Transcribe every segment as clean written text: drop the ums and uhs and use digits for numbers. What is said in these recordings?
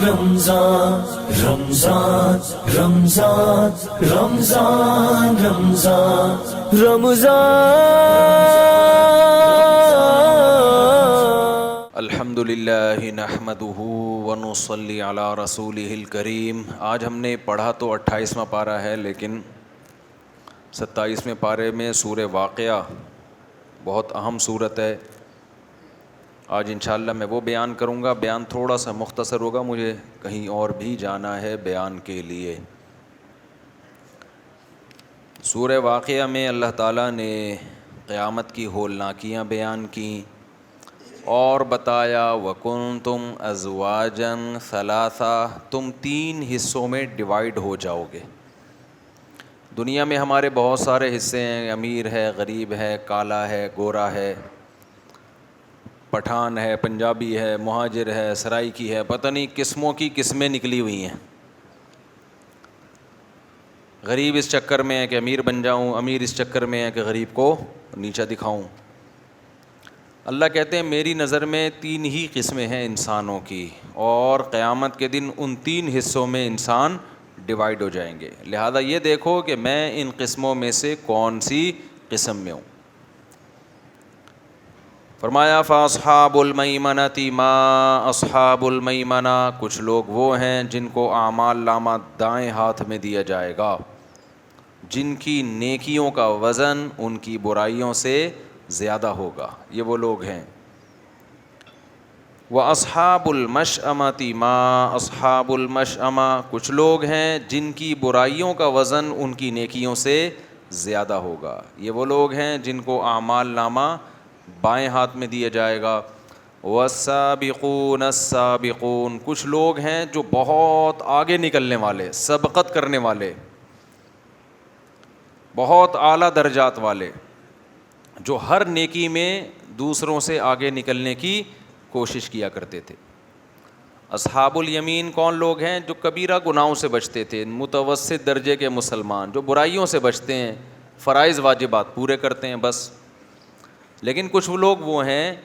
رمضان رمضان رمضان رمضان رمضان رمضان الحمد للہ نحمدہ ونصلی علی رسولہ الکریم۔ آج ہم نے پڑھا تو 28واں پارہ ہے، لیکن 27ویں پارے میں سورہ واقعہ بہت اہم صورت ہے۔ آج انشاءاللہ میں وہ بیان کروں گا۔ بیان تھوڑا سا مختصر ہوگا، مجھے کہیں اور بھی جانا ہے بیان کے لیے۔ سورہ واقعہ میں اللہ تعالیٰ نے قیامت کی ہولناکیاں بیان کیں اور بتایا وَكُنْتُمْ أَزْوَاجًا ثَلَاثًا، تم 3 حصوں میں ڈیوائیڈ ہو جاؤ گے۔ دنیا میں ہمارے بہت سارے حصے ہیں، امیر ہے، غریب ہے، کالا ہے، گورا ہے، پٹھان ہے، پنجابی ہے، مہاجر ہے، سرائیکی ہے، پتہ نہیں قسموں کی قسمیں نکلی ہوئی ہیں۔ غریب اس چکر میں ہے کہ امیر بن جاؤں، امیر اس چکر میں ہے کہ غریب کو نیچا دکھاؤں۔ اللہ کہتے ہیں میری نظر میں 3 ہی قسمیں ہیں انسانوں کی، اور قیامت کے دن ان 3 حصوں میں انسان ڈیوائیڈ ہو جائیں گے۔ لہذا یہ دیکھو کہ میں ان قسموں میں سے کون سی قسم میں ہوں۔ فرمایا فَأَصْحَابُ الْمَيْمَنَةِ مَا أَصْحَابُ الْمَيْمَنَةِ، کچھ لوگ وہ ہیں جن کو اعمال نامہ دائیں ہاتھ میں دیا جائے گا، جن کی نیکیوں کا وزن ان کی برائیوں سے زیادہ ہوگا۔ یہ وہ لوگ ہیں۔ وَأَصْحَابُ الْمَشْأَمَةِ مَا أَصْحَابُ الْمَشْأَمَةِ، کچھ لوگ ہیں جن کی برائیوں کا وزن ان کی نیکیوں سے زیادہ ہوگا۔ یہ وہ لوگ ہیں جن کو اعمال نامہ بائیں ہاتھ میں دیا جائے گا۔ وَالسَّابِقُونَ السَّابِقُونَ، کچھ لوگ ہیں جو بہت آگے نکلنے والے، سبقت کرنے والے، بہت اعلیٰ درجات والے، جو ہر نیکی میں دوسروں سے آگے نکلنے کی کوشش کیا کرتے تھے۔ اصحاب الیمین کون لوگ ہیں؟ جو کبیرہ گناہوں سے بچتے تھے، متوسط درجے کے مسلمان، جو برائیوں سے بچتے ہیں، فرائض واجبات پورے کرتے ہیں بس۔ لیکن کچھ لوگ وہ ہیں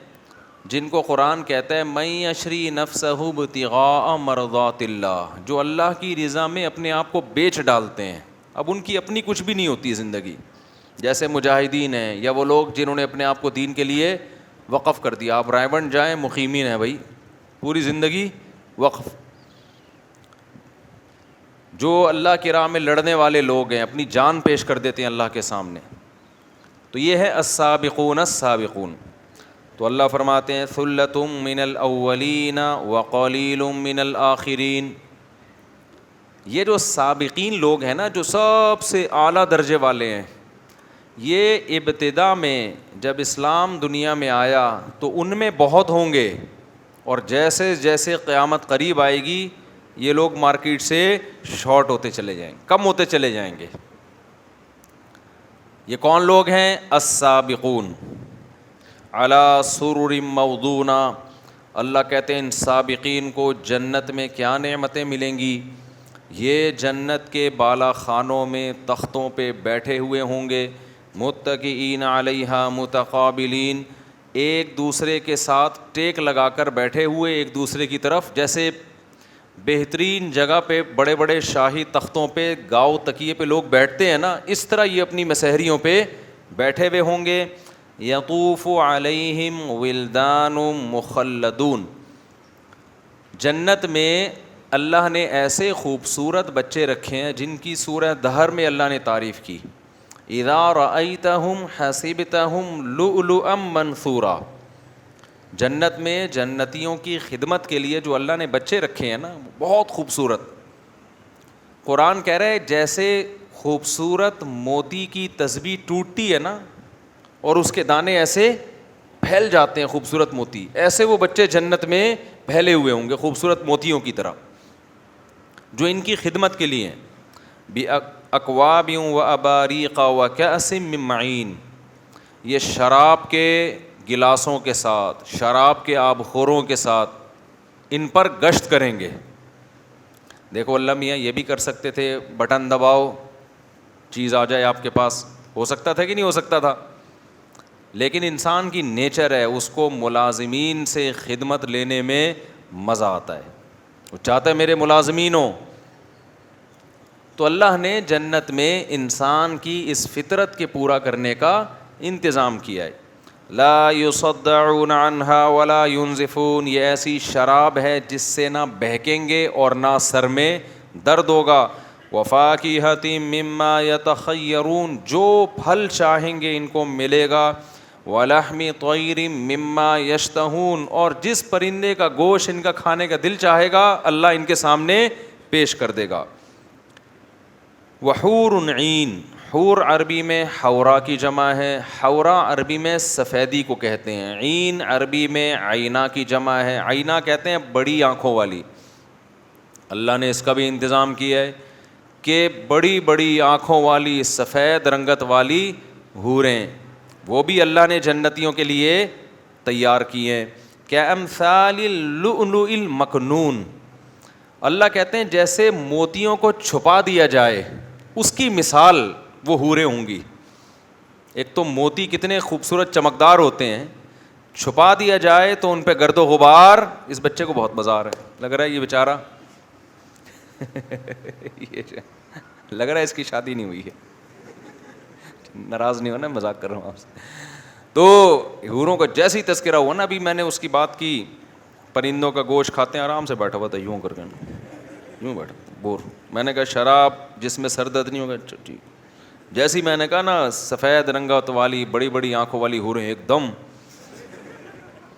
جن کو قرآن کہتا ہے مَن یشری نفسہ ابتغاء مرضات اللہ، جو اللہ کی رضا میں اپنے آپ کو بیچ ڈالتے ہیں۔ اب ان کی اپنی کچھ بھی نہیں ہوتی زندگی، جیسے مجاہدین ہیں، یا وہ لوگ جنہوں نے اپنے آپ کو دین کے لیے وقف کر دیا۔ آپ رائے جائیں، مقیمین ہیں بھائی، پوری زندگی وقف۔ جو اللہ کی راہ میں لڑنے والے لوگ ہیں، اپنی جان پیش کر دیتے ہیں اللہ کے سامنے، تو یہ ہے السابقون السابقون۔ تو اللہ فرماتے ہیں ثلۃ من الاولین وقلیل من الآخرین۔ یہ جو سابقین لوگ ہیں نا، جو سب سے اعلیٰ درجے والے ہیں، یہ ابتدا میں جب اسلام دنیا میں آیا تو ان میں بہت ہوں گے، اور جیسے جیسے قیامت قریب آئے گی یہ لوگ مارکیٹ سے شارٹ ہوتے چلے جائیں گے، کم ہوتے چلے جائیں گے۔ یہ کون لوگ ہیں؟ السابقون علی سرر موضونہ۔ اللہ کہتے ہیں ان سابقین کو جنت میں کیا نعمتیں ملیں گی؟ یہ جنت کے بالا خانوں میں تختوں پہ بیٹھے ہوئے ہوں گے، متکئین علیہا متقابلین، ایک دوسرے کے ساتھ ٹیک لگا کر بیٹھے ہوئے ایک دوسرے کی طرف، جیسے بہترین جگہ پہ بڑے بڑے شاہی تختوں پہ گاؤ تکیے پہ لوگ بیٹھتے ہیں نا، اس طرح یہ اپنی مسہریوں پہ بیٹھے ہوئے ہوں گے۔ یطوف علیہم ولدان مخلدون، جنت میں اللہ نے ایسے خوبصورت بچے رکھے ہیں جن کی سورہ دہر میں اللہ نے تعریف کی۔ اذا رأیتہم حسبتہم لؤلؤا منثورا، جنت میں جنتیوں کی خدمت کے لیے جو اللہ نے بچے رکھے ہیں نا، بہت خوبصورت۔ قرآن کہہ رہا ہے جیسے خوبصورت موتی کی تسبیح ٹوٹتی ہے نا، اور اس کے دانے ایسے پھیل جاتے ہیں، خوبصورت موتی، ایسے وہ بچے جنت میں پھیلے ہوئے ہوں گے خوبصورت موتیوں کی طرح، جو ان کی خدمت کے لیے ہیں۔ بِأَكْوَابٍ وَأَبَارِيقَ وَكَأْسٍ مِّن مَّعِينٍ، یہ شراب کے گلاسوں کے ساتھ، شراب کے آب خوروں کے ساتھ ان پر گشت کریں گے۔ دیکھو اللہ میاں یہ بھی کر سکتے تھے، بٹن دباؤ چیز آ جائے آپ کے پاس، ہو سکتا تھا کہ نہیں ہو سکتا تھا؟ لیکن انسان کی نیچر ہے، اس کو ملازمین سے خدمت لینے میں مزہ آتا ہے، وہ چاہتا ہے میرے ملازمین ہوں. تو اللہ نے جنت میں انسان کی اس فطرت کے پورا کرنے کا انتظام کیا ہے. لا يصدعون عنها ولا ينزفون, یہ ایسی شراب ہے جس سے نہ بہکیں گے اور نہ سر میں درد ہوگا. وفاکہۃ مما یتخیرون, جو پھل چاہیں گے ان کو ملے گا. ولحم طیر مما یشتہون, اور جس پرندے کا گوشت ان کا کھانے کا دل چاہے گا اللہ ان کے سامنے پیش کر دے گا. وحور عین, حور عربی میں حورا کی جمع ہے, حورا عربی میں سفیدی کو کہتے ہیں, عین عربی میں عینہ کی جمع ہے. عینہ کہتے ہیں بڑی آنکھوں والی. اللہ نے اس کا بھی انتظام کیا ہے کہ بڑی بڑی آنکھوں والی سفید رنگت والی حوریں, وہ بھی اللہ نے جنتیوں کے لیے تیار کی ہیں. کامثال اللؤلؤ المکنون, اللہ کہتے ہیں جیسے موتیوں کو چھپا دیا جائے اس کی مثال وہ حوریں ہوں گی. ایک تو موتی کتنے خوبصورت چمکدار ہوتے ہیں, چھپا دیا جائے تو ان پہ گرد و غبار. اس بچے کو بہت مزہ آ رہا ہے, لگ رہا ہے یہ بیچارہ لگ رہا ہے اس کی شادی نہیں ہوئی ہے. ناراض نہیں ہونا, مذاق کر رہا ہوں آپ سے. تو حوروں کا جیسے ہی تذکرہ ہوا نا, ابھی میں نے اس کی بات کی, پرندوں کا گوشت کھاتے ہیں, آرام سے بیٹھا ہوا تھا یوں کر کے, یوں بیٹھا بور. میں نے کہا شراب جس میں سر درد نہیں ہوگا, ٹھیک. جیسی میں نے کہا نا سفید رنگت والی بڑی بڑی آنکھوں والی حوریں, ایک دم.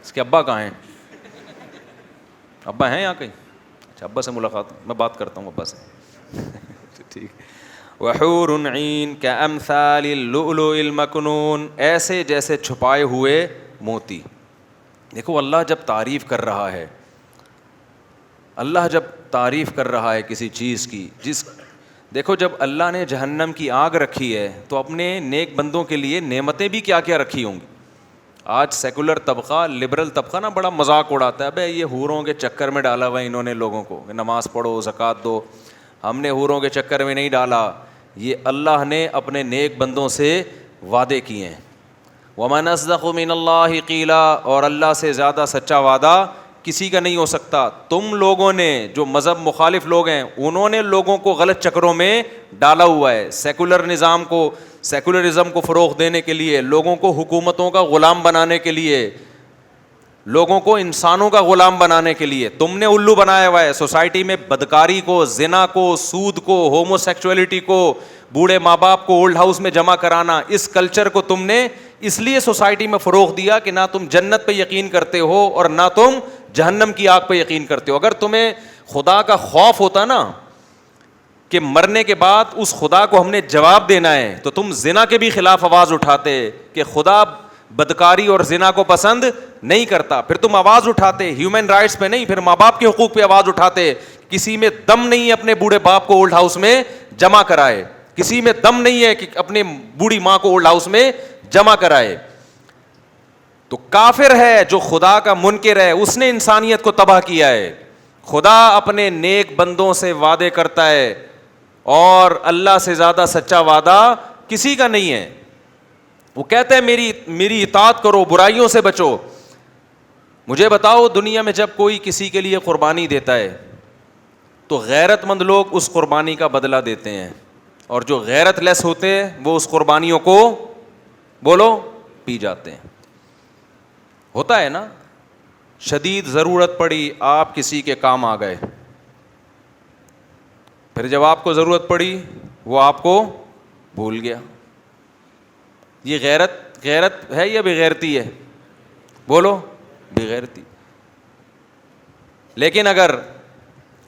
اس کے ابا کہاں ہیں؟ ابا ہیں یہاں کہیں؟ اچھا, ابا سے ملاقات, میں بات کرتا ہوں ابا سے. ٹھیک. وحور عین کامثال اللؤلؤ المکنون, ایسے جیسے چھپائے ہوئے موتی. دیکھو اللہ جب تعریف کر رہا ہے, اللہ جب تعریف کر رہا ہے کسی چیز کی, دیکھو جب اللہ نے جہنم کی آگ رکھی ہے تو اپنے نیک بندوں کے لیے نعمتیں بھی کیا کیا رکھی ہوں گی. آج سیکولر طبقہ, لبرل طبقہ نا بڑا مذاق اڑاتا ہے, بھائی یہ حوروں کے چکر میں ڈالا ہوا انہوں نے لوگوں کو, نماز پڑھو زکوٰۃ دو. ہم نے حوروں کے چکر میں نہیں ڈالا, یہ اللہ نے اپنے نیک بندوں سے وعدے کیے ہیں. ومن اصدق من اللہ قیلا, اور اللہ سے زیادہ سچا وعدہ کسی کا نہیں ہو سکتا. تم لوگوں نے, جو مذہب مخالف لوگ ہیں, انہوں نے لوگوں کو غلط چکروں میں ڈالا ہوا ہے. سیکولر نظام کو, سیکولرزم کو فروغ دینے کے لیے, لوگوں کو حکومتوں کا غلام بنانے کے لیے, لوگوں کو انسانوں کا غلام بنانے کے لیے تم نے الو بنایا ہوا ہے. سوسائٹی میں بدکاری کو, زنا کو, سود کو, ہومو سیکچولیٹی کو, بوڑھے ماں باپ کو اولڈ ہاؤس میں جمع کرانا, اس کلچر کو تم نے اس لیے سوسائٹی میں فروغ دیا کہ نہ تم جنت پہ یقین کرتے ہو اور نہ تم جہنم کی آگ پہ یقین کرتے ہو. اگر تمہیں خدا کا خوف ہوتا نا کہ مرنے کے بعد اس خدا کو ہم نے جواب دینا ہے, تو تم زنا کے بھی خلاف آواز اٹھاتے کہ خدا بدکاری اور زنا کو پسند نہیں کرتا. پھر تم آواز اٹھاتے ہیومن رائٹس پہ نہیں, پھر ماں باپ کے حقوق پہ آواز اٹھاتے. کسی میں دم نہیں ہے اپنے بوڑھے باپ کو اولڈ ہاؤس میں جمع کرائے, کسی میں دم نہیں ہے کہ اپنے بوڑھی ماں کو اولڈ ہاؤس میں جمع کرائے. تو کافر ہے جو خدا کا منکر ہے, اس نے انسانیت کو تباہ کیا ہے. خدا اپنے نیک بندوں سے وعدے کرتا ہے اور اللہ سے زیادہ سچا وعدہ کسی کا نہیں ہے. وہ کہتے ہیں میری اطاعت کرو, برائیوں سے بچو. مجھے بتاؤ, دنیا میں جب کوئی کسی کے لیے قربانی دیتا ہے تو غیرت مند لوگ اس قربانی کا بدلہ دیتے ہیں, اور جو غیرت لیس ہوتے ہیں وہ اس قربانیوں کو بولو پی جاتے ہیں. ہوتا ہے نا, شدید ضرورت پڑی, آپ کسی کے کام آ گئے, پھر جب آپ کو ضرورت پڑی وہ آپ کو بھول گیا. یہ غیرت ہے یا بغیرتی ہے؟ بولو بغیرتی. لیکن اگر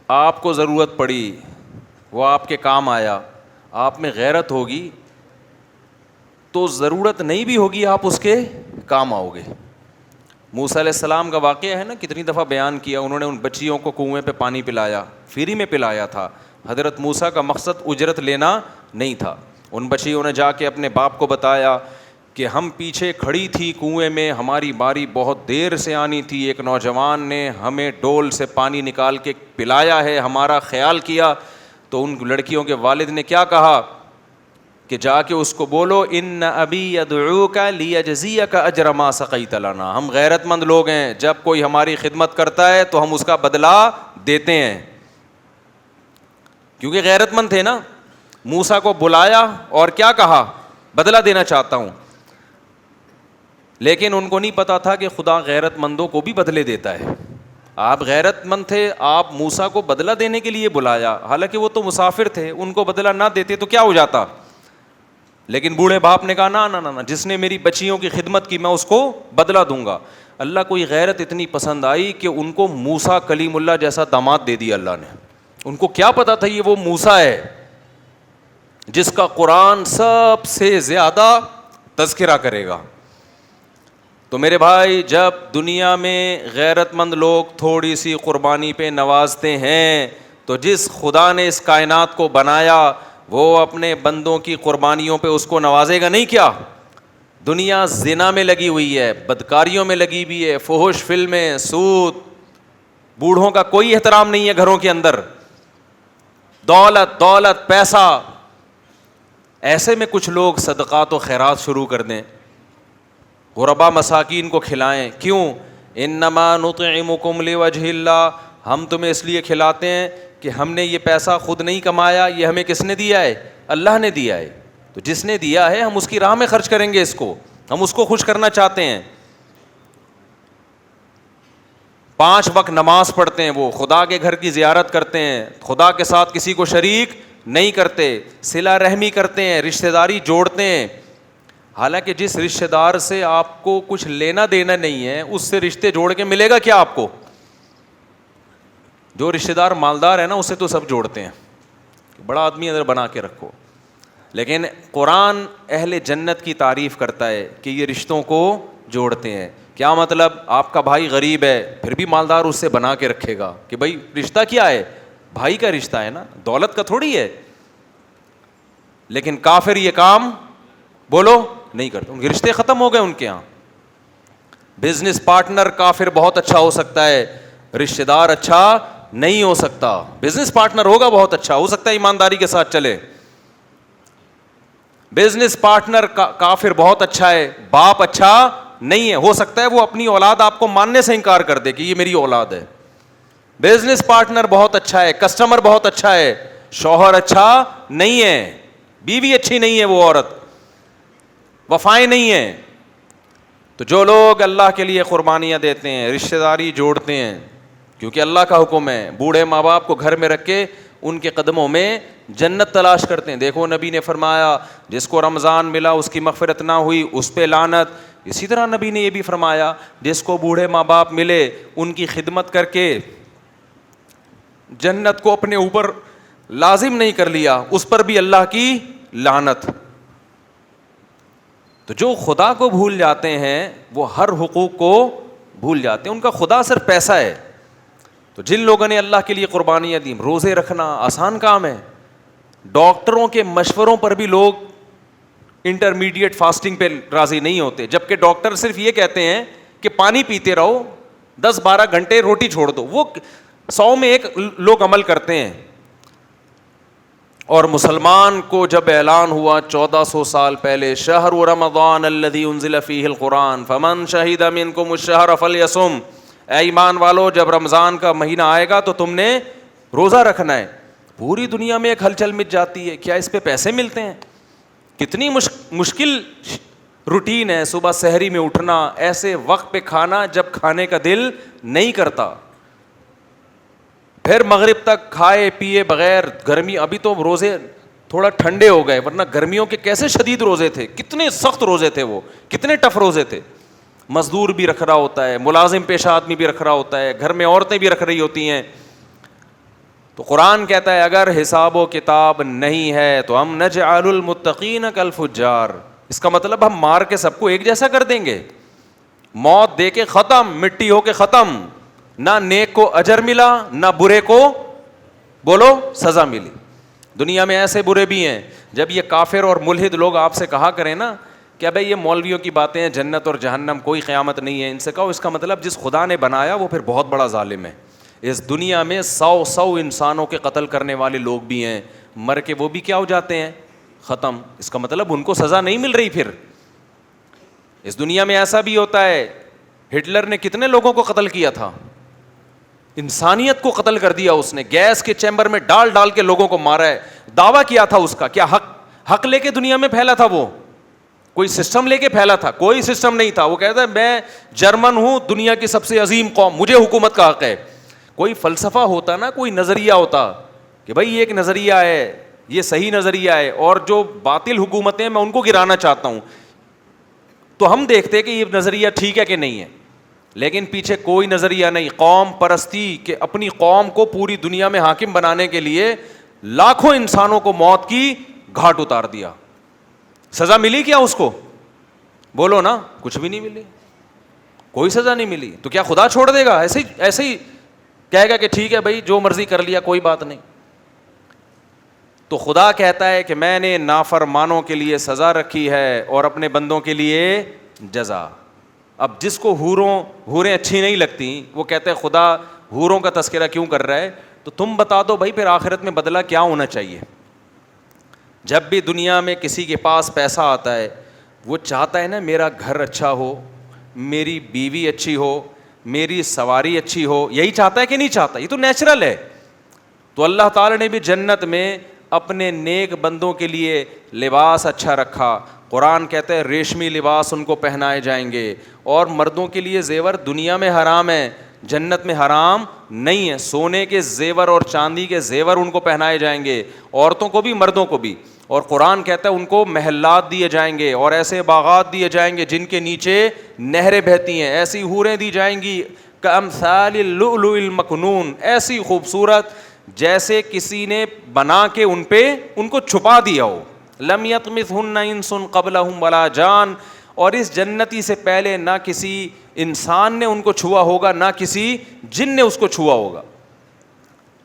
آپ کو ضرورت پڑی, وہ آپ کے کام آیا, آپ میں غیرت ہوگی تو ضرورت نہیں بھی ہوگی آپ اس کے کام آؤ گے. موسیٰ علیہ السلام کا واقعہ ہے نا, کتنی دفعہ بیان کیا. انہوں نے ان بچیوں کو کنویں پہ پانی پلایا, فری میں پلایا تھا. حضرت موسیٰ کا مقصد اجرت لینا نہیں تھا. ان بچیوں نے جا کے اپنے باپ کو بتایا کہ ہم پیچھے کھڑی تھی کنویں میں, ہماری باری بہت دیر سے آنی تھی, ایک نوجوان نے ہمیں ڈول سے پانی نکال کے پلایا ہے, ہمارا خیال کیا. تو ان لڑکیوں کے والد نے کیا کہا کہ جا کے اس کو بولو ان ابی یدعوک لیجزیک اجر ما سقیت لنا. ہم غیرت مند لوگ ہیں, جب کوئی ہماری خدمت کرتا ہے تو ہم اس کا بدلہ دیتے ہیں, کیونکہ غیرت مند تھے نا. موسیٰ کو بلایا اور کیا کہا, بدلہ دینا چاہتا ہوں. لیکن ان کو نہیں پتا تھا کہ خدا غیرت مندوں کو بھی بدلے دیتا ہے. آپ غیرت مند تھے, آپ موسیٰ کو بدلہ دینے کے لیے بلایا, حالانکہ وہ تو مسافر تھے, ان کو بدلہ نہ دیتے تو کیا ہو جاتا. لیکن بوڑھے باپ نے کہا نا نا نا, جس نے میری بچیوں کی خدمت کی میں اس کو بدلہ دوں گا. اللہ کو یہ غیرت اتنی پسند آئی کہ ان کو موسیٰ کلیم اللہ جیسا داماد دے دیا اللہ نے. ان کو کیا پتا تھا یہ وہ موسیٰ ہے جس کا قرآن سب سے زیادہ تذکرہ کرے گا. تو میرے بھائی, جب دنیا میں غیرت مند لوگ تھوڑی سی قربانی پہ نوازتے ہیں تو جس خدا نے اس کائنات کو بنایا وہ اپنے بندوں کی قربانیوں پہ اس کو نوازے گا نہیں کیا. دنیا زنا میں لگی ہوئی ہے, بدکاریوں میں لگی ہوئی ہے, فحش فلمیں, سود, بوڑھوں کا کوئی احترام نہیں ہے گھروں کے اندر, دولت دولت پیسہ. ایسے میں کچھ لوگ صدقات و خیرات شروع کر دیں, غربا مساکین کو کھلائیں. کیوں؟ انما نطعمکم لوجہ اللہ, ہم تمہیں اس لیے کھلاتے ہیں کہ ہم نے یہ پیسہ خود نہیں کمایا, یہ ہمیں کس نے دیا ہے؟ اللہ نے دیا ہے. تو جس نے دیا ہے ہم اس کی راہ میں خرچ کریں گے, اس کو ہم اس کو خوش کرنا چاہتے ہیں. 5 وقت نماز پڑھتے ہیں, وہ خدا کے گھر کی زیارت کرتے ہیں, خدا کے ساتھ کسی کو شریک نہیں کرتے, صلہ رحمی کرتے ہیں, رشتہ داری جوڑتے ہیں. حالانکہ جس رشتہ دار سے آپ کو کچھ لینا دینا نہیں ہے اس سے رشتے جوڑ کے ملے گا کیا آپ کو؟ جو رشتہ دار مالدار ہے نا اسے تو سب جوڑتے ہیں, بڑا آدمی ادھر بنا کے رکھو. لیکن قرآن اہل جنت کی تعریف کرتا ہے کہ یہ رشتوں کو جوڑتے ہیں. کیا مطلب؟ آپ کا بھائی غریب ہے پھر بھی مالدار اس سے بنا کے رکھے گا کہ بھائی رشتہ کیا ہے؟ بھائی کا رشتہ ہے نا, دولت کا تھوڑی ہے. لیکن کافر یہ کام بولو نہیں کرتے, ان کے رشتے ختم ہو گئے ان کے یہاں. بزنس پارٹنر کافر بہت اچھا ہو سکتا ہے, رشتہ دار اچھا نہیں ہو سکتا. بزنس پارٹنر ہوگا بہت اچھا, ہو سکتا ہے ایمانداری کے ساتھ چلے. بزنس پارٹنر کافر بہت اچھا ہے, باپ اچھا نہیں ہے, ہو سکتا ہے وہ اپنی اولاد آپ کو ماننے سے انکار کر دے کہ یہ میری اولاد ہے. بزنس پارٹنر بہت اچھا ہے, کسٹمر بہت اچھا ہے, شوہر اچھا نہیں ہے, بیوی اچھی نہیں ہے, وہ عورت وفائیں نہیں ہے. تو جو لوگ اللہ کے لیے قربانیاں دیتے ہیں, رشتہ داری جوڑتے ہیں, کیونکہ اللہ کا حکم ہے, بوڑھے ماں باپ کو گھر میں رکھ کے ان کے قدموں میں جنت تلاش کرتے ہیں. دیکھو نبی نے فرمایا جس کو رمضان ملا اس کی مغفرت نہ ہوئی اس پہ لعنت. اسی طرح نبی نے یہ بھی فرمایا جس کو بوڑھے ماں باپ ملے ان کی خدمت کر کے جنت کو اپنے اوپر لازم نہیں کر لیا اس پر بھی اللہ کی لعنت. تو جو خدا کو بھول جاتے ہیں وہ ہر حقوق کو بھول جاتے ہیں, ان کا خدا صرف پیسہ ہے. تو جن لوگوں نے اللہ کے لیے قربانیاں دیں, روزے رکھنا آسان کام ہے, ڈاکٹروں کے مشوروں پر بھی لوگ انٹرمیڈیٹ فاسٹنگ پہ راضی نہیں ہوتے, جبکہ ڈاکٹر صرف یہ کہتے ہیں کہ پانی پیتے رہو, 10-12 گھنٹے روٹی چھوڑ دو. وہ 100 میں 1 لوگ عمل کرتے ہیں. اور مسلمان کو جب اعلان ہوا 1400 سال پہلے, شہر رمضان الذی انزل فیہ القرآن فمن شہد منکم الشہر فلیصم, اے ایمان والو جب رمضان کا مہینہ آئے گا تو تم نے روزہ رکھنا ہے. پوری دنیا میں ایک ہلچل مچ جاتی ہے, کیا اس پہ پیسے ملتے ہیں؟ کتنی مشکل روٹین ہے, صبح سحری میں اٹھنا, ایسے وقت پہ کھانا جب کھانے کا دل نہیں کرتا, پھر مغرب تک کھائے پیے بغیر. گرمی, ابھی تو روزے تھوڑا ٹھنڈے ہو گئے, ورنہ گرمیوں کے کیسے شدید روزے تھے, کتنے سخت روزے تھے, وہ کتنے ٹف روزے تھے. مزدور بھی رکھ رہا ہوتا ہے, ملازم پیشہ آدمی بھی رکھ رہا ہوتا ہے, گھر میں عورتیں بھی رکھ رہی ہوتی ہیں. تو قرآن کہتا ہے اگر حساب و کتاب نہیں ہے تو ہم نجعل المتقین کالفجار, اس کا مطلب ہم مار کے سب کو ایک جیسا کر دیں گے, موت دے کے ختم, مٹی ہو کے ختم. نہ نیک کو اجر ملا نہ برے کو بولو سزا ملی. دنیا میں ایسے برے بھی ہیں, جب یہ کافر اور ملحد لوگ آپ سے کہا کریں نا کہ بھائی یہ مولویوں کی باتیں ہیں, جنت اور جہنم کوئی قیامت نہیں ہے, ان سے کہو اس کا مطلب جس خدا نے بنایا وہ پھر بہت بڑا ظالم ہے. اس دنیا میں 100 انسانوں کے قتل کرنے والے لوگ بھی ہیں, مر کے وہ بھی کیا ہو جاتے ہیں, ختم. اس کا مطلب ان کو سزا نہیں مل رہی. پھر اس دنیا میں ایسا بھی ہوتا ہے, ہٹلر نے کتنے لوگوں کو قتل کیا تھا, انسانیت کو قتل کر دیا اس نے, گیس کے چیمبر میں ڈال ڈال کے لوگوں کو مارا ہے. دعویٰ کیا تھا اس کا, کیا حق لے کے دنیا میں پھیلا تھا, وہ کوئی سسٹم لے کے پھیلا تھا؟ کوئی سسٹم نہیں تھا. وہ کہتا ہے میں جرمن ہوں, دنیا کی سب سے عظیم قوم, مجھے حکومت کا حق ہے. کوئی فلسفہ ہوتا نا, کوئی نظریہ ہوتا کہ بھائی یہ ایک نظریہ ہے, یہ صحیح نظریہ ہے, اور جو باطل حکومتیں میں ان کو گرانا چاہتا ہوں, تو ہم دیکھتے کہ یہ نظریہ ٹھیک ہے کہ نہیں ہے. لیکن پیچھے کوئی نظریہ نہیں, قوم پرستی کہ اپنی قوم کو پوری دنیا میں حاکم بنانے کے لیے لاکھوں انسانوں کو موت کی گھاٹ اتار دیا. سزا ملی کیا اس کو؟ بولو نا, کچھ بھی نہیں ملی, کوئی سزا نہیں ملی. تو کیا خدا چھوڑ دے گا؟ ایسے ہی کہے گا کہ ٹھیک ہے بھائی جو مرضی کر لیا, کوئی بات نہیں. تو خدا کہتا ہے کہ میں نے نافرمانوں کے لیے سزا رکھی ہے اور اپنے بندوں کے لیے جزا. اب جس کو حوریں اچھی نہیں لگتی, وہ کہتے ہیں خدا حوروں کا تذکرہ کیوں کر رہا ہے؟ تو تم بتا دو بھائی پھر آخرت میں بدلہ کیا ہونا چاہیے؟ جب بھی دنیا میں کسی کے پاس پیسہ آتا ہے, وہ چاہتا ہے نا میرا گھر اچھا ہو, میری بیوی اچھی ہو, میری سواری اچھی ہو, یہی چاہتا ہے کہ نہیں چاہتا؟ یہ تو نیچرل ہے. تو اللہ تعالی نے بھی جنت میں اپنے نیک بندوں کے لیے لباس اچھا رکھا. قرآن کہتا ہے ریشمی لباس ان کو پہنائے جائیں گے. اور مردوں کے لیے زیور دنیا میں حرام ہے, جنت میں حرام نہیں ہے. سونے کے زیور اور چاندی کے زیور ان کو پہنائے جائیں گے, عورتوں کو بھی مردوں کو بھی. اور قرآن کہتا ہے ان کو محلات دیے جائیں گے اور ایسے باغات دیے جائیں گے جن کے نیچے نہریں بہتی ہیں. ایسی حوریں دی جائیں گی کامثال اللؤلؤ المکنون, ایسی خوبصورت جیسے کسی نے بنا کے ان کو چھپا دیا ہو. لم یطمثہن انس قبلہم ولا جان, اور اس جنتی سے پہلے نہ کسی انسان نے ان کو چھوا ہوگا, نہ کسی جن نے اس کو چھوا ہوگا.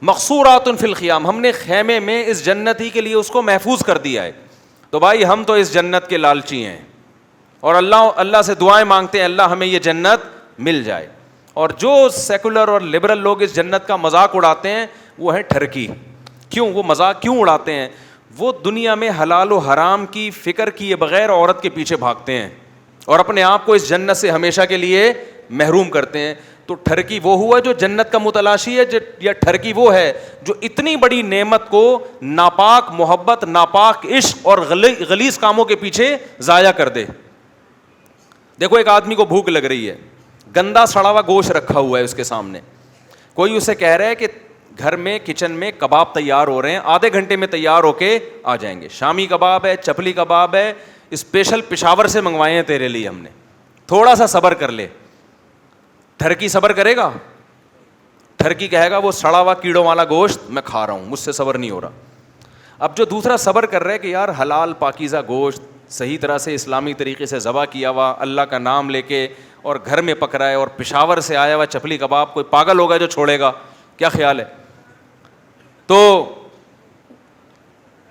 مقصورات فی الخیام, ہم نے خیمے میں اس جنتی کے لیے اس کو محفوظ کر دیا ہے. تو بھائی ہم تو اس جنت کے لالچی ہیں اور اللہ سے دعائیں مانگتے ہیں اللہ ہمیں یہ جنت مل جائے. اور جو سیکولر اور لبرل لوگ اس جنت کا مذاق اڑاتے ہیں وہ ہیں ٹھرکی. کیوں وہ مذاق کیوں اڑاتے ہیں؟ وہ دنیا میں حلال و حرام کی فکر کیے بغیر عورت کے پیچھے بھاگتے ہیں اور اپنے آپ کو اس جنت سے ہمیشہ کے لیے محروم کرتے ہیں. تو ٹھرکی وہ ہوا جو جنت کا متلاشی ہے, یا ٹھرکی وہ ہے جو اتنی بڑی نعمت کو ناپاک محبت, ناپاک عشق اور غلیظ کاموں کے پیچھے ضائع کر دے. دیکھو ایک آدمی کو بھوک لگ رہی ہے, گندا سڑا ہوا گوشت رکھا ہوا ہے اس کے سامنے, کوئی اسے کہہ رہا ہے کہ گھر میں کچن میں کباب تیار ہو رہے ہیں, آدھے گھنٹے میں تیار ہو کے آ جائیں گے. شامی کباب ہے, چپلی کباب ہے, اسپیشل پشاور سے منگوائے ہیں تیرے لیے ہم نے, تھوڑا سا صبر کر لے. ٹھرکی صبر کرے گا؟ ٹھرکی کہے گا وہ سڑا ہوا کیڑوں والا گوشت میں کھا رہا ہوں, مجھ سے صبر نہیں ہو رہا. اب جو دوسرا صبر کر رہا ہے کہ یار حلال پاکیزہ گوشت صحیح طرح سے اسلامی طریقے سے ذبح کیا ہوا, اللہ کا نام لے کے, اور گھر میں پک رہا ہے, اور پشاور سے آیا ہوا چپلی کباب, کوئی پاگل ہوگا جو چھوڑے گا؟ کیا خیال ہے؟ تو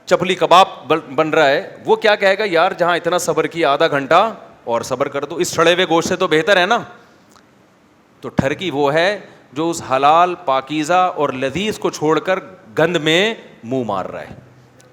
چپلی کباب بن رہا ہے, وہ کیا کہے گا یار جہاں اتنا صبر کیا آدھا گھنٹہ اور صبر کر دو, اس سڑے ہوئے گوشت سے تو بہتر ہے نا. تو ٹھرکی وہ ہے جو اس حلال پاکیزہ اور لذیذ کو چھوڑ کر گند میں منہ مار رہا ہے.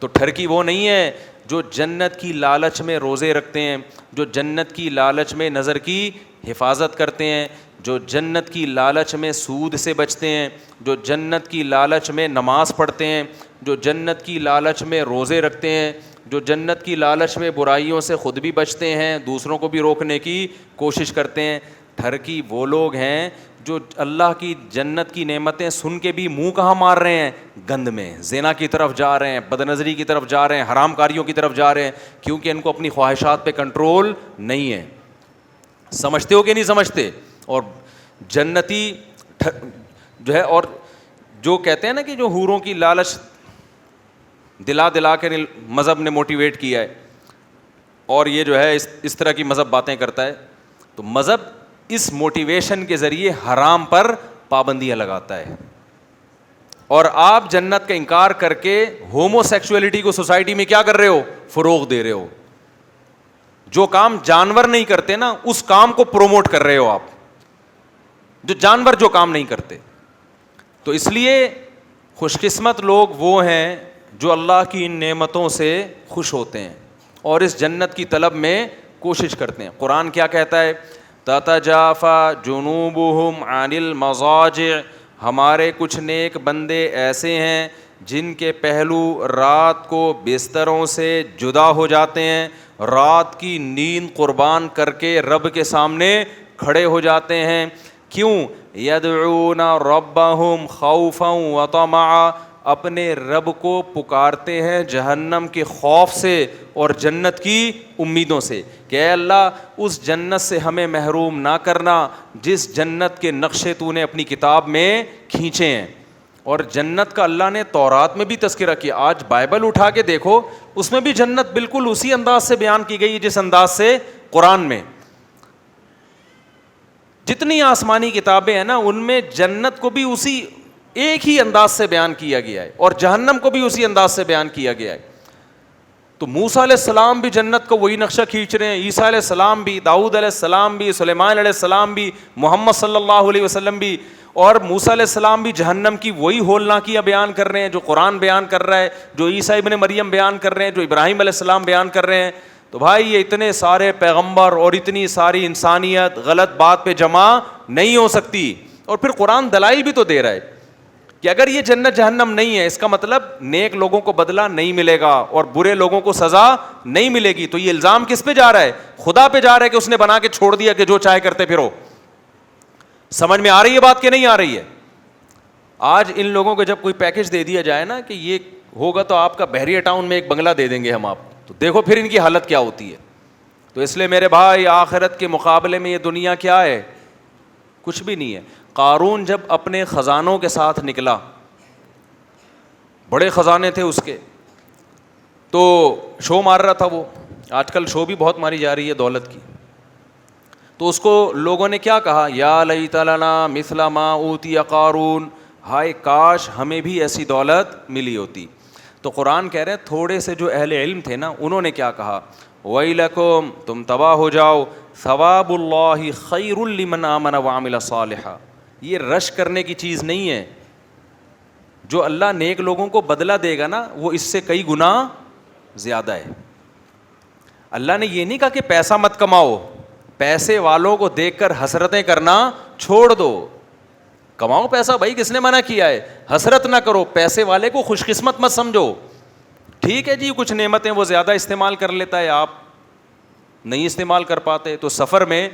تو ٹھرکی وہ نہیں ہے جو جنت کی لالچ میں روزے رکھتے ہیں, جو جنت کی لالچ میں نظر کی حفاظت کرتے ہیں, جو جنت کی لالچ میں سود سے بچتے ہیں, جو جنت کی لالچ میں نماز پڑھتے ہیں, جو جنت کی لالچ میں روزے رکھتے ہیں, جو جنت کی لالچ میں برائیوں سے خود بھی بچتے ہیں, دوسروں کو بھی روکنے کی کوشش کرتے ہیں. ٹھرکی وہ لوگ ہیں جو اللہ کی جنت کی نعمتیں سن کے بھی منہ کہاں مار رہے ہیں؟ گند میں, زنا کی طرف جا رہے ہیں, بدنظری کی طرف جا رہے ہیں, حرام کاریوں کی طرف جا رہے ہیں, کیونکہ ان کو اپنی خواہشات پہ کنٹرول نہیں ہے. سمجھتے ہو کہ نہیں سمجھتے؟ اور جنتی جو ہے, اور جو کہتے ہیں نا کہ جو حوروں کی لالچ دلا کے مذہب نے موٹیویٹ کیا ہے, اور یہ جو ہے اس طرح کی مذہب باتیں کرتا ہے, تو مذہب اس موٹیویشن کے ذریعے حرام پر پابندیاں لگاتا ہے. اور آپ جنت کا انکار کر کے ہومو سیکسولیٹی کو سوسائٹی میں کیا کر رہے ہو؟ فروغ دے رہے ہو. جو کام جانور نہیں کرتے نا اس کام کو پروموٹ کر رہے ہو آپ, جو جانور جو کام نہیں کرتے. تو اس لیے خوش قسمت لوگ وہ ہیں جو اللہ کی ان نعمتوں سے خوش ہوتے ہیں اور اس جنت کی طلب میں کوشش کرتے ہیں. قرآن کیا کہتا ہے؟ تتجافا جنوبہم عن المضاجع. ہمارے کچھ نیک بندے ایسے ہیں جن کے پہلو رات کو بستروں سے جدا ہو جاتے ہیں, رات کی نیند قربان کر کے رب کے سامنے کھڑے ہو جاتے ہیں. کیوں؟ یدعون ربہم خوفا وطمعا. اپنے رب کو پکارتے ہیں جہنم کے خوف سے اور جنت کی امیدوں سے کہ اے اللہ اس جنت سے ہمیں محروم نہ کرنا جس جنت کے نقشے تو نے اپنی کتاب میں کھینچے ہیں. اور جنت کا اللہ نے تورات میں بھی تذکرہ کیا. آج بائبل اٹھا کے دیکھو, اس میں بھی جنت بالکل اسی انداز سے بیان کی گئی ہے جس انداز سے قرآن میں. جتنی آسمانی کتابیں ہیں نا ان میں جنت کو بھی اسی ایک ہی انداز سے بیان کیا گیا ہے اور جہنم کو بھی اسی انداز سے بیان کیا گیا ہے. تو موسیٰ علیہ السلام بھی جنت کو وہی نقشہ کھینچ رہے ہیں, عیسیٰ علیہ السلام بھی, داؤد علیہ السلام بھی, سلیمان علیہ السلام بھی, محمد صلی اللہ علیہ وسلم بھی. اور موسیٰ علیہ السلام بھی جہنم کی وہی ہولناکیاں بیان کر رہے ہیں جو قرآن بیان کر رہا ہے, جو عیسیٰ ابن مریم بیان کر رہے ہیں, جو ابراہیم علیہ السلام بیان کر رہے ہیں. تو بھائی یہ اتنے سارے پیغمبر اور اتنی ساری انسانیت غلط بات پہ جمع نہیں ہو سکتی. اور پھر قرآن دلائل بھی تو دے رہا ہے کہ اگر یہ جنت جہنم نہیں ہے اس کا مطلب نیک لوگوں کو بدلہ نہیں ملے گا اور برے لوگوں کو سزا نہیں ملے گی. تو یہ الزام کس پہ جا رہا ہے؟ خدا پہ جا رہا ہے کہ اس نے بنا کے چھوڑ دیا کہ جو چاہے کرتے پھرو. سمجھ میں آ رہی ہے بات کہ نہیں آ رہی ہے؟ آج ان لوگوں کو جب کوئی پیکج دے دیا جائے نا کہ یہ ہوگا تو آپ کا بحریہ ٹاؤن میں ایک بنگلہ دے دیں گے ہم آپ, تو دیکھو پھر ان کی حالت کیا ہوتی ہے. تو اس لیے میرے بھائی آخرت کے مقابلے میں یہ دنیا کیا ہے؟ کچھ بھی نہیں ہے. قارون جب اپنے خزانوں کے ساتھ نکلا, بڑے خزانے تھے اس کے, تو شو مار رہا تھا وہ. آج کل شو بھی بہت ماری جا رہی ہے دولت کی. تو اس کو لوگوں نے کیا کہا؟ یا لیت لنا مثل ما اوتی قارون, ہائے کاش ہمیں بھی ایسی دولت ملی ہوتی. تو قرآن کہہ رہے ہیں تھوڑے سے جو اہل علم تھے نا انہوں نے کیا کہا؟ ویلکم, تم تباہ ہو جاؤ, ثواب اللہ خیر لمن آمن وعمل صالحا. یہ رش کرنے کی چیز نہیں ہے. جو اللہ نیک لوگوں کو بدلہ دے گا نا وہ اس سے کئی گنا زیادہ ہے. اللہ نے یہ نہیں کہا کہ پیسہ مت کماؤ, پیسے والوں کو دیکھ کر حسرتیں کرنا چھوڑ دو. کماؤ پیسہ بھائی, کس نے منع کیا ہے؟ حسرت نہ کرو, پیسے والے کو خوش قسمت مت سمجھو. ٹھیک ہے جی کچھ نعمتیں وہ زیادہ استعمال کر لیتا ہے, آپ نہیں استعمال کر پاتے. تو سفر میں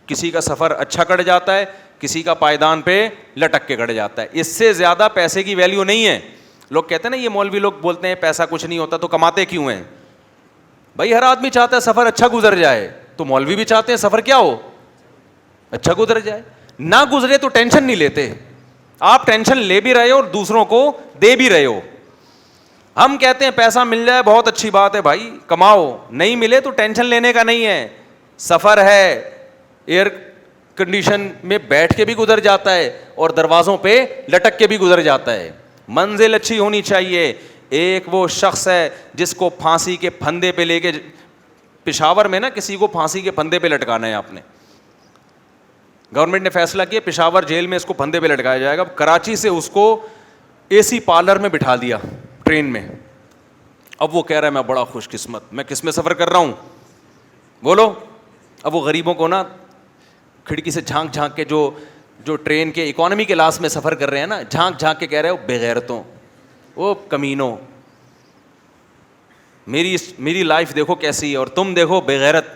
کسی کا سفر اچھا کٹ جاتا ہے, کسی کا پائیدان پہ لٹک کے کٹ جاتا ہے. اس سے زیادہ پیسے کی ویلیو نہیں ہے. لوگ کہتے ہیں نا یہ مولوی لوگ بولتے ہیں پیسہ کچھ نہیں ہوتا, تو کماتے کیوں ہیں؟ بھائی ہر آدمی چاہتا ہے سفر اچھا گزر جائے, تو مولوی بھی چاہتے ہیں سفر کیا ہو؟ اچھا گزر جائے. نہ گزرے تو ٹینشن نہیں لیتے. آپ ٹینشن لے بھی رہے ہو اور دوسروں کو دے بھی رہے ہو. ہم کہتے ہیں پیسہ مل جائے بہت اچھی بات ہے بھائی, کماؤ, نہیں ملے تو ٹینشن لینے کا نہیں ہے. سفر ہے, ایئر کنڈیشن میں بیٹھ کے بھی گزر جاتا ہے اور دروازوں پہ لٹک کے بھی گزر جاتا ہے. منزل اچھی ہونی چاہیے. ایک وہ شخص ہے جس کو پھانسی کے پھندے پہ لے کے, پشاور میں نا کسی کو پھانسی کے پھندے پہ لٹکانا ہے آپ نے, گورنمنٹ نے فیصلہ کیا پشاور جیل میں اس کو پھندے پہ لٹکایا جائے گا. کراچی سے اس کو اے سی پارلر میں بٹھا دیا ٹرین میں. اب وہ کہہ رہا ہے میں بڑا خوش قسمت, میں کس میں سفر کر رہا ہوں بولو. اب وہ غریبوں کو نا کھڑکی سے جھانک جھانک کے, جو ٹرین کے اکانومی کلاس میں سفر کر رہے ہیں نا, جھانک جھانک کے کہہ رہے ہو بے غیرتوں, وہ کمینوں, میری لائف دیکھو کیسی ہے اور تم دیکھو بے غیرت,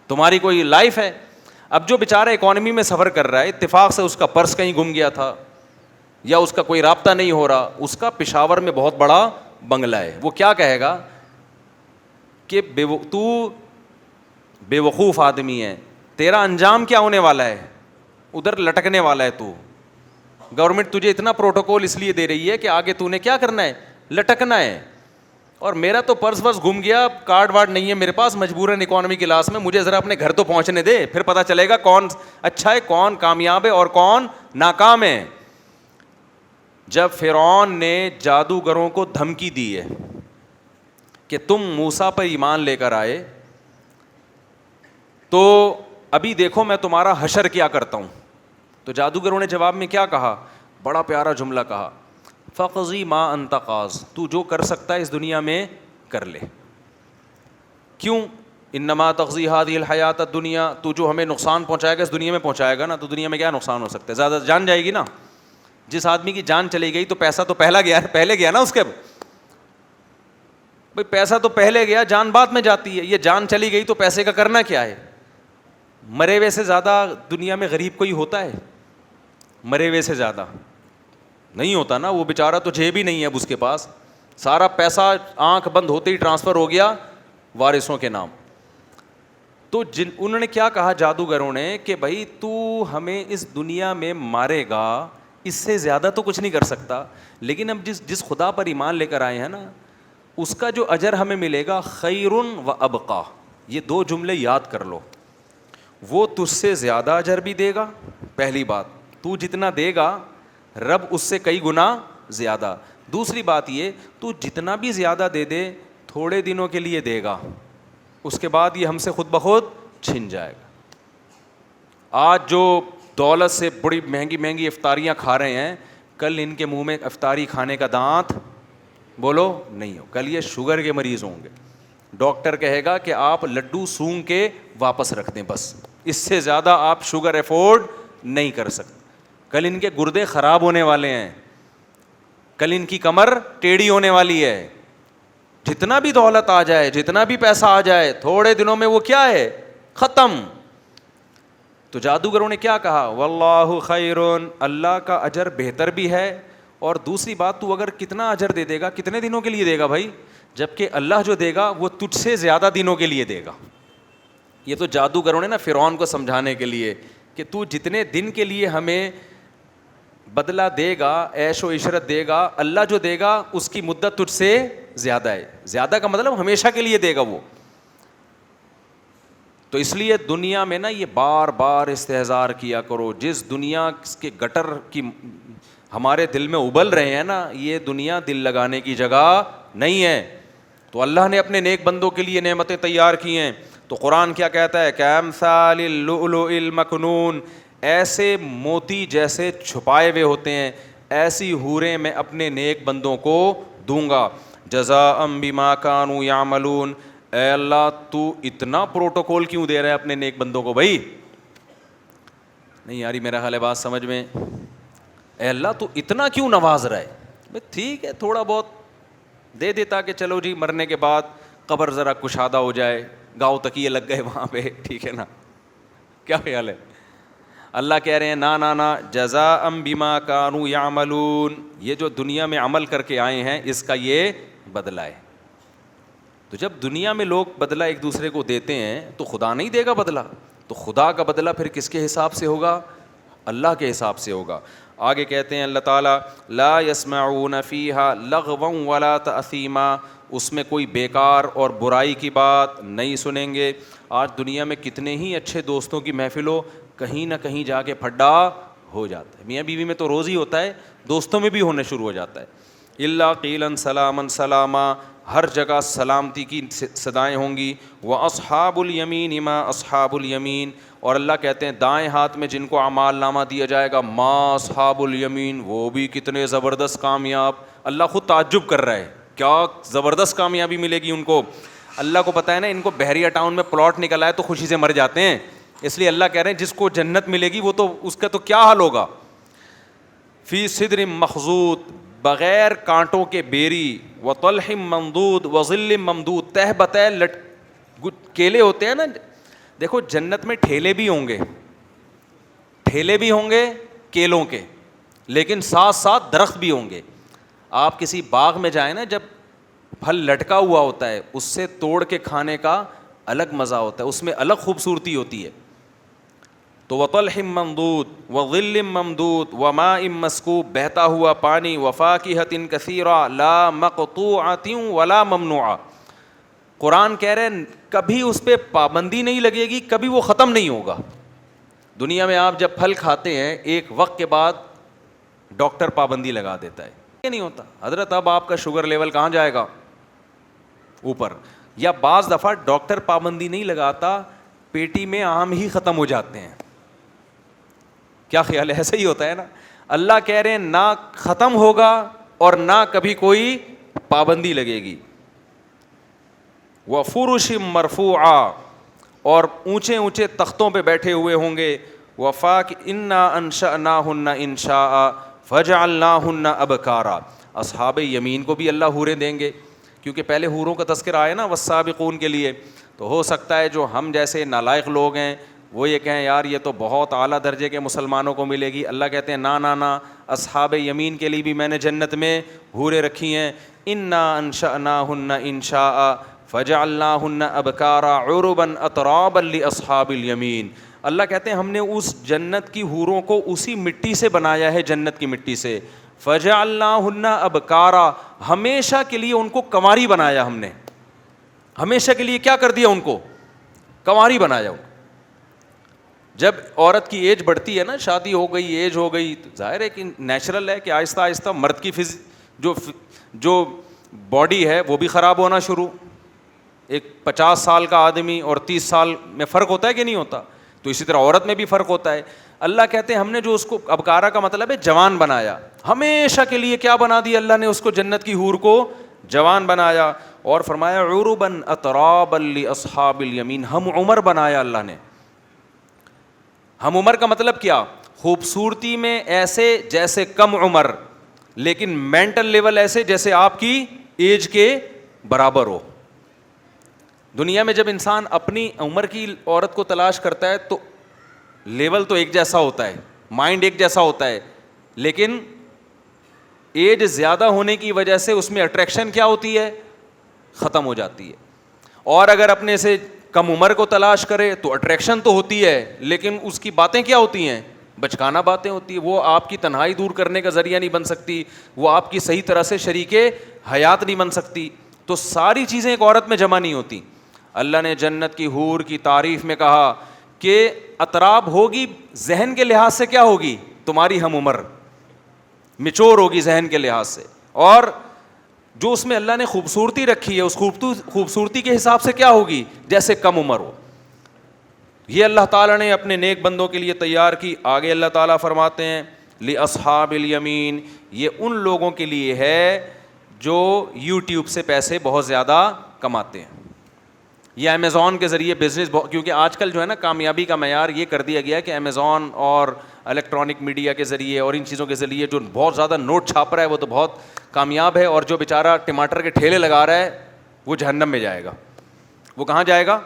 تمہاری کوئی لائف ہے؟ اب جو بیچارہ اکانومی میں سفر کر رہا ہے, اتفاق سے اس کا پرس کہیں گم گیا تھا یا اس کا کوئی رابطہ نہیں ہو رہا, اس کا پشاور میں بہت بڑا بنگلہ ہے, وہ کیا کہے گا کہ تو بے وقوف آدمی ہے, تیرا انجام کیا ہونے والا ہے؟ ادھر لٹکنے والا ہے تو. گورنمنٹ تجھے اتنا پروٹوکول اس لیے دے رہی ہے کہ آگے تو نے کیا کرنا ہے؟ لٹکنا ہے. اور میرا تو پرس ورس گم گیا, کارڈ وارڈ نہیں ہے میرے پاس, مجبوراً اکانومی کلاس میں, مجھے ذرا اپنے گھر تو پہنچنے دے, پھر پتہ چلے گا کون اچھا ہے, کون کامیاب ہے اور کون ناکام ہے. جب فرعون نے جادوگروں کو دھمکی دی ہے کہ تم موسیٰ پر ایمان لے کر آئے تو ابھی دیکھو میں تمہارا حشر کیا کرتا ہوں, تو جادوگروں نے جواب میں کیا کہا؟ بڑا پیارا جملہ کہا, فقضی ما انت قاض، تو جو کر سکتا ہے اس دنیا میں کر لے. کیوں؟ انما تقضی هذه الحیات الدنیا، تو جو ہمیں نقصان پہنچائے گا اس دنیا میں پہنچائے گا نا. تو دنیا میں کیا نقصان ہو سکتا ہے؟ زیادہ جان جائے گی نا. جس آدمی کی جان چلی گئی تو پیسہ تو پہلے گیا نا اس کے. بھائی پیسہ تو پہلے گیا، جان بعد میں جاتی ہے. یہ جان چلی گئی تو پیسے کا کرنا کیا ہے؟ مرے ہوئے سے زیادہ دنیا میں غریب کوئی ہوتا ہے؟ مرے ہوئے سے زیادہ نہیں ہوتا نا. وہ بیچارہ تو جیب ہی نہیں ہے اب اس کے پاس، سارا پیسہ آنکھ بند ہوتے ہی ٹرانسفر ہو گیا وارثوں کے نام. تو انہوں نے کیا کہا جادوگروں نے کہ بھائی تو ہمیں اس دنیا میں مارے گا، اس سے زیادہ تو کچھ نہیں کر سکتا، لیکن اب جس خدا پر ایمان لے کر آئے ہیں نا اس کا جو اجر ہمیں ملے گا خیر و ابقا. یہ دو جملے یاد کر لو. وہ تجھ سے زیادہ اجر بھی دے گا، پہلی بات، تو جتنا دے گا رب اس سے کئی گنا زیادہ. دوسری بات یہ، تو جتنا بھی زیادہ دے دے تھوڑے دنوں کے لیے دے گا، اس کے بعد یہ ہم سے خود بخود چھن جائے گا. آج جو دولت سے بڑی مہنگی مہنگی افطاریاں کھا رہے ہیں، کل ان کے منہ میں افطاری کھانے کا دانت بولو نہیں ہو. کل یہ شوگر کے مریض ہوں گے، ڈاکٹر کہے گا کہ آپ لڈو سونگ کے واپس رکھ دیں، بس اس سے زیادہ آپ شوگر افورڈ نہیں کر سکتے. کل ان کے گردے خراب ہونے والے ہیں، کل ان کی کمر ٹیڑھی ہونے والی ہے. جتنا بھی دولت آ جائے، جتنا بھی پیسہ آ جائے، تھوڑے دنوں میں وہ کیا ہے؟ ختم. تو جادوگروں نے کیا کہا؟ واللہ خیرون، اللہ کا اجر بہتر بھی ہے. اور دوسری بات، تو اگر کتنا اجر دے دے گا، کتنے دنوں کے لیے دے گا بھائی؟ جبکہ اللہ جو دے گا وہ تجھ سے زیادہ دنوں کے لیے دے گا. یہ تو جادوگروں نے نا فرعون کو سمجھانے کے لیے کہ تو جتنے دن کے لیے ہمیں بدلہ دے گا، عیش و عشرت دے گا، اللہ جو دے گا اس کی مدت تجھ سے زیادہ ہے. زیادہ کا مطلب ہمیشہ کے لیے دے گا وہ. تو اس لیے دنیا میں نا یہ بار بار استحضار کیا کرو. جس دنیا کے گٹر کی ہمارے دل میں ابل رہے ہیں نا، یہ دنیا دل لگانے کی جگہ نہیں ہے. تو اللہ نے اپنے نیک بندوں کے لیے نعمتیں تیار کی ہیں. تو قرآن کیا کہتا ہے؟ کامثال اللؤلؤ المکنون، ایسے موتی جیسے چھپائے ہوئے ہوتے ہیں، ایسی حوریں میں اپنے نیک بندوں کو دوں گا. جزاء بما کانوا یعملون. اے اللہ تو اتنا پروٹوکول کیوں دے رہا ہے اپنے نیک بندوں کو؟ بھائی نہیں یاری میرا خیال ہے بات سمجھ میں. اے اللہ تو اتنا کیوں نواز رہا ہے؟ بھائی ٹھیک ہے تھوڑا بہت دے دیتا کہ چلو جی مرنے کے بعد قبر ذرا کشادہ ہو جائے، گاؤں تکیے لگ گئے وہاں پہ، ٹھیک ہے نا؟ کیا خیال ہے؟ اللہ کہہ رہے ہیں نا نا نا، جزاء بما کانوا یعملون. یہ جو دنیا میں عمل کر کے آئے ہیں اس کا یہ بدلہ ہے. تو جب دنیا میں لوگ بدلہ ایک دوسرے کو دیتے ہیں تو خدا نہیں دے گا بدلہ؟ تو خدا کا بدلہ پھر کس کے حساب سے ہوگا؟ اللہ کے حساب سے ہوگا. آگے کہتے ہیں اللہ تعالیٰ لا یسمعون فیہا لغوا ولا تأثیما، اس میں کوئی بیکار اور برائی کی بات نہیں سنیں گے. آج دنیا میں کتنے ہی اچھے دوستوں کی محفل ہو، کہیں نہ کہیں جا کے پھڈا ہو جاتا ہے. میاں بیوی میں تو روز ہی ہوتا ہے، دوستوں میں بھی ہونے شروع ہو جاتا ہے. الا قیلا سلاما سلاما، ہر جگہ سلامتی کی صدائیں ہوں گی. واصحاب الیمین ما اصحاب الیمین، اور اللہ کہتے ہیں دائیں ہاتھ میں جن کو اعمال نامہ دیا جائے گا، ما اصحاب الیمین، وہ بھی کتنے زبردست کامیاب. اللہ خود تعجب کر رہا ہے، کیا زبردست کامیابی ملے گی ان کو. اللہ کو پتہ ہے نا ان کو بحریہ ٹاؤن میں پلاٹ نکل آئے تو خوشی سے مر جاتے ہیں، اس لیے اللہ کہہ رہے ہیں جس کو جنت ملے گی وہ تو اس کا تو کیا حال ہوگا. فی صدر مخضود، بغیر کانٹوں کے بیری، وطلح ممدود وظل ممدود، تہ بتہ کیلے ہوتے ہیں نا. دیکھو جنت میں ٹھیلے بھی ہوں گے کیلوں کے، لیکن ساتھ ساتھ درخت بھی ہوں گے. آپ کسی باغ میں جائیں نا، جب پھل لٹکا ہوا ہوتا ہے اس سے توڑ کے کھانے کا الگ مزہ ہوتا ہے، اس میں الگ خوبصورتی ہوتی ہے. تو وطلح ممدود وظل ممدود وماء مسکوب، بہتا ہوا پانی، وفاکہۃ کثیرہ لا مقطوعۃ ولا ممنوعہ. قرآن کہہ رہے ہیں کبھی اس پہ پابندی نہیں لگے گی، کبھی وہ ختم نہیں ہوگا. دنیا میں آپ جب پھل کھاتے ہیں ایک وقت کے بعد ڈاکٹر پابندی لگا دیتا ہے، یہ نہیں ہوتا حضرت اب آپ کا شوگر لیول کہاں جائے گا؟ اوپر. یا بعض دفعہ ڈاکٹر پابندی نہیں لگاتا، پیٹی میں آم ہی ختم ہو جاتے ہیں. کیا خیال ہے؟ ایسا ہی ہوتا ہے نا. اللہ کہہ رہے ہیں نہ ختم ہوگا اور نہ کبھی کوئی پابندی لگے گی. وفرش مرفوعہ, اور اونچے اونچے تختوں پہ بیٹھے ہوئے ہوں گے. وفاک انا انشأناہن انشاء فجعلناہن ابکارا. اصحاب یمین کو بھی اللہ حوریں دیں گے, کیونکہ پہلے حوروں کا تذکرہ آیا نا والسابقون کے لیے. تو ہو سکتا ہے جو ہم جیسے نالائق لوگ ہیں وہ یہ کہیں یار یہ تو بہت اعلیٰ درجے کے مسلمانوں کو ملے گی. اللہ کہتے ہیں نا, اصحاب یمین کے لیے بھی میں نے جنت میں حوریں رکھی ہیں. انا انشأناہن انشاء فجعلناہن ابکارا عربا اترابا لاصحاب الیمین. اللہ کہتے ہیں ہم نے اس جنت کی حوروں کو اسی مٹی سے بنایا ہے, جنت کی مٹی سے. فجعلناہن ابکارا, ہمیشہ کے لیے ان کو کنواری بنایا ہم نے. ہمیشہ کے لیے کیا کر دیا ان کو؟ کنواری بنایا. جب عورت کی ایج بڑھتی ہے نا, شادی ہو گئی, ایج ہو گئی, تو ظاہر ہے کہ نیچرل ہے کہ آہستہ آہستہ مرد کی جو باڈی ہے وہ بھی خراب ہونا شروع. ایک 50 سال کا آدمی اور 30 سال میں فرق ہوتا ہے کہ نہیں ہوتا؟ تو اسی طرح عورت میں بھی فرق ہوتا ہے. اللہ کہتے ہیں ہم نے جو اس کو, ابکارا کا مطلب ہے جوان بنایا, ہمیشہ کے لیے کیا بنا دیا اللہ نے اس کو, جنت کی حور کو جوان بنایا. اور فرمایا عربا اترابا لاصحاب الیمین, ہم عمر بنایا اللہ نے. ہم عمر کا مطلب کیا؟ خوبصورتی میں ایسے جیسے کم عمر, لیکن مینٹل لیول ایسے جیسے آپ کی ایج کے برابر ہو. دنیا میں جب انسان اپنی عمر کی عورت کو تلاش کرتا ہے تو لیول تو ایک جیسا ہوتا ہے, مائنڈ ایک جیسا ہوتا ہے, لیکن ایج زیادہ ہونے کی وجہ سے اس میں اٹریکشن کیا ہوتی ہے؟ ختم ہو جاتی ہے. اور اگر اپنے سے کم عمر کو تلاش کرے تو اٹریکشن تو ہوتی ہے, لیکن اس کی باتیں کیا ہوتی ہیں؟ بچکانہ باتیں ہوتی ہیں. وہ آپ کی تنہائی دور کرنے کا ذریعہ نہیں بن سکتی, وہ آپ کی صحیح طرح سے شریک حیات نہیں بن سکتی. تو ساری چیزیں ایک عورت میں جمع نہیں ہوتی. اللہ نے جنت کی حور کی تعریف میں کہا کہ اطراب ہوگی, ذہن کے لحاظ سے کیا ہوگی؟ تمہاری ہم عمر, میچور ہوگی ذہن کے لحاظ سے. اور جو اس میں اللہ نے خوبصورتی رکھی ہے اس خوبصورتی کے حساب سے کیا ہوگی؟ جیسے کم عمر ہو. یہ اللہ تعالیٰ نے اپنے نیک بندوں کے لیے تیار کی. آگے اللہ تعالیٰ فرماتے ہیں لاصحاب الیمین, یہ ان لوگوں کے لیے ہے جو یوٹیوب سے پیسے بہت زیادہ کماتے ہیں. یہ امیزون کے ذریعے بزنس, کیونکہ آج کل جو ہے نا کامیابی کا معیار یہ کر دیا گیا کہ امیزون اور الیکٹرانک میڈیا کے ذریعے اور ان چیزوں کے ذریعے جو بہت زیادہ نوٹ چھاپ رہا ہے وہ تو بہت کامیاب ہے, اور جو بیچارہ ٹماٹر کے ٹھیلے لگا رہا ہے وہ جہنم میں جائے گا. وہ کہاں جائے گا؟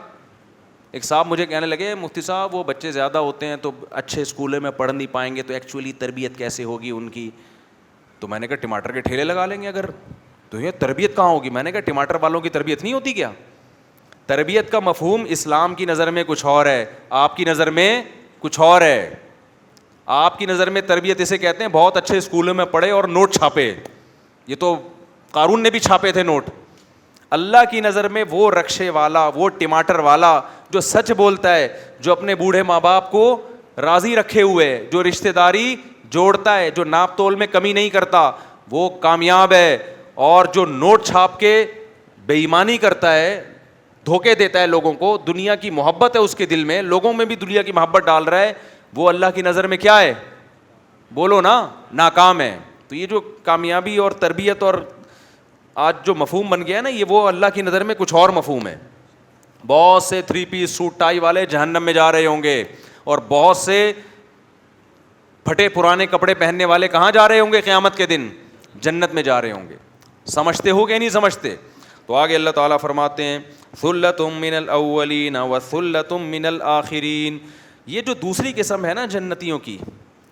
ایک صاحب مجھے کہنے لگے مفتی صاحب وہ بچے زیادہ ہوتے ہیں تو اچھے اسکولوں میں پڑھ نہیں پائیں گے, تو ایکچولی تربیت کیسے ہوگی ان کی؟ تو میں نے کہا ٹماٹر کے ٹھیلے لگا لیں گے اگر, تو یہ تربیت کہاں ہوگی؟ میں نے کہا ٹماٹر والوں کی تربیت نہیں ہوتی کیا؟ تربیت کا مفہوم اسلام کی نظر میں کچھ اور ہے, آپ کی نظر میں کچھ اور ہے. آپ کی نظر میں تربیت اسے کہتے ہیں بہت اچھے اسکولوں میں پڑھے اور نوٹ چھاپے, یہ تو قارون نے بھی چھاپے تھے نوٹ. اللہ کی نظر میں وہ رکشے والا, وہ ٹماٹر والا جو سچ بولتا ہے, جو اپنے بوڑھے ماں باپ کو راضی رکھے ہوئے, جو رشتہ داری جوڑتا ہے, جو ناپ تول میں کمی نہیں کرتا, وہ کامیاب ہے. اور جو نوٹ چھاپ کے بے ایمانی کرتا ہے, دھوکے دیتا ہے لوگوں کو, دنیا کی محبت ہے اس کے دل میں, لوگوں میں بھی دنیا کی محبت ڈال رہا ہے, وہ اللہ کی نظر میں کیا ہے؟ بولو نا, ناکام ہے. تو یہ جو کامیابی اور تربیت اور آج جو مفہوم بن گیا ہے نا, یہ وہ اللہ کی نظر میں کچھ اور مفہوم ہے. بہت سے 3 پیس سوٹ ٹائی والے جہنم میں جا رہے ہوں گے, اور بہت سے پھٹے پرانے کپڑے پہننے والے کہاں جا رہے ہوں گے قیامت کے دن؟ جنت میں جا رہے ہوں گے. سمجھتے ہو کہ نہیں سمجھتے؟ تو آگے اللہ تعالیٰ فرماتے ہیں ثلۃ من الاولین وثلۃ من الآخرین. یہ جو دوسری قسم ہے نا جنتیوں کی,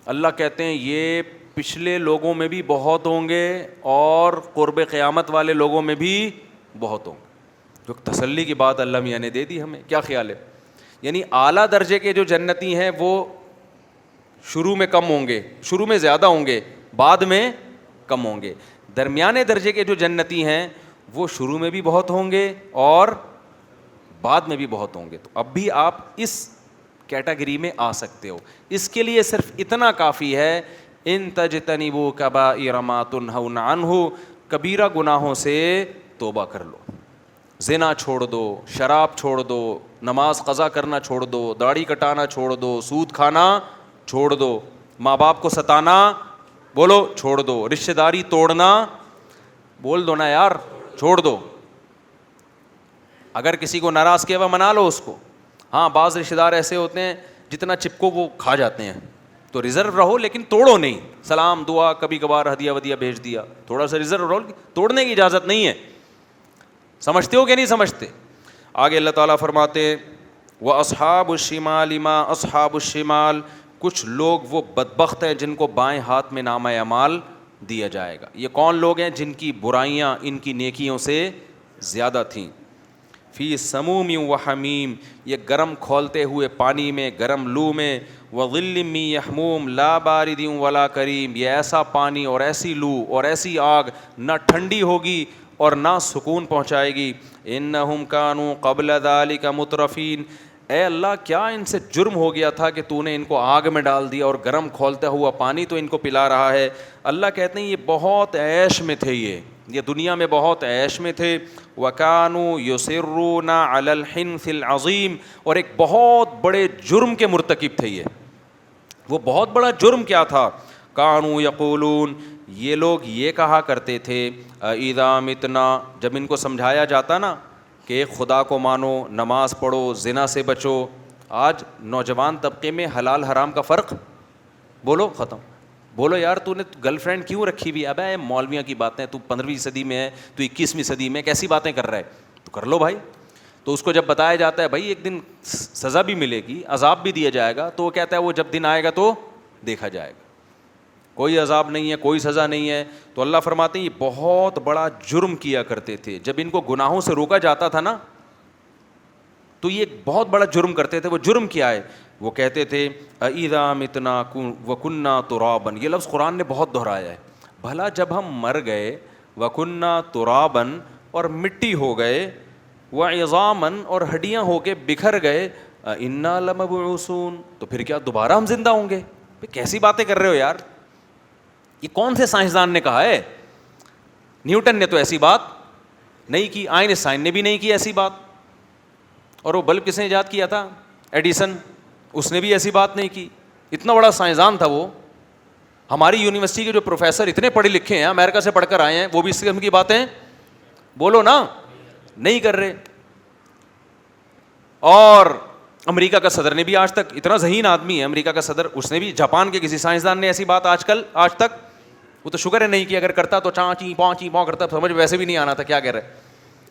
اللہ کہتے ہیں یہ پچھلے لوگوں میں بھی بہت ہوں گے اور قرب قیامت والے لوگوں میں بھی بہت ہوں گے. جو تسلی کی بات اللہ میاں نے دے دی ہمیں, کیا خیال ہے؟ یعنی اعلیٰ درجے کے جو جنتی ہیں وہ شروع میں کم ہوں گے, شروع میں زیادہ ہوں گے, بعد میں کم ہوں گے. درمیانے درجے کے جو جنتی ہیں وہ شروع میں بھی بہت ہوں گے اور بعد میں بھی بہت ہوں گے. تو اب بھی آپ اس کیٹیگری میں آ سکتے ہو. اس کے لیے صرف اتنا کافی ہے ان تجتنبوا کبائر ما تنہون عنہ, کبیرہ گناہوں سے توبہ کر لو, زنا چھوڑ دو, شراب چھوڑ دو, نماز قضا کرنا چھوڑ دو, داڑھی کٹانا چھوڑ دو, سود کھانا چھوڑ دو, ماں باپ کو ستانا بولو چھوڑ دو. رشتہ داری توڑنا بول دو نا یار, چھوڑ دو. اگر کسی کو ناراض کیا ہوا منا لو اس کو. ہاں بعض رشتہ دار ایسے ہوتے ہیں جتنا چپکو وہ کھا جاتے ہیں, تو ریزرو رہو لیکن توڑو نہیں. سلام دعا کبھی کبھار ہدیہ ودیہ بھیج دیا, تھوڑا سا ریزرو رہو, توڑنے کی اجازت نہیں ہے. سمجھتے ہو کہ نہیں سمجھتے؟ آگے اللہ تعالیٰ فرماتے ہیں وَأَصْحَابُ الشِّمَالِ مَا أَصْحَابُ الشِّمَالِ, کچھ لوگ وہ بدبخت ہیں جن کو بائیں ہاتھ میں نامہ اعمال دیا جائے گا. یہ کون لوگ ہیں؟ جن کی برائیاں ان کی نیکیوں سے زیادہ تھیں. فی سموم و حمیم, یہ گرم کھولتے ہوئے پانی میں, گرم لو میں. وظل من یحموم لا بارد ولا کریم, یہ ایسا پانی اور ایسی لو اور ایسی آگ نہ ٹھنڈی ہوگی اور نہ سکون پہنچائے گی. انہم کانوا قبل ذلک مترفین, اے اللہ کیا ان سے جرم ہو گیا تھا کہ تو نے ان کو آگ میں ڈال دیا اور گرم کھولتا ہوا پانی تو ان کو پلا رہا ہے. اللہ کہتے ہیں یہ بہت عیش میں تھے, یہ دنیا میں بہت عیش میں تھے. وَكَانُوا يُصِرُّونَ عَلَى الْحِنْثِ الْعَظِيمِ, اور ایک بہت بڑے جرم کے مرتکب تھے یہ. وہ بہت بڑا جرم کیا تھا؟ کانوا یقولون, یہ لوگ یہ کہا کرتے تھے اذا متنا, جب ان کو سمجھایا جاتا نا کہ خدا کو مانو, نماز پڑھو, زنا سے بچو. آج نوجوان طبقے میں حلال حرام کا فرق بولو ختم. بولو یار تو نے گرل فرینڈ کیوں رکھی ہوئی؟ اب ہے مولویوں کی باتیں, تو 15ویں صدی میں ہے, تو 21ویں صدی میں کیسی باتیں کر رہا ہے؟ تو کر لو بھائی. تو اس کو جب بتایا جاتا ہے بھائی ایک دن سزا بھی ملے گی, عذاب بھی دیا جائے گا, تو وہ کہتا ہے وہ جب دن آئے گا تو دیکھا جائے گا, کوئی عذاب نہیں ہے, کوئی سزا نہیں ہے. تو اللہ فرماتے ہیں یہ بہت بڑا جرم کیا کرتے تھے. جب ان کو گناہوں سے روکا جاتا تھا نا تو یہ بہت بڑا جرم کرتے تھے. وہ جرم کیا ہے؟ وہ کہتے تھے اذا متنا وکنا ترابا, یہ لفظ قرآن نے بہت دہرایا ہے. بھلا جب ہم مر گئے, وکنا ترابا, اور مٹی ہو گئے, وعظاما, اور ہڈیاں ہو کے بکھر گئے, انا لمبعوثون, تو پھر کیا دوبارہ ہم زندہ ہوں گے؟ کیسی باتیں کر رہے ہو یار؟ یہ کون سے سائنسدان نے کہا ہے؟ نیوٹن نے تو ایسی بات نہیں کی, آئنسٹائن نے بھی نہیں کی ایسی بات. اور وہ بلب کس نے ایجاد کیا تھا؟ ایڈیسن, اس نے بھی ایسی بات نہیں کی. اتنا بڑا سائنسدان تھا وہ. ہماری یونیورسٹی کے جو پروفیسر اتنے پڑھے لکھے ہیں, امریکہ سے پڑھ کر آئے ہیں, وہ بھی اس قسم کی باتیں بولو نا نہیں کر رہے. اور امریکہ کا صدر نے بھی آج تک, اتنا ذہین آدمی ہے امریکہ کا صدر, اس نے بھی, جاپان کے کسی سائنسدان نے ایسی بات آج تک, وہ تو شکر ہے نہیں کی, اگر کرتا تو چاں پاں کرتا, سمجھ ویسے بھی نہیں آنا تھا کیا کہہ رہے.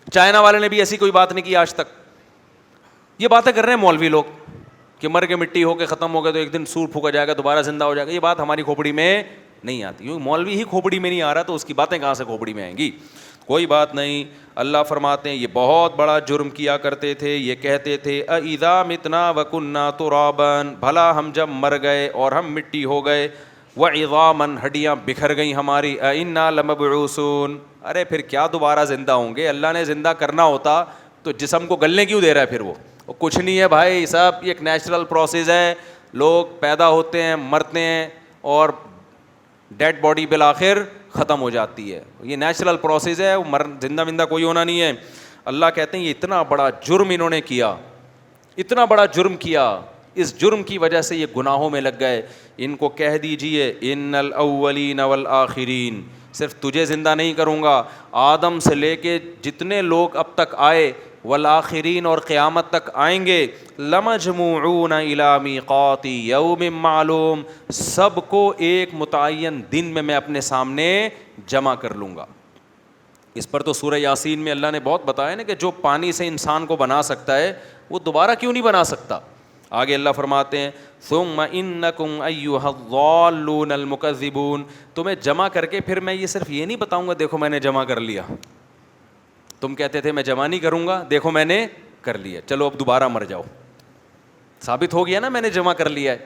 چائنا والے نے بھی ایسی کوئی بات نہیں کی آج تک. یہ باتیں کر رہے ہیں مولوی لوگ کہ مر کے مٹی ہو کے ختم ہو گئے تو ایک دن سور پھونکا جائے گا, دوبارہ زندہ ہو جائے گا. یہ بات ہماری کھوپڑی میں نہیں آتی, کیونکہ مولوی ہی کھوپڑی میں نہیں آ رہا تو اس کی باتیں کہاں سے کھوپڑی میں آئیں گی؟ کوئی بات نہیں. اللہ فرماتے ہیں یہ بہت بڑا جرم کیا کرتے تھے. یہ کہتے تھے اذا متنا وکنا ترابا, بھلا ہم جب مر گئے اور ہم مٹی ہو گئے, وعظاما, ہڈیاں بکھر گئیں ہماری, انا لمبعوثون, ارے پھر کیا دوبارہ زندہ ہوں گے؟ اللہ نے زندہ کرنا ہوتا تو جسم کو گلنے کیوں دے رہا ہے پھر؟ وہ کچھ نہیں ہے بھائی صاحب, یہ ایک نیچرل پروسیس ہے. لوگ پیدا ہوتے ہیں, مرتے ہیں, اور ڈیڈ باڈی بالآخر ختم ہو جاتی ہے. یہ نیچرل پروسیس ہے, زندہ بندہ کوئی ہونا نہیں ہے. اللہ کہتے ہیں یہ اتنا بڑا جرم انہوں نے کیا, اتنا بڑا جرم کیا, اس جرم کی وجہ سے یہ گناہوں میں لگ گئے. ان کو کہہ دیجئے ان الاولین والآخرین, صرف تجھے زندہ نہیں کروں گا, آدم سے لے کے جتنے لوگ اب تک آئے, والآخرین, اور قیامت تک آئیں گے, لمجموعون الی میقات یوم معلوم, سب کو ایک متعین دن میں اپنے سامنے جمع کر لوں گا. اس پر تو سورہ یاسین میں اللہ نے بہت بتایا نا کہ جو پانی سے انسان کو بنا سکتا ہے وہ دوبارہ کیوں نہیں بنا سکتا. آگے اللہ فرماتے ہیں ثم انکم ایھا الضالون المکذبون, تمہیں جمع کر کے پھر میں یہ صرف یہ نہیں بتاؤں گا دیکھو میں نے جمع کر لیا. تم کہتے تھے میں جمع نہیں کروں گا, دیکھو میں نے کر لیا, چلو اب دوبارہ مر جاؤ, ثابت ہو گیا نا میں نے جمع کر لیا ہے.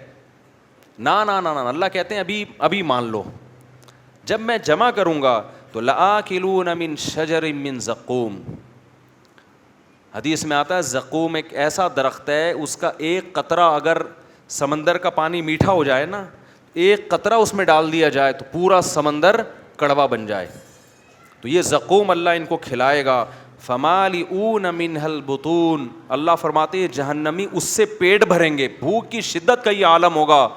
نا نا نا نا, اللہ کہتے ہیں ابھی مان لو, جب میں جمع کروں گا تو لآکلون من شجر من زقوم, حدیث میں آتا ہے زقوم ایک ایسا درخت ہے, اس کا ایک قطرہ اگر سمندر کا پانی میٹھا ہو جائے نا, ایک قطرہ اس میں ڈال دیا جائے تو پورا سمندر کڑوا بن جائے. تو یہ زقوم اللہ ان کو کھلائے گا. فمالئون منها البطون, اللہ فرماتے ہیں جہنمی اس سے پیٹ بھریں گے, بھوک کی شدت کا یہ عالم ہوگا.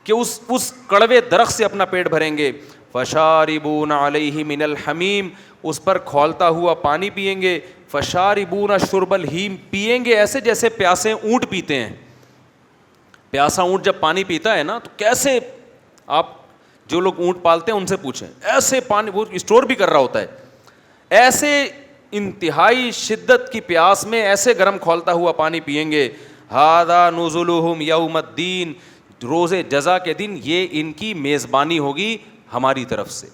کہ اس کڑوے درخت سے اپنا پیٹ بھریں گے. فشاربون علیہ من الحمیم, اس پر کھولتا ہوا پانی پیئیں گے. فشاربون شرب الہیم, پیئیں گے ایسے جیسے پیاسے اونٹ پیتے ہیں. پیاسا اونٹ جب پانی پیتا ہے نا تو کیسے, آپ جو لوگ اونٹ پالتے ہیں ان سے پوچھیں, ایسے پانی وہ اسٹور بھی کر رہا ہوتا ہے, ایسے انتہائی شدت کی پیاس میں ایسے گرم کھولتا ہوا پانی پیئیں گے. ھذا نزلہم یوم الدین, روز جزا کے دن یہ ان کی میزبانی ہوگی ہماری طرف سے.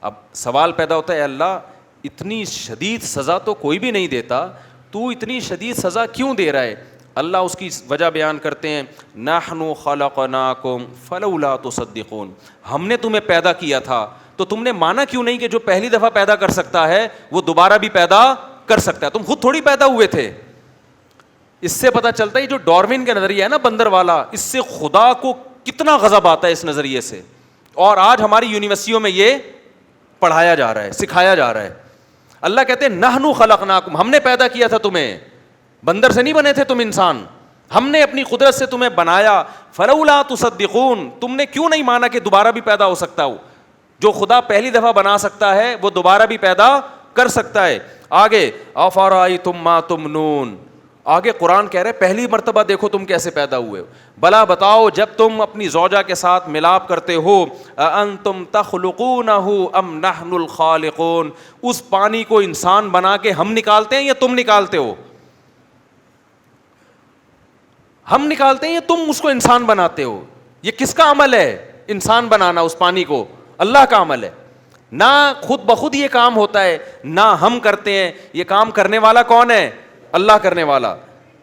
اب سوال پیدا ہوتا ہے, اللہ اتنی شدید سزا تو کوئی بھی نہیں دیتا, تو اتنی شدید سزا کیوں دے رہا ہے؟ اللہ اس کی وجہ بیان کرتے ہیں, نحن خلقناکم فلولا تصدقون, ہم نے تمہیں پیدا کیا تھا تو تم نے مانا کیوں نہیں کہ جو پہلی دفعہ پیدا کر سکتا ہے وہ دوبارہ بھی پیدا کر سکتا ہے. تم خود تھوڑی پیدا ہوئے تھے. اس سے پتہ چلتا ہے جو ڈارون کا نظریہ ہے نا بندر والا, اس سے خدا کو کتنا غضب آتا ہے اس نظریے سے, اور آج ہماری یونیورسٹیوں میں یہ پڑھایا جا رہا ہے, سکھایا جا رہا ہے. اللہ کہتے ہیں نحن خلقناکم, ہم نے پیدا کیا تھا تمہیں, بندر سے نہیں بنے تھے تم انسان, ہم نے اپنی قدرت سے تمہیں بنایا. فلولا تصدقون, تم نے کیوں نہیں مانا کہ دوبارہ بھی پیدا ہو سکتا ہو؟ جو خدا پہلی دفعہ بنا سکتا ہے وہ دوبارہ بھی پیدا کر سکتا ہے. آگے افرأیتم ما تمنون, آگے قرآن کہہ رہے پہلی مرتبہ دیکھو تم کیسے پیدا ہوئے ہو. بلا بتاؤ جب تم اپنی زوجہ کے ساتھ ملاپ کرتے ہو, اانتم تخلقونہ ام نحن الخالقون, اس پانی کو انسان بنا کے ہم نکالتے ہیں یا تم نکالتے ہو؟ ہم نکالتے ہیں یا تم اس کو انسان بناتے ہو؟ یہ کس کا عمل ہے انسان بنانا اس پانی کو؟ اللہ کا عمل ہے. نہ خود بخود یہ کام ہوتا ہے نہ ہم کرتے ہیں, یہ کام کرنے والا کون ہے؟ اللہ کرنے والا.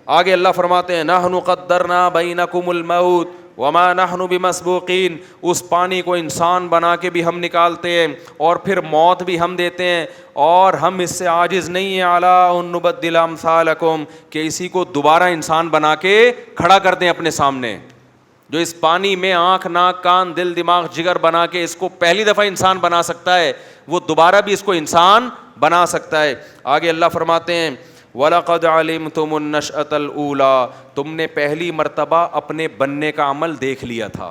آگے اللہ فرماتے ہیں نحن قدرنا بینکم الموت وما نحن بمسبوقین, اس پانی کو انسان بنا کے بھی ہم نکالتے ہیں اور پھر موت بھی ہم دیتے ہیں, اور ہم اس سے عاجز نہیں ہیں علی ان نبدل امثالکم, کہ اسی کو دوبارہ انسان بنا کے کھڑا کر دیں اپنے سامنے. جو اس پانی میں آنکھ ناک کان دل دماغ جگر بنا کے اس کو پہلی دفعہ انسان بنا سکتا ہے, وہ دوبارہ بھی اس کو انسان بنا سکتا ہے. آگے اللہ فرماتے ہیں وَلَقَدْ عَلِمْتُمُ النَّشْأَةَ الْأُولَىٰ, تم نے پہلی مرتبہ اپنے بننے کا عمل دیکھ لیا تھا.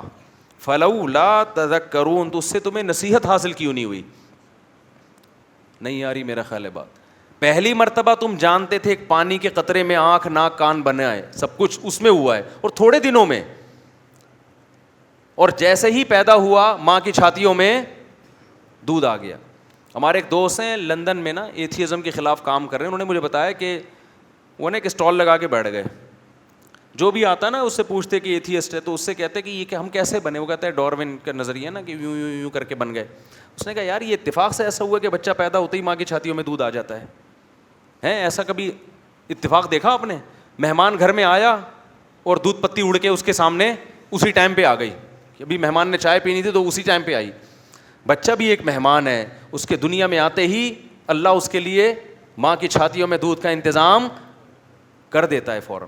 فَلَوْلَا تَذَكَّرُونَ, تو اس سے تمہیں نصیحت حاصل کیوں نہیں ہوئی؟ نہیں آ رہی میرا خیال ہے بات. پہلی مرتبہ تم جانتے تھے ایک پانی کے قطرے میں آنکھ ناک کان بنا ہے, سب کچھ اس میں ہوا ہے اور تھوڑے دنوں میں, اور جیسے ہی پیدا ہوا ماں کی چھاتیوں میں دودھ آ گیا. ہمارے ایک دوست ہیں لندن میں نا, ایتھیزم کے خلاف کام کر رہے ہیں, انہوں نے مجھے بتایا کہ وہ نے ایک اسٹال لگا کے بیٹھ گئے, جو بھی آتا نا اس سے پوچھتے کہ ایتھیسٹ ہے, تو اس سے کہتے کہ یہ کہ ہم کیسے بنے, وہ کہتا ہے ڈارون کا نظریہ نا کہ یوں یوں یوں کر کے بن گئے. اس نے کہا یار یہ اتفاق سے ایسا ہوا کہ بچہ پیدا ہوتے ہی ماں کی چھاتیوں میں دودھ آ جاتا ہے, ایسا کبھی اتفاق دیکھا آپ نے؟ مہمان گھر میں آیا اور دودھ پتی اڑ کے اس کے سامنے اسی ٹائم پہ آ گئی, کہ ابھی مہمان نے چائے پینی تھی تو اسی ٹائم پہ آئی. بچہ بھی ایک مہمان ہے, اس کے دنیا میں آتے ہی اللہ اس کے لیے ماں کی چھاتیوں میں دودھ کا انتظام کر دیتا ہے فوراً.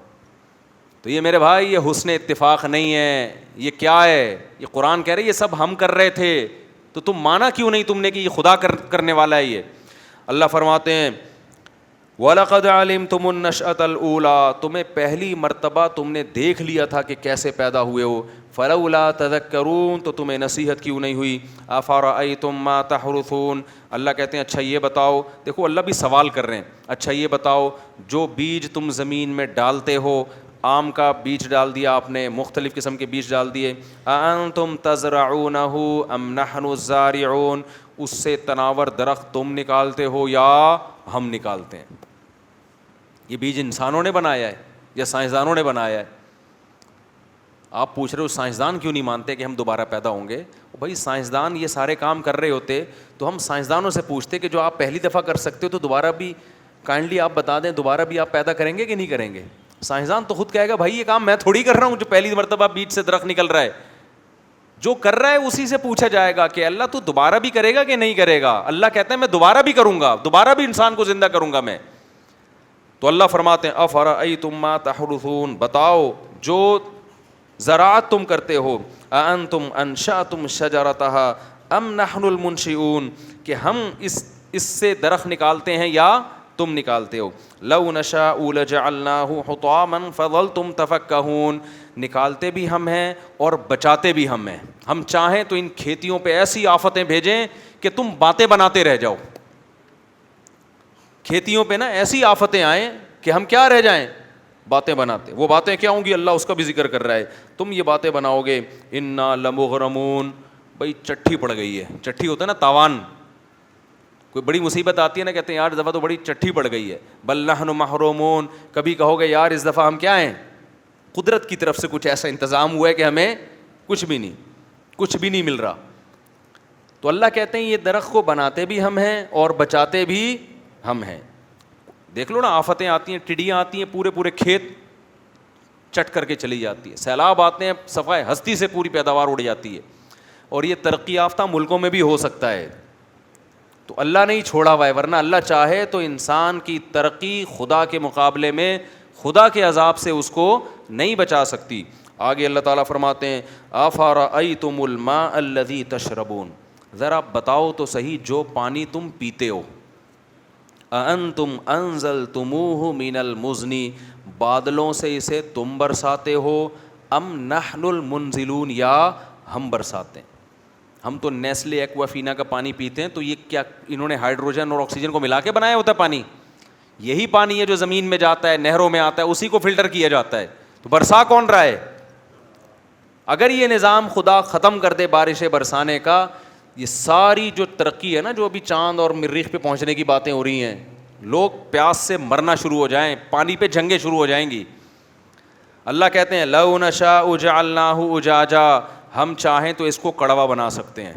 تو یہ میرے بھائی یہ حسن اتفاق نہیں ہے, یہ کیا ہے؟ یہ قرآن کہہ رہے یہ سب ہم کر رہے تھے, تو تم مانا کیوں نہیں تم نے کہ یہ خدا کرنے والا ہے. یہ اللہ فرماتے ہیں وَلَقَدْ عَلِمْتُمُ النَّشْأَةَ الْأُولَىٰ, تمہیں پہلی مرتبہ تم نے دیکھ لیا تھا کہ کیسے پیدا ہوئے ہو. فَلَوْلَا تَذَكَّرُونَ, تو تمہیں نصیحت کیوں نہیں ہوئی. أَفَرَأَيْتُم مَّا تَحْرُثُونَ, اللہ کہتے ہیں اچھا یہ بتاؤ, دیکھو اللہ بھی سوال کر رہے ہیں, اچھا یہ بتاؤ جو بیج تم زمین میں ڈالتے ہو, آم کا بیج ڈال دیا آپ نے, مختلف قسم کے بیج ڈال دیے, أَأَنتُمْ تَزْرَعُونَهُ أَمْ نَحْنُ الزَّارِعُونَ, اس سے تناور درخت تم نکالتے ہو یا ہم نکالتے ہیں. یہ بیج انسانوں نے بنایا ہے یا سائنسدانوں نے بنایا ہے؟ آپ پوچھ رہے ہو سائنسدان کیوں نہیں مانتے کہ ہم دوبارہ پیدا ہوں گے؟ بھائی سائنسدان یہ سارے کام کر رہے ہوتے تو ہم سائنسدانوں سے پوچھتے کہ جو آپ پہلی دفعہ کر سکتے ہو تو دوبارہ بھی کائنڈلی آپ بتا دیں, دوبارہ بھی آپ پیدا کریں گے کہ نہیں کریں گے؟ سائنسدان تو خود کہے گا بھائی یہ کام میں تھوڑی کر رہا ہوں جو پہلی مرتبہ بیج سے درخت نکل رہا ہے. جو کر رہا ہے اسی سے پوچھا جائے گا کہ اللہ تو دوبارہ بھی کرے گا کہ نہیں کرے گا؟ اللہ کہتا ہے میں دوبارہ بھی کروں گا, دوبارہ بھی انسان کو زندہ کروں گا میں. تو اللہ فرماتے ہیں افرأیتم ما تحرثون, بتاؤ جو زراعت تم کرتے ہو, اانتم انشأتم شجرتها ام نحن المنشئون, کہ ہم اس سے درخت نکالتے ہیں یا تم نکالتے ہو. لو نشاء لجعلناه حطاما فظلتم تفکہون, نکالتے بھی ہم ہیں اور بچاتے بھی ہم ہیں. ہم چاہیں تو ان کھیتیوں پہ ایسی آفتیں بھیجیں کہ تم باتیں بناتے رہ جاؤ. کھیتیوں پہ نا ایسی آفتیں آئیں کہ ہم کیا رہ جائیں, باتیں بناتے. وہ باتیں کیا ہوں گی, اللہ اس کا بھی ذکر کر رہا ہے, تم یہ باتیں بناؤ گے. انا لمغرمون, بھائی چٹھی پڑ گئی ہے. چٹھی ہوتا ہے نا تاوان, کوئی بڑی مصیبت آتی ہے نا, کہتے ہیں یار اس دفعہ تو بڑی چٹھی پڑ گئی ہے. بل نحن محرومون, کبھی کہو گے یار اس دفعہ ہم کیا ہیں, قدرت کی طرف سے کچھ ایسا انتظام ہوا ہے کہ ہمیں کچھ بھی نہیں مل رہا. تو اللہ کہتے ہیں یہ درخت کو بناتے بھی ہم ہیں اور بچاتے بھی ہم ہیں. دیکھ لو نا, آفتیں آتی ہیں, ٹڈیاں آتی ہیں, پورے کھیت چٹ کر کے چلی جاتی ہے. سیلاب آتے ہیں, صفائے ہستی سے پوری پیداوار اڑ جاتی ہے. اور یہ ترقی یافتہ ملکوں میں بھی ہو سکتا ہے. تو اللہ نے ہی چھوڑا ہوا ہے, ورنہ اللہ چاہے تو انسان کی ترقی خدا کے مقابلے میں خدا کے عذاب سے اس کو نہیں بچا سکتی. آگے اللہ تعالیٰ فرماتے ہیں افرأیتم الماء الذی تشربون, ذرا بتاؤ تو صحیح جو پانی تم پیتے ہو. اانتم انزلتموہ من المزن, بادلوں سے اسے تم برساتے ہو, ام نحن المنزلون, یا ہم برساتے ہیں. ہم تو نیسلے ایکوافینا کا پانی پیتے ہیں, تو یہ کیا انہوں نے ہائیڈروجن اور آکسیجن کو ملا کے بنایا ہوتا ہے پانی؟ یہی پانی ہے جو زمین میں جاتا ہے, نہروں میں آتا ہے, اسی کو فلٹر کیا جاتا ہے. تو برسا کون رہا ہے؟ اگر یہ نظام خدا ختم کر دے بارشیں برسانے کا, یہ ساری جو ترقی ہے نا, جو ابھی چاند اور مریخ پہ پہنچنے کی باتیں ہو رہی ہیں, لوگ پیاس سے مرنا شروع ہو جائیں, پانی پہ جنگیں شروع ہو جائیں گی. اللہ کہتے ہیں لو نشاء جعلناہ اجاجا, ہم چاہیں تو اس کو کڑوا بنا سکتے ہیں.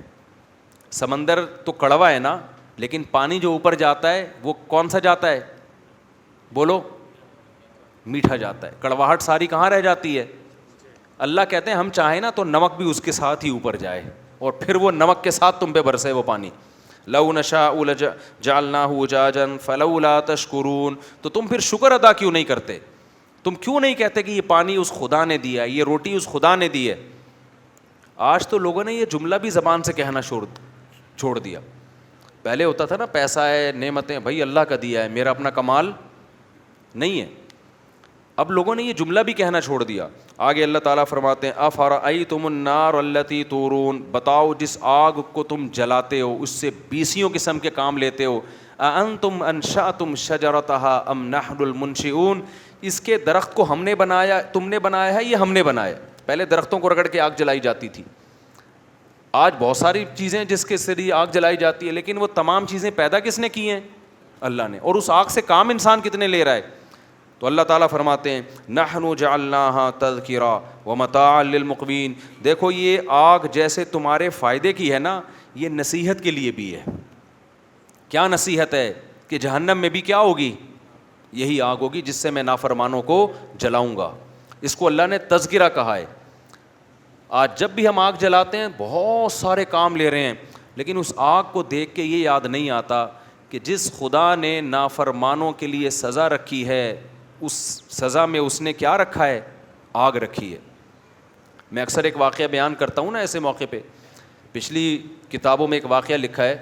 سمندر تو کڑوا ہے نا, لیکن پانی جو اوپر جاتا ہے وہ کون سا جاتا ہے, بولو, میٹھا جاتا ہے. کڑواہٹ ساری کہاں رہ جاتی ہے؟ اللہ کہتے ہیں ہم چاہیں نا تو نمک بھی اس کے ساتھ ہی اوپر جائے, اور پھر وہ نمک کے ساتھ تم پہ برسے وہ پانی. لو نشاء جعلناہ اجاجا فلولا تشکرون, تو تم پھر شکر ادا کیوں نہیں کرتے؟ تم کیوں نہیں کہتے کہ یہ پانی اس خدا نے دیا ہے, یہ روٹی اس خدا نے دی ہے؟ آج تو لوگوں نے یہ جملہ بھی زبان سے کہنا چھوڑ دیا. پہلے ہوتا تھا نا, پیسہ ہے, نعمتیں, بھائی اللہ کا دیا ہے, میرا اپنا کمال نہیں ہے. اب لوگوں نے یہ جملہ بھی کہنا چھوڑ دیا. آگے اللہ تعالیٰ فرماتے ہیں افرأیتم النار التی تورون, بتاؤ جس آگ کو تم جلاتے ہو اس سے 20 قسم کے کام لیتے ہو. اانتم انشأتم شجرتها ام نحن المنشئون, اس کے درخت کو ہم نے بنایا, تم نے بنایا ہے, یہ ہم نے بنایا. پہلے درختوں کو رگڑ کے آگ جلائی جاتی تھی. آج بہت ساری چیزیں جس کے ذریعے آگ جلائی جاتی ہے, لیکن وہ تمام چیزیں پیدا کس نے کی ہیں؟ اللہ نے. اور اس آگ سے کام انسان کتنے لے رہا ہے؟ تو اللہ تعالیٰ فرماتے ہیں نحن جعلناها تذکرا ومتاعا للمقوین, دیکھو یہ آگ جیسے تمہارے فائدے کی ہے نا, یہ نصیحت کے لیے بھی ہے. کیا نصیحت ہے؟ کہ جہنم میں بھی کیا ہوگی, یہی آگ ہوگی جس سے میں نافرمانوں کو جلاؤں گا. اس کو اللہ نے تذکرہ کہا ہے. آج جب بھی ہم آگ جلاتے ہیں بہت سارے کام لے رہے ہیں, لیکن اس آگ کو دیکھ کے یہ یاد نہیں آتا کہ جس خدا نے نافرمانوں کے لیے سزا رکھی ہے, اس سزا میں اس نے کیا رکھا ہے؟ آگ رکھی ہے. میں اکثر ایک واقعہ بیان کرتا ہوں نا ایسے موقع پہ. پچھلی کتابوں میں ایک واقعہ لکھا ہے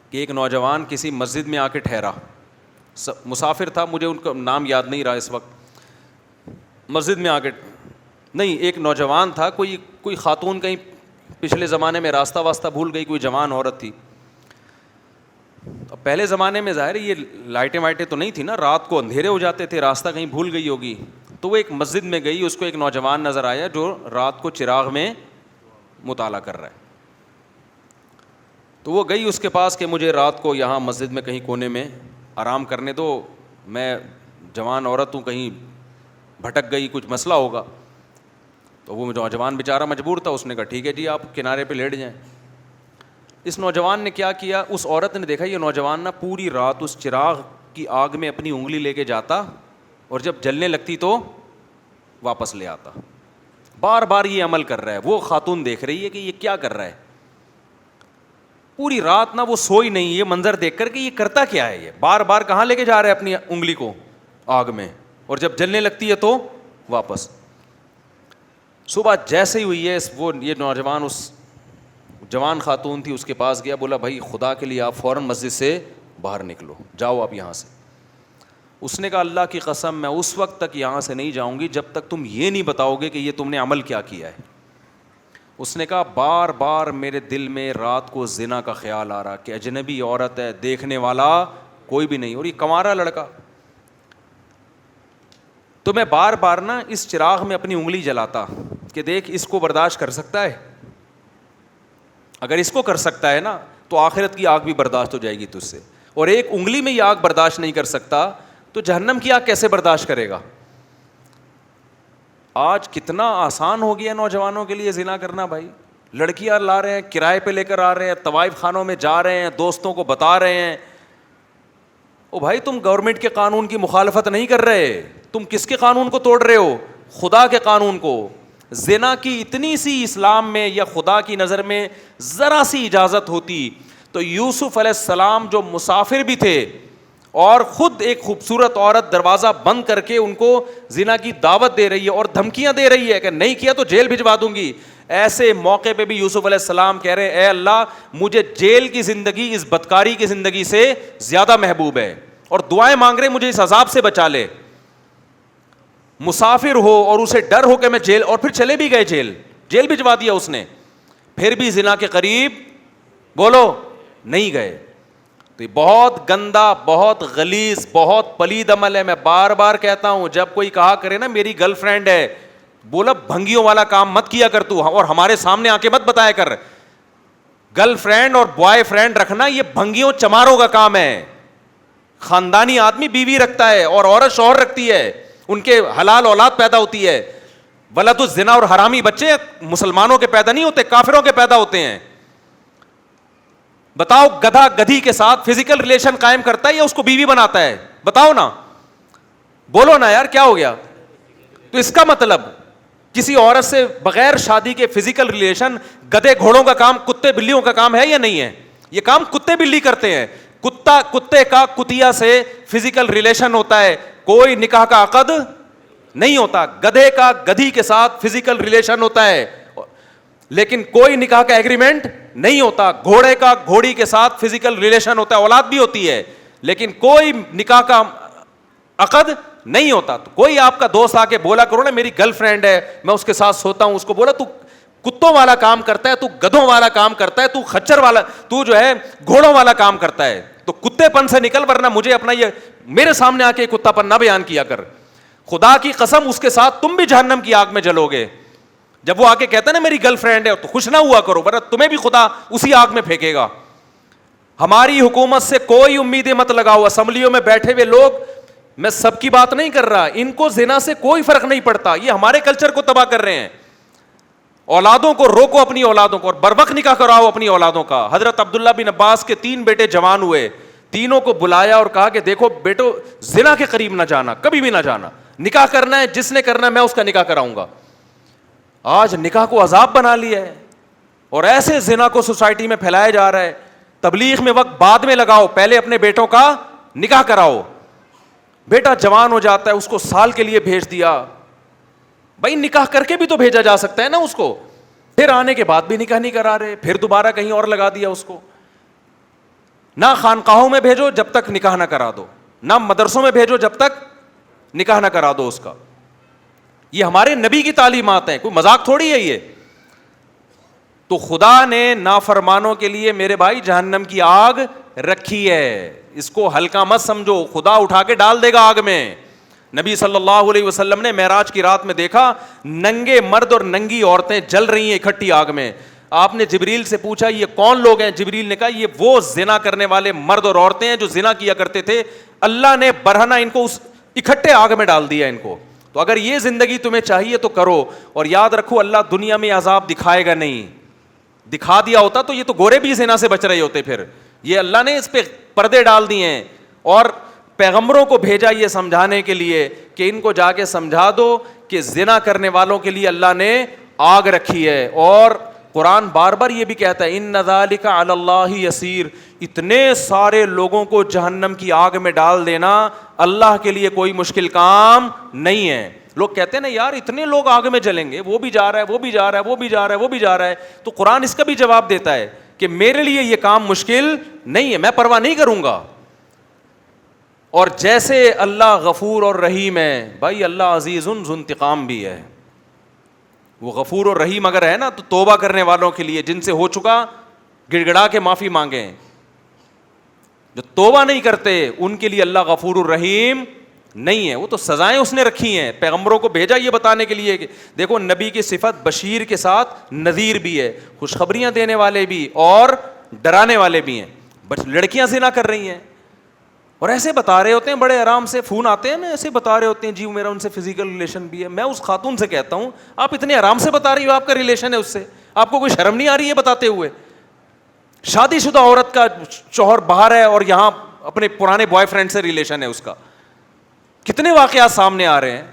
کہ ایک نوجوان کسی مسجد میں آ کے ٹھہرا, مسافر تھا, مجھے ان کا نام یاد نہیں رہا اس وقت. مسجد میں آ کے نہیں, ایک نوجوان تھا, کوئی خاتون کہیں پچھلے زمانے میں راستہ واسطہ بھول گئی, کوئی جوان عورت تھی. اب پہلے زمانے میں ظاہر ہے یہ لائٹیں وائٹیں تو نہیں تھی نا, رات کو اندھیرے ہو جاتے تھے, راستہ کہیں بھول گئی ہوگی. تو وہ ایک مسجد میں گئی, اس کو ایک نوجوان نظر آیا جو رات کو چراغ میں مطالعہ کر رہا ہے. تو وہ گئی اس کے پاس کہ مجھے رات کو یہاں مسجد میں کہیں کونے میں آرام کرنے دو, میں جوان عورت ہوں, کہیں بھٹک گئی, کچھ مسئلہ ہوگا. تو وہ نوجوان بیچارہ مجبور تھا, اس نے کہا ٹھیک ہے جی آپ کنارے پہ لیٹ جائیں. اس نوجوان نے کیا کیا, اس عورت نے دیکھا یہ نوجوان نا پوری رات اس چراغ کی آگ میں اپنی انگلی لے کے جاتا, اور جب جلنے لگتی تو واپس لے آتا. بار بار یہ عمل کر رہا ہے. وہ خاتون دیکھ رہی ہے کہ یہ کیا کر رہا ہے, پوری رات نا وہ سوئی نہیں, یہ منظر دیکھ کر کہ یہ کرتا کیا ہے, یہ بار بار کہاں لے کے جا رہا ہے اپنی انگلی کو آگ میں, اور جب جلنے لگتی ہے تو واپس. صبح جیسے ہی ہوئی ہے وہ یہ نوجوان اس جوان خاتون تھی اس کے پاس گیا, بولا بھائی خدا کے لیے آپ فوراً مسجد سے باہر نکلو, جاؤ آپ یہاں سے. اس نے کہا اللہ کی قسم میں اس وقت تک یہاں سے نہیں جاؤں گی جب تک تم یہ نہیں بتاؤ گے کہ یہ تم نے عمل کیا کیا ہے. اس نے کہا بار بار میرے دل میں رات کو زنا کا خیال آ رہا کہ اجنبی عورت ہے, دیکھنے والا کوئی بھی نہیں, اور یہ کنوارا لڑکا. تو میں بار بار نا اس چراغ میں اپنی انگلی جلاتا کہ دیکھ اس کو برداشت کر سکتا ہے, اگر اس کو کر سکتا ہے نا تو آخرت کی آگ بھی برداشت ہو جائے گی تجھ سے, اور ایک انگلی میں یہ آگ برداشت نہیں کر سکتا تو جہنم کی آگ کیسے برداشت کرے گا. آج کتنا آسان ہو گیا نوجوانوں کے لیے زنا کرنا بھائی. لڑکیاں لا رہے ہیں, کرائے پہ لے کر آ رہے ہیں, طوائف خانوں میں جا رہے ہیں, دوستوں کو بتا رہے ہیں. او بھائی تم گورنمنٹ کے قانون کی مخالفت نہیں کر رہے, تم کس کے قانون کو توڑ رہے ہو؟ خدا کے قانون کو. زنا کی اتنی سی اسلام میں یا خدا کی نظر میں ذرا سی اجازت ہوتی تو یوسف علیہ السلام جو مسافر بھی تھے اور خود ایک خوبصورت عورت دروازہ بند کر کے ان کو زنا کی دعوت دے رہی ہے اور دھمکیاں دے رہی ہے کہ نہیں کیا تو جیل بھجوا دوں گی, ایسے موقع پہ بھی یوسف علیہ السلام کہہ رہے ہیں اے اللہ مجھے جیل کی زندگی اس بدکاری کی زندگی سے زیادہ محبوب ہے, اور دعائیں مانگ رہے مجھے اس عذاب سے بچا لے. مسافر ہو اور اسے ڈر ہو کہ میں جیل, اور پھر چلے بھی گئے جیل بھجوا دیا اس نے, پھر بھی زنا کے قریب بولو نہیں گئے. تو یہ بہت گندا, بہت غلیظ, بہت پلید عمل ہے. میں بار بار کہتا ہوں جب کوئی کہا کرے نا میری گرل فرینڈ ہے, بولا بھنگیوں والا کام مت کیا کر تو, اور ہمارے سامنے آ کے مت بتایا کر. گرل فرینڈ اور بوائے فرینڈ رکھنا یہ بھنگیوں چماروں کا کام ہے. خاندانی آدمی بیوی رکھتا ہے اور عورت شوہر رکھتی ہے, ان کے حلال اولاد پیدا ہوتی ہے. ولد الزنا اور حرامی بچے مسلمانوں کے پیدا نہیں ہوتے, کافروں کے پیدا ہوتے ہیں. بتاؤ گدھا گدھی کے ساتھ فزیکل ریلیشن قائم کرتا ہے یا اس کو بیوی بناتا ہے؟ بتاؤ نا, بولو نا یار, کیا ہو گیا؟ تو اس کا مطلب کسی عورت سے بغیر شادی کے فزیکل ریلیشن گدھے گھوڑوں کا کام, کتے بلیوں کا کام ہے یا نہیں ہے؟ یہ کام کتے بلی کرتے ہیں. کتے کا کتیا سے فزیکل ریلیشن ہوتا ہے, کوئی نکاح کا عقد نہیں ہوتا. گدھے کا گدھی کے ساتھ فزیکل ریلیشن ہوتا ہے لیکن کوئی نکاح کا ایگریمنٹ نہیں ہوتا. گھوڑے کا گھوڑی کے ساتھ فزیکل ریلیشن ہوتا ہے, اولاد بھی ہوتی ہے, لیکن کوئی نکاح کا عقد نہیں ہوتا. تو کوئی آپ کا دوست آ کے بولا کرو نا میری گرل فرینڈ ہے, میں اس کے ساتھ سوتا ہوں, اس کو بولا تو کتوں والا کام کرتا ہے, تو گدھوں والا کام کرتا ہے, تو خچر والا, تو جو ہے گھوڑوں والا کام کرتا ہے, تو کتے پن سے نکل, ورنہ مجھے اپنا یہ میرے سامنے آ کے کتا پن نہ بیان کیا کر. خدا کی قسم اس کے ساتھ تم بھی جہنم کی آگ میں جلو گے. جب وہ آ کے کہتا ہے نا میری گرل فرینڈ ہے تو خوش نہ ہوا کرو, ورنہ تمہیں بھی خدا اسی آگ میں پھینکے گا. ہماری حکومت سے کوئی امیدیں مت لگاؤ. اسمبلیوں میں بیٹھے ہوئے لوگ, میں سب کی بات نہیں کر رہا, ان کو زنا سے کوئی فرق نہیں پڑتا, یہ ہمارے کلچر کو تباہ کر رہے ہیں. اولادوں کو روکو, اپنی اولادوں کو, اور بروقت نکاح کراؤ اپنی اولادوں کا. حضرت عبداللہ بن عباس کے 3 بیٹے جوان ہوئے, تینوں کو بلایا اور کہا کہ دیکھو بیٹو زنا کے قریب نہ جانا, کبھی بھی نہ جانا, نکاح کرنا ہے جس نے کرنا ہے میں اس کا نکاح کراؤں گا. آج نکاح کو عذاب بنا لیا ہے اور ایسے زنا کو سوسائٹی میں پھیلایا جا رہا ہے. تبلیغ میں وقت بعد میں لگاؤ, پہلے اپنے بیٹوں کا نکاح کراؤ. بیٹا جوان ہو جاتا ہے, اس کو سال کے لیے بھیج دیا, بھائی نکاح کر کے بھی تو بھیجا جا سکتا ہے نا اس کو. پھر آنے کے بعد بھی نکاح نہیں کرا رہے, پھر دوبارہ کہیں اور لگا دیا اس کو. نہ خانقاہوں میں بھیجو جب تک نکاح نہ کرا دو, نہ مدرسوں میں بھیجو جب تک نکاح نہ کرا دو اس کا. یہ ہمارے نبی کی تعلیمات ہیں, کوئی مذاق تھوڑی ہے یہ. تو خدا نے نافرمانوں کے لیے میرے بھائی جہنم کی آگ رکھی ہے, اس کو ہلکا مت سمجھو, خدا اٹھا کے ڈال دے گا آگ میں. نبی صلی اللہ علیہ وسلم نے معراج کی رات میں دیکھا ننگے مرد اور ننگی عورتیں جل رہی ہیں اکٹھی آگ میں. آپ نے جبریل سے پوچھا یہ کون لوگ ہیں؟ جبریل نے کہا یہ وہ زنا کرنے والے مرد اور عورتیں ہیں جو زنا کیا کرتے تھے, اللہ نے برہنہ ان کو اس اکٹھے آگ میں ڈال دیا ان کو. تو اگر یہ زندگی تمہیں چاہیے تو کرو, اور یاد رکھو اللہ دنیا میں عذاب دکھائے گا نہیں. دکھا دیا ہوتا تو یہ تو گورے بھی زنا سے بچ رہے ہوتے. پھر یہ اللہ نے اس پہ پردے ڈال دیے ہیں اور پیغمبروں کو بھیجا یہ سمجھانے کے لیے کہ ان کو جا کے سمجھا دو کہ زنا کرنے والوں کے لیے اللہ نے آگ رکھی ہے. اور قرآن بار بار یہ بھی کہتا ہے ان ذالک علی اللہ یسیر, اتنے سارے لوگوں کو جہنم کی آگ میں ڈال دینا اللہ کے لیے کوئی مشکل کام نہیں ہے. لوگ کہتے ہیں نا یار اتنے لوگ آگ میں جلیں گے, وہ بھی جا رہا ہے, وہ بھی جا رہا ہے, وہ بھی جا رہا ہے, وہ بھی جا رہا ہے. تو قرآن اس کا بھی جواب دیتا ہے کہ میرے لیے یہ کام مشکل نہیں ہے, میں پرواہ نہیں کروں گا. اور جیسے اللہ غفور اور رحیم ہے، بھائی اللہ عزیز ذو انتقام بھی ہے. وہ غفور اور رحیم اگر ہے نا تو توبہ کرنے والوں کے لیے، جن سے ہو چکا گڑ گڑا کے معافی مانگیں. جو توبہ نہیں کرتے ان کے لیے اللہ غفور الرحیم نہیں ہے. وہ تو سزائیں اس نے رکھی ہیں، پیغمبروں کو بھیجا یہ بتانے کے لیے کہ دیکھو نبی کی صفت بشیر کے ساتھ نذیر بھی ہے، خوشخبریاں دینے والے بھی اور ڈرانے والے بھی ہیں. بس لڑکیاں زنا کر رہی ہیں اور ایسے بتا رہے ہوتے ہیں، بڑے آرام سے فون آتے ہیں نا، ایسے بتا رہے ہوتے ہیں جی میرا ان سے فزیکل ریلیشن بھی ہے. میں اس خاتون سے کہتا ہوں آپ اتنے آرام سے بتا رہی ہو آپ کا ریلیشن ہے اس سے، آپ کو کوئی شرم نہیں آ رہی ہے بتاتے ہوئے؟ شادی شدہ عورت کا شوہر باہر ہے اور یہاں اپنے پرانے بوائے فرینڈ سے ریلیشن ہے اس کا. کتنے واقعات سامنے آ رہے ہیں.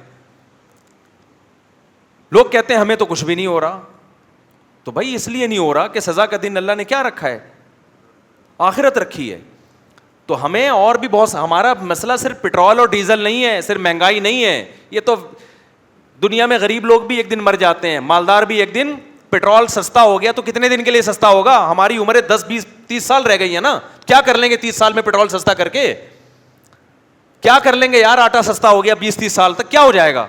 لوگ کہتے ہیں ہمیں تو کچھ بھی نہیں ہو رہا. تو بھائی اس لیے نہیں ہو رہا کہ سزا کا دن اللہ نے کیا رکھا ہے؟ آخرت رکھی ہے. تو ہمیں اور بھی بہت، ہمارا مسئلہ صرف پیٹرول اور ڈیزل نہیں ہے، صرف مہنگائی نہیں ہے. یہ تو دنیا میں غریب لوگ بھی ایک دن مر جاتے ہیں، مالدار بھی ایک دن. پیٹرول سستا ہو گیا تو کتنے دن کے لیے سستا ہوگا؟ ہماری عمریں 10 20 30 سال رہ گئی ہیں نا. کیا کر لیں گے 30 سال میں پیٹرول سستا کر کے؟ کیا کر لیں گے یار؟ آٹا سستا ہو گیا 20 30 سال تک کیا ہو جائے گا؟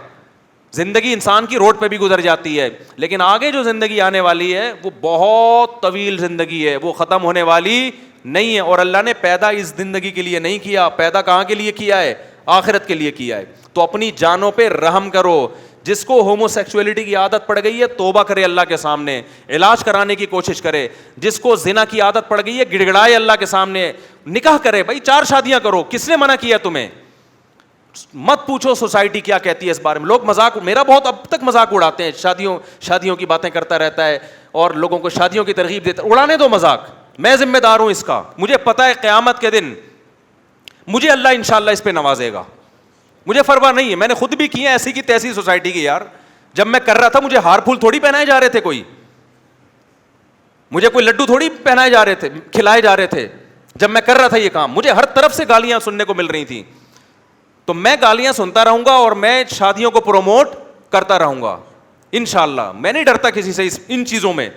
زندگی انسان کی روڈ پہ بھی گزر جاتی ہے، لیکن آگے جو زندگی آنے والی ہے وہ بہت طویل زندگی ہے، وہ ختم ہونے والی نہیں ہے. اور اللہ نے پیدا اس زندگی کے لیے نہیں کیا، پیدا کہاں کے لیے کیا ہے؟ آخرت کے لیے کیا ہے. تو اپنی جانوں پہ رحم کرو. جس کو ہومو سیکسولیٹی کی عادت پڑ گئی ہے توبہ کرے اللہ کے سامنے، علاج کرانے کی کوشش کرے. جس کو زنا کی عادت پڑ گئی ہے گڑگڑائے اللہ کے سامنے، نکاح کرے. بھائی 4 شادیاں کرو، کس نے منع کیا تمہیں؟ مت پوچھو سوسائٹی کیا کہتی ہے اس بارے میں. لوگ مذاق، میرا بہت اب تک مذاق اڑاتے ہیں، شادیوں کی باتیں کرتا رہتا ہے اور لوگوں کو شادیوں کی ترغیب دیتا. اڑانے دو مذاق، میں ذمہ دار ہوں اس کا. مجھے پتا ہے قیامت کے دن مجھے اللہ انشاءاللہ اس پہ نوازے گا. مجھے پرواہ نہیں ہے، میں نے خود بھی کی ہے ایسی کی تیسی سوسائٹی کی. یار جب میں کر رہا تھا مجھے ہار پھول تھوڑی پہنائے جا رہے تھے، مجھے کوئی لڈو تھوڑی پہنائے جا رہے تھے، کھلائے جا رہے تھے. جب میں کر رہا تھا یہ کام مجھے ہر طرف سے گالیاں سننے کو مل رہی تھیں. تو میں گالیاں سنتا رہوں گا اور میں شادیوں کو پروموٹ کرتا رہوں گا انشاءاللہ. میں نہیں ڈرتا کسی سے ان چیزوں میں.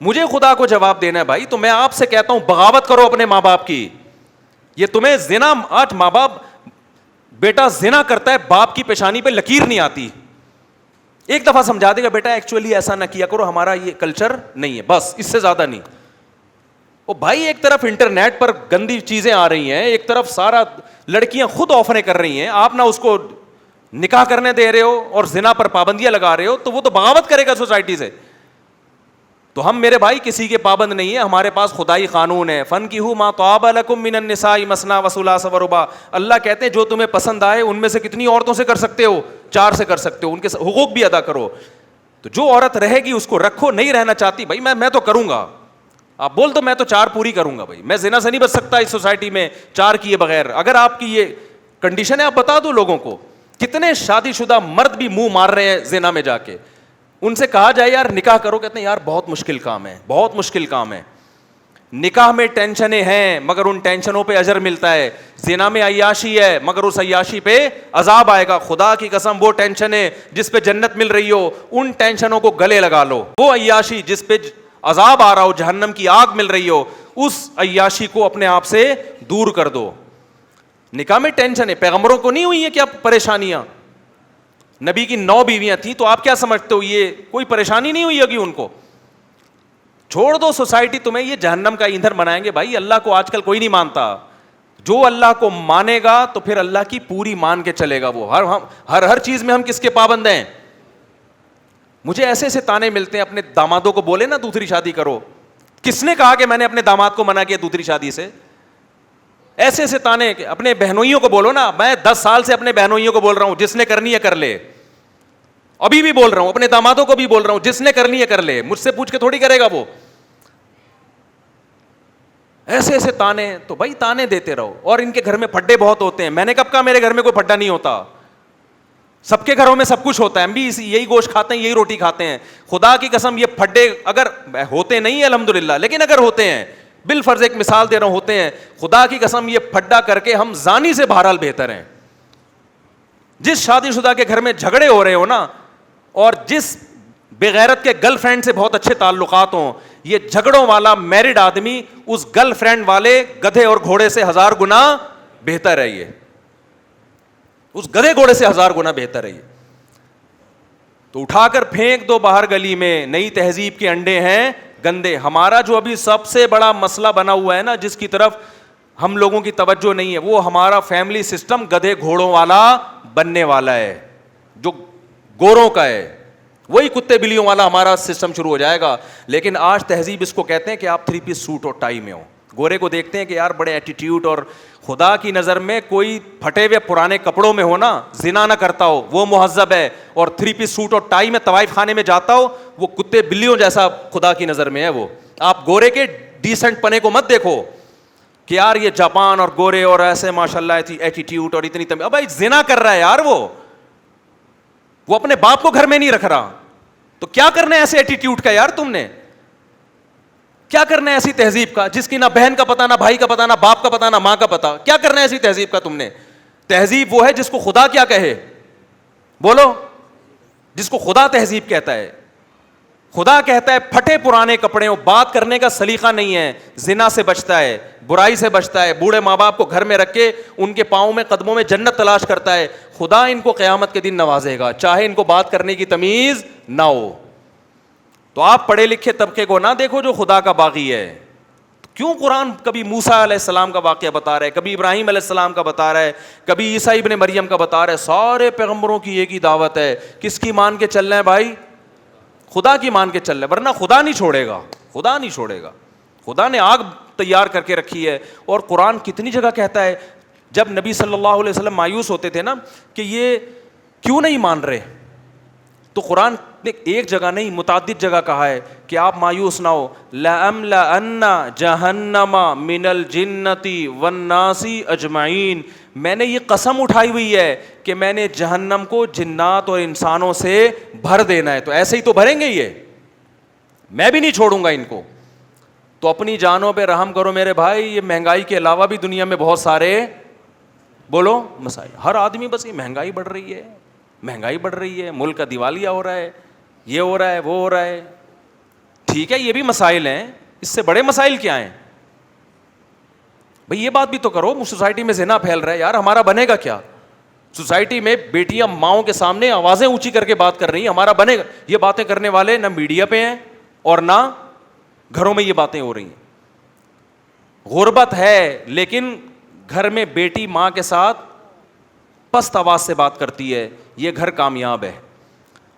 مجھے خدا کو جواب دینا ہے بھائی. تو میں آپ سے کہتا ہوں بغاوت کرو اپنے ماں باپ کی. یہ تمہیں زنا، آج ماں باپ، بیٹا زنا کرتا ہے باپ کی پیشانی پہ لکیر نہیں آتی، ایک دفعہ سمجھا دے گا بیٹا ایکچولی ایسا نہ کیا کرو، ہمارا یہ کلچر نہیں ہے، بس اس سے زیادہ نہیں. او بھائی ایک طرف انٹرنیٹ پر گندی چیزیں آ رہی ہیں، ایک طرف سارا لڑکیاں خود آفریں کر رہی ہیں، آپ نہ اس کو نکاح کرنے دے رہے ہو اور زنا پر پابندیاں لگا رہے ہو، تو وہ تو بغاوت کرے گا سوسائٹی سے. تو ہم میرے بھائی کسی کے پابند نہیں ہیں، ہمارے پاس خدائی قانون ہے. فَانْكِحُوا مَا طَابَ لَكُم مِّنَ النِّسَاءِ مَثْنَىٰ وَثُلَاثَ وَرُبَاعَ. اللہ کہتے ہیں جو تمہیں پسند آئے ان میں سے کتنی عورتوں سے کر سکتے ہو؟ 4 سے کر سکتے ہو. ان کے حقوق بھی ادا کرو. تو جو عورت رہے گی اس کو رکھو، نہیں رہنا چاہتی بھائی میں تو کروں گا. آپ بول دو میں تو 4 پوری کروں گا. بھائی میں زنا سے نہیں بچ سکتا اس سوسائٹی میں 4 کیے بغیر. اگر آپ کی یہ کنڈیشن ہے آپ بتا دو لوگوں کو. کتنے شادی شدہ مرد بھی منہ مار رہے ہیں زنا میں جا کے. ان سے کہا جائے یار نکاح کرو، کہتے ہیں یار بہت مشکل کام ہے، بہت مشکل کام ہے. نکاح میں ٹینشنیں ہیں مگر ان ٹینشنوں پہ اجر ملتا ہے. زنا میں عیاشی ہے مگر اس عیاشی پہ عذاب آئے گا. خدا کی قسم وہ ٹینشن ہے جس پہ جنت مل رہی ہو ان ٹینشنوں کو گلے لگا لو. وہ عیاشی جس پہ عذاب آ رہا ہو، جہنم کی آگ مل رہی ہو، اس عیاشی کو اپنے آپ سے دور کر دو. نکاح میں ٹینشن ہے. پیغمبروں کو نہیں ہوئی ہے کیا پریشانیاں؟ نبی کی 9 بیویاں تھیں، تو آپ کیا سمجھتے ہو یہ کوئی پریشانی نہیں ہوئی ہوگی ان کو؟ چھوڑ دو سوسائٹی تمہیں یہ جہنم کا ایندھن بنائیں گے. بھائی اللہ کو آج کل کوئی نہیں مانتا. جو اللہ کو مانے گا تو پھر اللہ کی پوری مان کے چلے گا. وہ ہر چیز میں ہم کس کے پابند ہیں؟ مجھے ایسے ایسے تانے ملتے ہیں، اپنے دامادوں کو بولے نا دوسری شادی کرو. کس نے کہا کہ میں نے اپنے داماد کو منع کیا دوسری شادی سے؟ ایسے ایسے تانے. اپنے بہنوئیوں کو بولو نا. میں 10 سال سے اپنے بہنوئیوں کو بول رہا ہوں جس نے کرنی ہے کر لے. ابھی بھی بول رہا ہوں اپنے دامادوں کو بھی بول رہا ہوں جس نے کرنی ہے کر لے. مجھ سے پوچھ کے تھوڑی کرے گا وہ. ایسے ایسے تانے. تو بھائی تانے دیتے رہو. اور ان کے گھر میں پھڈے بہت ہوتے ہیں. میں نے کب کہا میرے گھر میں کوئی پھڈا نہیں ہوتا؟ سب کے گھروں میں سب کچھ ہوتا ہے. ہم بھی یہی گوشت کھاتے ہیں، یہی روٹی کھاتے ہیں. خدا کی قسم یہ پھڈے اگر ہوتے نہیں الحمدللہ، لیکن اگر ہوتے ہیں، بالفرض ایک مثال دے رہا ہوں، ہوتے ہیں، خدا کی قسم یہ پھڈا کر کے ہم زانی سے بہرحال بہتر ہیں. جس شادی شدہ کے گھر میں جھگڑے ہو رہے ہو نا، اور جس بغیرت کے گرل فرینڈ سے بہت اچھے تعلقات ہوں، یہ جھگڑوں والا میرڈ آدمی اس گرل فرینڈ والے گدھے اور گھوڑے سے 1000 گنا بہتر ہے یہ, اس گدھے گھوڑے سے 1000 گنا بہتر ہے یہ. تو اٹھا کر پھینک دو باہر گلی میں, نئی تہذیب کے انڈے ہیں گندے. ہمارا جو ابھی سب سے بڑا مسئلہ بنا ہوا ہے نا, جس کی طرف ہم لوگوں کی توجہ نہیں ہے, وہ ہمارا فیملی سسٹم گدھے گھوڑوں والا بننے والا ہے, جو گوروں کا ہے. وہی کتے بلیوں والا ہمارا سسٹم شروع ہو جائے گا. لیکن آج تہذیب اس کو کہتے ہیں کہ آپ 3 پیس سوٹ اور ٹائی میں ہو. گورے کو دیکھتے ہیں کہ یار بڑے ایٹیٹیوڈ, اور خدا کی نظر میں کوئی پھٹے ہوئے پرانے کپڑوں میں ہو نا, زنا نہ کرتا ہو, وہ مہذب ہے. اور 3 پیس سوٹ اور ٹائی میں طوائف خانے میں جاتا ہو, وہ کتے بلیوں جیسا خدا کی نظر میں ہے. وہ آپ گورے کے ڈیسنٹ پنے کو مت دیکھو کہ یار یہ جاپان اور گورے اور ایسے ماشاء اللہ ایٹیٹیوڈ اور اتنی اب بھائی زنا کر رہا ہے یار, وہ اپنے باپ کو گھر میں نہیں رکھ رہا, تو کیا کرنا ہے ایسے ایٹیٹیوڈ کا یار, تم نے کیا کرنا ہے ایسی تہذیب کا جس کی نہ بہن کا پتا, نہ بھائی کا پتا, نہ باپ کا پتا, نہ ماں کا پتا. کیا کرنا ہے ایسی تہذیب کا تم نے؟ تہذیب وہ ہے جس کو خدا کیا کہے, بولو, جس کو خدا تہذیب کہتا ہے. خدا کہتا ہے پھٹے پرانے کپڑے, بات کرنے کا سلیقہ نہیں ہے, زنا سے بچتا ہے, برائی سے بچتا ہے, بوڑھے ماں باپ کو گھر میں رکھ کے ان کے پاؤں میں قدموں میں جنت تلاش کرتا ہے. خدا ان کو قیامت کے دن نوازے گا, چاہے ان کو بات کرنے کی تمیز نہ ہو. تو آپ پڑھے لکھے طبقے کو نہ دیکھو جو خدا کا باغی ہے. کیوں قرآن کبھی موسیٰ علیہ السلام کا واقعہ بتا رہا ہے, کبھی ابراہیم علیہ السلام کا بتا رہا ہے, کبھی عیسیٰ ابن مریم کا بتا رہا ہے. سارے پیغمبروں کی ایک ہی دعوت ہے, کس کی مان کے چل رہے ہیں بھائی؟ خدا کی مان کے چل رہے, ورنہ خدا نہیں چھوڑے گا, خدا نہیں چھوڑے گا. خدا نے آگ تیار کر کے رکھی ہے. اور قرآن کتنی جگہ کہتا ہے, جب نبی صلی اللہ علیہ وسلم مایوس ہوتے تھے نا کہ یہ کیوں نہیں مان رہے, تو قرآن نے ایک جگہ نہیں متعدد جگہ کہا ہے کہ آپ مایوس نہ ہو. لَأَمْلَأَنَّ جَهَنَّمَ مِنَ الْجِنَّةِ وَالنَّاسِ أَجْمَعِينَ, میں نے یہ قسم اٹھائی ہوئی ہے کہ میں نے جہنم کو جنات اور انسانوں سے بھر دینا ہے. تو ایسے ہی تو بھریں گے یہ, میں بھی نہیں چھوڑوں گا ان کو. تو اپنی جانوں پہ رحم کرو میرے بھائی. یہ مہنگائی کے علاوہ بھی دنیا میں بہت سارے, بولو, مسائل. ہر آدمی بس یہ مہنگائی بڑھ رہی ہے, مہنگائی بڑھ رہی ہے, ملک کا دیوالیہ ہو رہا ہے, یہ ہو رہا ہے, وہ ہو رہا ہے. ٹھیک ہے, یہ بھی مسائل ہیں, اس سے بڑے مسائل کیا ہیں بھئی؟ یہ بات بھی تو کرو, سوسائٹی میں زنا پھیل رہا ہے یار, ہمارا بنے گا کیا؟ سوسائٹی میں بیٹیاں ماؤں کے سامنے آوازیں اونچی کر کے بات کر رہی ہیں, ہمارا بنے گا؟ یہ باتیں کرنے والے نہ میڈیا پہ ہیں اور نہ گھروں میں یہ باتیں ہو رہی ہیں. غربت ہے, لیکن گھر میں بیٹی ماں کے ساتھ پست آواز سے بات کرتی ہے, یہ گھر کامیاب ہے.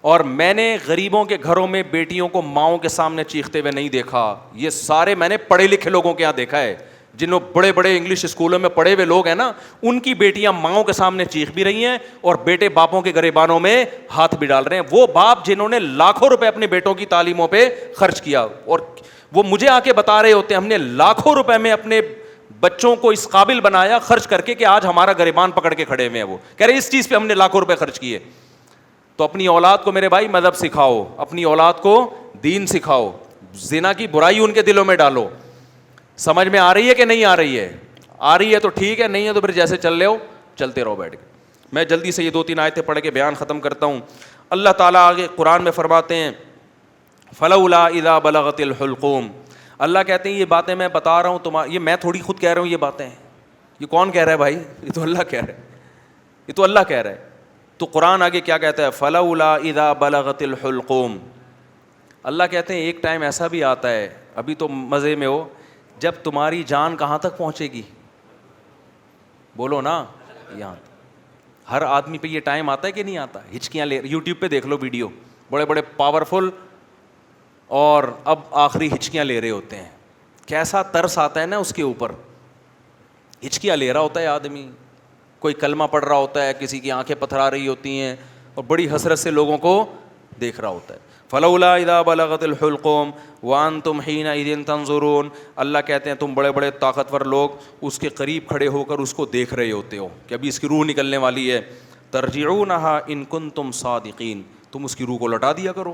اور میں نے غریبوں کے گھروں میں بیٹیوں کو ماؤں کے سامنے چیختے ہوئے نہیں دیکھا. یہ سارے میں نے پڑھے لکھے لوگوں کے یہاں دیکھا ہے, جنہوں بڑے بڑے انگلش اسکولوں میں پڑھے ہوئے لوگ ہیں نا, ان کی بیٹیاں ماؤں کے سامنے چیخ بھی رہی ہیں اور بیٹے باپوں کے گریبانوں میں ہاتھ بھی ڈال رہے ہیں. وہ باپ جنہوں نے لاکھوں روپے اپنے بیٹوں کی تعلیموں پہ خرچ کیا, اور وہ مجھے آ کے بتا رہے ہوتے ہیں ہم نے لاکھوں روپے میں اپنے بچوں کو اس قابل بنایا خرچ کر کے کہ آج ہمارا گریبان پکڑ کے کھڑے ہوئے ہیں. وہ کہہ رہے اس چیز پہ ہم نے لاکھوں روپے خرچ کیے. تو اپنی اولاد کو میرے بھائی مذہب سکھاؤ, اپنی اولاد کو دین سکھاؤ, زنا کی برائی ان کے دلوں میں ڈالو. سمجھ میں آ رہی ہے کہ نہیں آ رہی ہے؟ آ رہی ہے تو ٹھیک ہے, نہیں ہے تو پھر جیسے چل رہے ہو چلتے رہو بیٹھ کے. میں جلدی سے یہ 2-3 آیتیں پڑھ کے بیان ختم کرتا ہوں. اللہ تعالیٰ آگے قرآن میں فرماتے ہیں فلولا اذا بلغت الحلقوم. اللہ کہتے ہیں یہ باتیں میں بتا رہا ہوں یہ میں تھوڑی خود کہہ رہا ہوں, یہ باتیں یہ کون کہہ رہا ہے بھائی؟ یہ تو اللہ کہہ رہا ہے, یہ تو اللہ کہہ رہا ہے. تو قرآن آگے کیا کہتا ہے؟ فلولا اذا بلغت الحلقوم. اللہ کہتے ہیں ایک ٹائم ایسا بھی آتا ہے, ابھی تو مزے میں ہو, جب تمہاری جان کہاں تک پہنچے گی؟ بولو نا, یہاں. ہر آدمی پہ یہ ٹائم آتا ہے کہ نہیں آتا؟ ہچکیاں لے, یوٹیوب پہ دیکھ لو ویڈیو, بڑے بڑے پاورفل اور اب آخری ہچکیاں لے رہے ہوتے ہیں. کیسا ترس آتا ہے نا اس کے اوپر. ہچکیاں لے رہا ہوتا ہے آدمی, کوئی کلمہ پڑھ رہا ہوتا ہے, کسی کی آنکھیں پتھرا رہی ہوتی ہیں, اور بڑی حسرت سے لوگوں کو دیکھ رہا ہوتا ہے. فلولا اذا بلغت الحلقوم وانتم حینئذ تنظرون. اللہ کہتے ہیں تم بڑے بڑے طاقتور لوگ اس کے قریب کھڑے ہو کر اس کو دیکھ رہے ہوتے ہو کہ ابھی اس کی روح نکلنے والی ہے. ترجعونہا ان کنتم صادقین. تم اس کی روح کو لوٹا دیا کرو.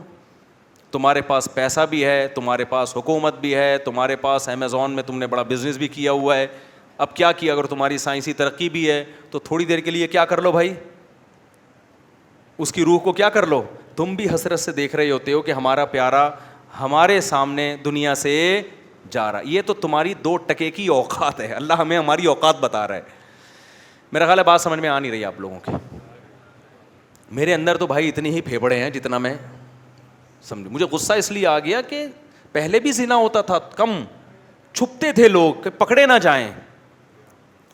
تمہارے پاس پیسہ بھی ہے, تمہارے پاس حکومت بھی ہے, تمہارے پاس امیزون میں تم نے بڑا بزنس بھی کیا ہوا ہے. اب کیا کیا, اگر تمہاری سائنسی ترقی بھی ہے تو تھوڑی دیر کے لیے کیا کر لو بھائی, اس کی روح کو کیا کر لو. تم بھی حسرت سے دیکھ رہے ہوتے ہو کہ ہمارا پیارا ہمارے سامنے دنیا سے جا رہا. یہ تو تمہاری 2 ٹکے کی اوقات ہے. اللہ ہمیں ہماری اوقات بتا رہا ہے. میرا خیال ہے بات سمجھ میں آ نہیں رہی آپ لوگوں کی. میرے اندر تو بھائی اتنی ہی پھیپڑے ہیں جتنا میں سمجھ. مجھے غصہ اس لیے آ گیا کہ پہلے بھی زنا ہوتا تھا, کم چھپتے تھے لوگ کہ پکڑے نہ جائیں.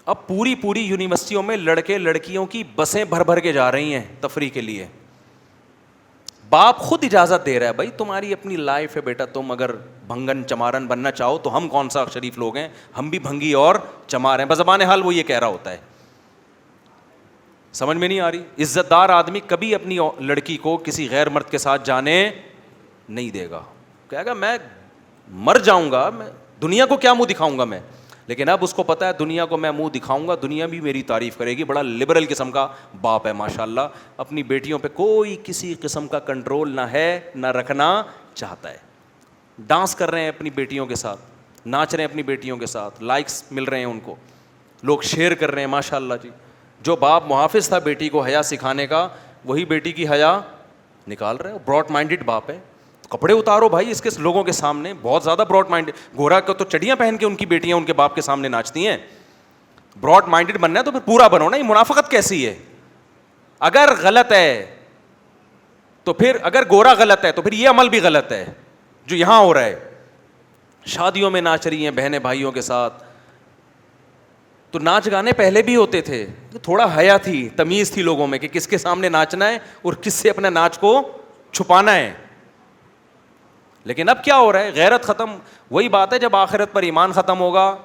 اب پوری پوری یونیورسٹیوں میں لڑکے لڑکیوں کی بسیں بھر بھر کے جا رہی ہیں تفریح کے لیے. باپ خود اجازت دے رہا ہے, بھائی تمہاری اپنی لائف ہے بیٹا, تم اگر بھنگن چمارن بننا چاہو تو ہم کون سا شریف لوگ ہیں, ہم بھی بھنگی اور چمار ہیں. بزبان حال وہ یہ کہہ رہا ہوتا ہے. سمجھ میں نہیں آ رہی. عزت دار آدمی کبھی اپنی لڑکی کو کسی غیر مرد کے ساتھ جانے نہیں دے گا. کہے گا میں مر جاؤں گا, میں دنیا کو کیا منہ دکھاؤں گا میں. لیکن اب اس کو پتا ہے دنیا کو میں منہ دکھاؤں گا, دنیا بھی میری تعریف کرے گی. بڑا لبرل قسم کا باپ ہے ماشاء اللہ. اپنی بیٹیوں پہ کوئی کسی قسم کا کنٹرول نہ ہے, نہ رکھنا چاہتا ہے. ڈانس کر رہے ہیں اپنی بیٹیوں کے ساتھ, ناچ رہے ہیں اپنی بیٹیوں کے ساتھ, لائکس مل رہے ہیں ان کو, لوگ شیئر کر رہے ہیں ماشاء اللہ جی. جو باپ محافظ تھا بیٹی کو حیا سکھانے کا, وہی بیٹی کی حیا نکال رہا ہے. براڈ مائنڈڈ باپ ہے. کپڑے اتارو بھائی اس کے لوگوں کے سامنے, بہت زیادہ براڈ مائنڈ. گورا کو تو چڑیاں پہن کے ان کی بیٹیاں ان کے باپ کے سامنے ناچتی ہیں. براڈ مائنڈڈ بننا ہے تو پھر پورا بنو نا. یہ منافقت کیسی ہے؟ اگر غلط ہے تو پھر, اگر گورا غلط ہے تو پھر یہ عمل بھی غلط ہے جو یہاں ہو رہا ہے. شادیوں میں ناچ رہی ہیں بہنیں بھائیوں کے ساتھ. تو ناچ گانے پہلے بھی ہوتے تھے, تھوڑا حیا تھی, تمیز تھی لوگوں میں کہ کس کے سامنے ناچنا ہے اور کس سے اپنے ناچ کو چھپانا ہے. لیکن اب کیا ہو رہا ہے؟ غیرت ختم. وہی بات ہے جب آخرت پر ایمان ختم ہوگا,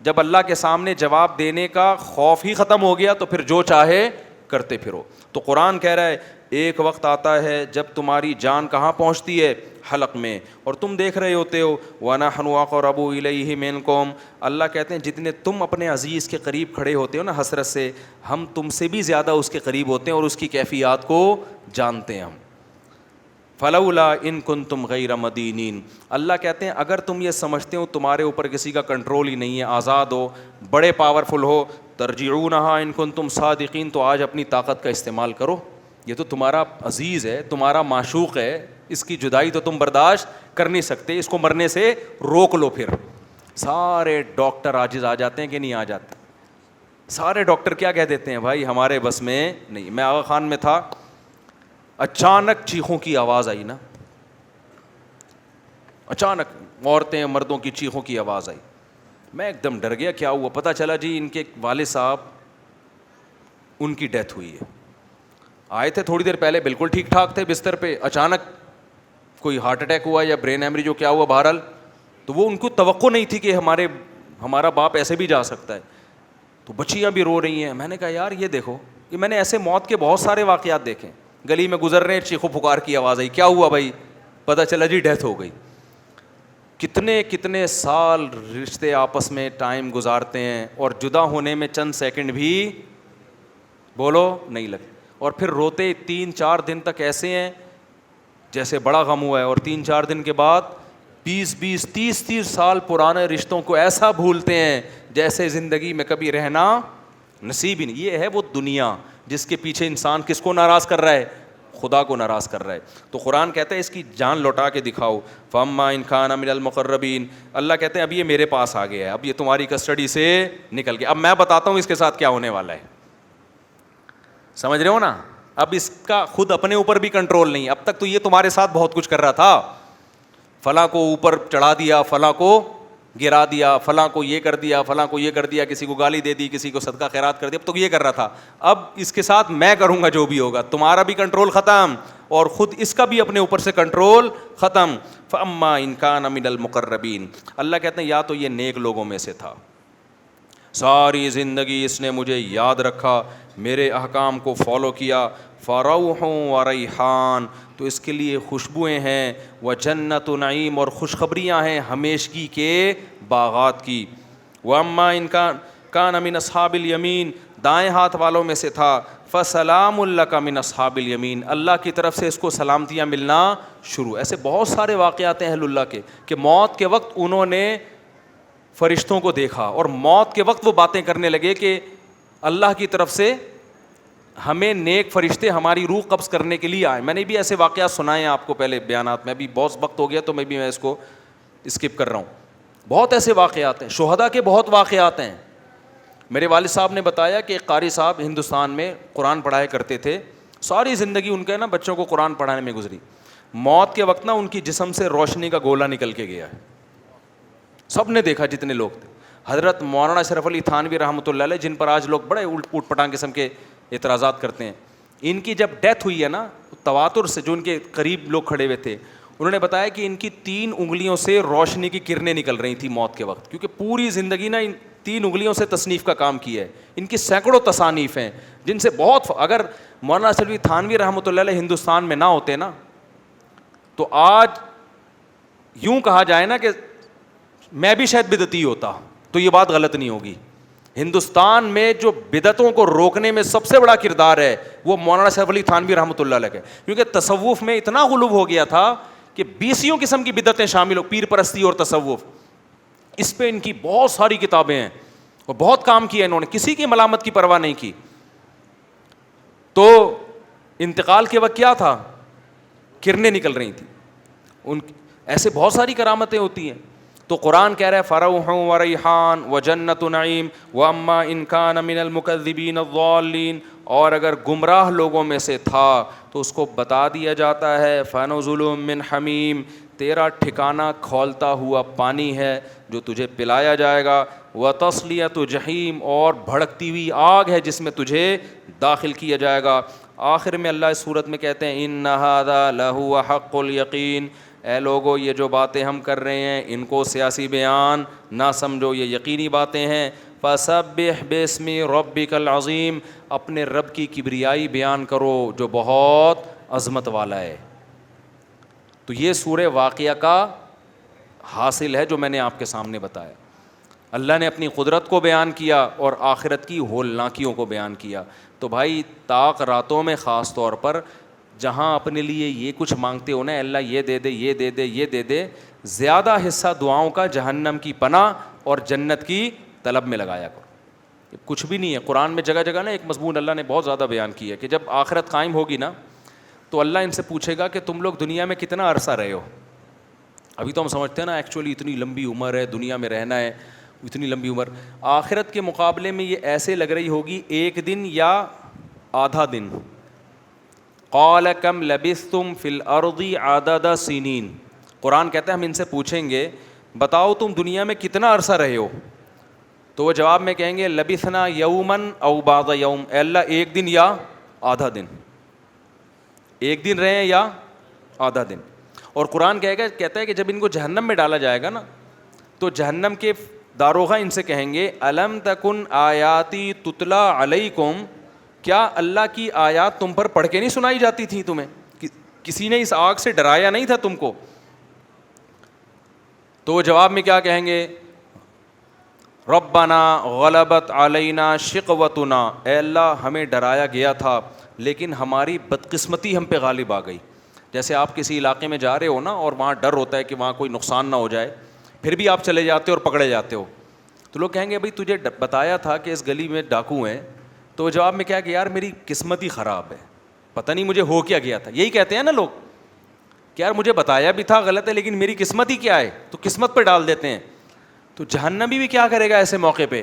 جب اللہ کے سامنے جواب دینے کا خوف ہی ختم ہو گیا تو پھر جو چاہے کرتے پھرو. تو قرآن کہہ رہا ہے ایک وقت آتا ہے جب تمہاری جان کہاں پہنچتی ہے؟ حلق میں, اور تم دیکھ رہے ہوتے ہو. وَنَحْنُ أَقْرَبُ إِلَيْهِ مِنْكُمْ, اللہ کہتے ہیں جتنے تم اپنے عزیز کے قریب کھڑے ہوتے ہو نا حسرت سے, ہم تم سے بھی زیادہ اس کے قریب ہوتے ہیں اور اس کی کیفیات کو جانتے ہیں ہم. فلولا ان کنتم غیر مدینین, اللہ کہتے ہیں اگر تم یہ سمجھتے ہو تمہارے اوپر کسی کا کنٹرول ہی نہیں ہے, آزاد ہو, بڑے پاورفل ہو, ترجعونہا ان کنتم صادقین, تو آج اپنی طاقت کا استعمال کرو. یہ تو تمہارا عزیز ہے, تمہارا معشوق ہے, اس کی جدائی تو تم برداشت کر نہیں سکتے, اس کو مرنے سے روک لو. پھر سارے ڈاکٹر عاجز آ جاتے ہیں کہ نہیں آ جاتے؟ سارے ڈاکٹر کیا کہہ دیتے ہیں, بھائی ہمارے بس میں نہیں. میں آغا خان میں تھا, اچانک چیخوں کی آواز آئی نا, اچانک عورتیں مردوں کی چیخوں کی آواز آئی. میں ایک دم ڈر گیا, کیا ہوا؟ پتہ چلا جی ان کے والد صاحب ان کی ڈیتھ ہوئی ہے. آئے تھے تھوڑی دیر پہلے بالکل ٹھیک ٹھاک تھے بستر پہ, اچانک کوئی ہارٹ اٹیک ہوا یا برین ہیمریج, جو کیا ہوا بہرحال. تو وہ ان کو توقع نہیں تھی کہ ہمارا باپ ایسے بھی جا سکتا ہے. تو بچیاں بھی رو رہی ہیں. میں نے کہا یار یہ دیکھو, یہ میں نے ایسے موت کے بہت سارے واقعات دیکھے. گلی میں گزر رہے ہیں, چیخو پکار کی آواز آئی, کیا ہوا بھائی؟ پتہ چلا جی ڈیتھ ہو گئی. کتنے کتنے سال رشتے آپس میں ٹائم گزارتے ہیں اور جدا ہونے میں چند سیکنڈ بھی بولو نہیں لگے, اور پھر روتے 3-4 دن تک ایسے ہیں جیسے بڑا غم ہوا ہے, اور 3-4 دن کے بعد 20-20 30-30 سال پرانے رشتوں کو ایسا بھولتے ہیں جیسے زندگی میں کبھی رہنا نصیب ہی نہیں. یہ ہے وہ دنیا جس کے پیچھے انسان کس کو ناراض کر رہا ہے؟ خدا کو ناراض کر رہا ہے. تو قرآن کہتا ہے اس کی جان لوٹا کے دکھاؤ. فَأَمَّا إِنْ كَانَ مِنَ الْمُقَرَّبِينَ, اللہ کہتے ہیں اب یہ میرے پاس آ گیا ہے, اب یہ تمہاری کسٹڈی سے نکل گیا. اب میں بتاتا ہوں اس کے ساتھ کیا ہونے والا ہے. سمجھ رہے ہو نا؟ اب اس کا خود اپنے اوپر بھی کنٹرول نہیں. اب تک تو یہ تمہارے ساتھ بہت کچھ کر رہا تھا, فلاں کو اوپر چڑھا دیا, فلاں کو گرا دیا, فلاں کو یہ کر دیا, فلاں کو یہ کر دیا, کسی کو گالی دے دی, کسی کو صدقہ خیرات کر دیا. اب تو یہ کر رہا تھا, اب اس کے ساتھ میں کروں گا جو بھی ہوگا. تمہارا بھی کنٹرول ختم اور خود اس کا بھی اپنے اوپر سے کنٹرول ختم. فَأَمَّا إِنْ كَانَ مِنَ الْمُقَرَّبِينَ, اللہ کہتے ہیں یا تو یہ نیک لوگوں میں سے تھا, ساری زندگی اس نے مجھے یاد رکھا, میرے احکام کو فالو کیا. فَرَوْحٌ وَرَيْحَانٌ, تو اس کے لیے خوشبوئیں ہیں, وَجَنَّتُ نعیم, اور خوشخبریاں ہیں ہمیشگی کے باغات کی. وَأَمَّا إِنْ كَانَ مِنْ أَصْحَابِ الْيَمِينَ, دائیں ہاتھ والوں میں سے تھا. فَسَلَامٌ لَكَ مِنْ أَصْحَابِ الْيَمِينَ, اللہ کی طرف سے اس کو سلامتیاں ملنا شروع. ایسے بہت سارے واقعات ہیں اہل اللہ کے کہ موت کے وقت انہوں نے فرشتوں کو دیکھا اور موت کے وقت وہ باتیں کرنے لگے کہ اللہ کی طرف سے ہمیں نیک فرشتے ہماری روح قبض کرنے کے لیے آئے. میں نے بھی ایسے واقعات سنائے ہیں آپ کو پہلے بیانات میں, ابھی بہت وقت ہو گیا تو میں اس کو اسکپ کر رہا ہوں. بہت ایسے واقعات ہیں, شہداء کے بہت واقعات ہیں. میرے والد صاحب نے بتایا کہ ایک قاری صاحب ہندوستان میں قرآن پڑھایا کرتے تھے, ساری زندگی ان کے نا بچوں کو قرآن پڑھانے میں گزری. موت کے وقت نا ان کی جسم سے روشنی کا گولا نکل کے گیا ہے, سب نے دیکھا جتنے لوگ تھے. حضرت مولانا اشرف علی تھانوی رحمۃ اللہ علیہ, جن پر آج لوگ بڑے اوٹ پٹانگ قسم کے اعتراضات کرتے ہیں, ان کی جب ڈیتھ ہوئی ہے نا, تواتر سے جو ان کے قریب لوگ کھڑے ہوئے تھے, انہوں نے بتایا کہ ان کی 3 انگلیوں سے روشنی کی کرنیں نکل رہی تھیں موت کے وقت, کیونکہ پوری زندگی نا ان 3 انگلیوں سے تصنیف کا کام کیا ہے. ان کی سینکڑوں تصانیف ہیں جن سے بہت, اگر مولانا اشرف علی تھانوی رحمۃ اللہ علیہ ہندوستان میں نہ ہوتے نا, تو آج یوں کہا جائے نا کہ میں بھی شاید بدعتی ہوتا, تو یہ بات غلط نہیں ہوگی. ہندوستان میں جو بدعتوں کو روکنے میں سب سے بڑا کردار ہے وہ مولانا اشرف علی تھانوی رحمۃ اللہ علیہ کا, کیونکہ تصوف میں اتنا غلو ہو گیا تھا کہ 20 قسم کی بدعتیں شامل ہو, پیر پرستی اور تصوف, اس پہ ان کی بہت ساری کتابیں ہیں اور بہت کام کیا انہوں نے, کسی کی ملامت کی پرواہ نہیں کی. تو انتقال کے وقت کیا تھا, کرنیں نکل رہی تھیں ان, ایسے بہت ساری کرامتیں ہوتی ہیں. تو قرآن کہہ رہا ہے فروح و ریحان و جنت نعیم واما ان کان من المکذبین الضالین, اور اگر گمراہ لوگوں میں سے تھا تو اس کو بتا دیا جاتا ہے فنزل من حمیم, تیرا ٹھکانہ کھولتا ہوا پانی ہے جو تجھے پلایا جائے گا, وتصلیۃ جحیم, اور بھڑکتی ہوئی آگ ہے جس میں تجھے داخل کیا جائے گا. آخر میں اللہ اس صورت میں کہتے ہیں ان ھذا لہو حق الیقین, اے لوگو یہ جو باتیں ہم کر رہے ہیں ان کو سیاسی بیان نہ سمجھو, یہ یقینی باتیں ہیں. فسبح باسم ربک العظیم, اپنے رب کی کبریائی بیان کرو جو بہت عظمت والا ہے. تو یہ سورہ واقعہ کا حاصل ہے جو میں نے آپ کے سامنے بتایا. اللہ نے اپنی قدرت کو بیان کیا اور آخرت کی ہولناکیوں کو بیان کیا. تو بھائی طاق راتوں میں خاص طور پر جہاں اپنے لیے یہ کچھ مانگتے ہو نا, اللہ یہ دے دے, یہ دے دے, یہ دے دے, زیادہ حصہ دعاؤں کا جہنم کی پناہ اور جنت کی طلب میں لگایا کرو. کچھ بھی نہیں ہے. قرآن میں جگہ جگہ نا ایک مضمون اللہ نے بہت زیادہ بیان کی ہے کہ جب آخرت قائم ہوگی نا تو اللہ ان سے پوچھے گا کہ تم لوگ دنیا میں کتنا عرصہ رہے ہو. ابھی تو ہم سمجھتے ہیں نا ایکچولی اتنی لمبی عمر ہے, دنیا میں رہنا ہے, اتنی لمبی عمر. آخرت کے مقابلے میں یہ ایسے لگ رہی ہوگی 1 دن یا آدھا دن. قال کم لبثتم فی الارض عدد سنین, قرآن کہتا ہے ہم ان سے پوچھیں گے بتاؤ تم دنیا میں کتنا عرصہ رہے ہو, تو وہ جواب میں کہیں گے لبثنا یومن او بعض یوم, اے اللہ 1 دن یا آدھا دن, 1 دن رہے ہیں یا آدھا دن. اور قرآن کہتا ہے کہ جب ان کو جہنم میں ڈالا جائے گا نا تو جہنم کے داروغہ ان سے کہیں گے الم تکن آیاتی تتلا علیکم, کیا اللہ کی آیات تم پر پڑھ کے نہیں سنائی جاتی تھیں تمہیں, کسی نے اس آگ سے ڈرایا نہیں تھا تم کو. تو وہ جواب میں کیا کہیں گے ربنا غلبت علینا شقوتنا, اے اللہ ہمیں ڈرایا گیا تھا لیکن ہماری بدقسمتی ہم پہ غالب آ گئی. جیسے آپ کسی علاقے میں جا رہے ہو نا اور وہاں ڈر ہوتا ہے کہ وہاں کوئی نقصان نہ ہو جائے, پھر بھی آپ چلے جاتے ہو اور پکڑے جاتے ہو, تو لوگ کہیں گے بھائی تجھے بتایا تھا کہ اس گلی میں ڈاکو ہیں, تو وہ جواب میں کیا کہ یار میری قسمت ہی خراب ہے, پتہ نہیں مجھے ہو کیا گیا تھا. یہی کہتے ہیں نا لوگ کہ یار مجھے بتایا بھی تھا غلط ہے لیکن میری قسمت ہی کیا ہے, تو قسمت پہ ڈال دیتے ہیں. تو جہنمی بھی کیا کرے گا ایسے موقع پہ,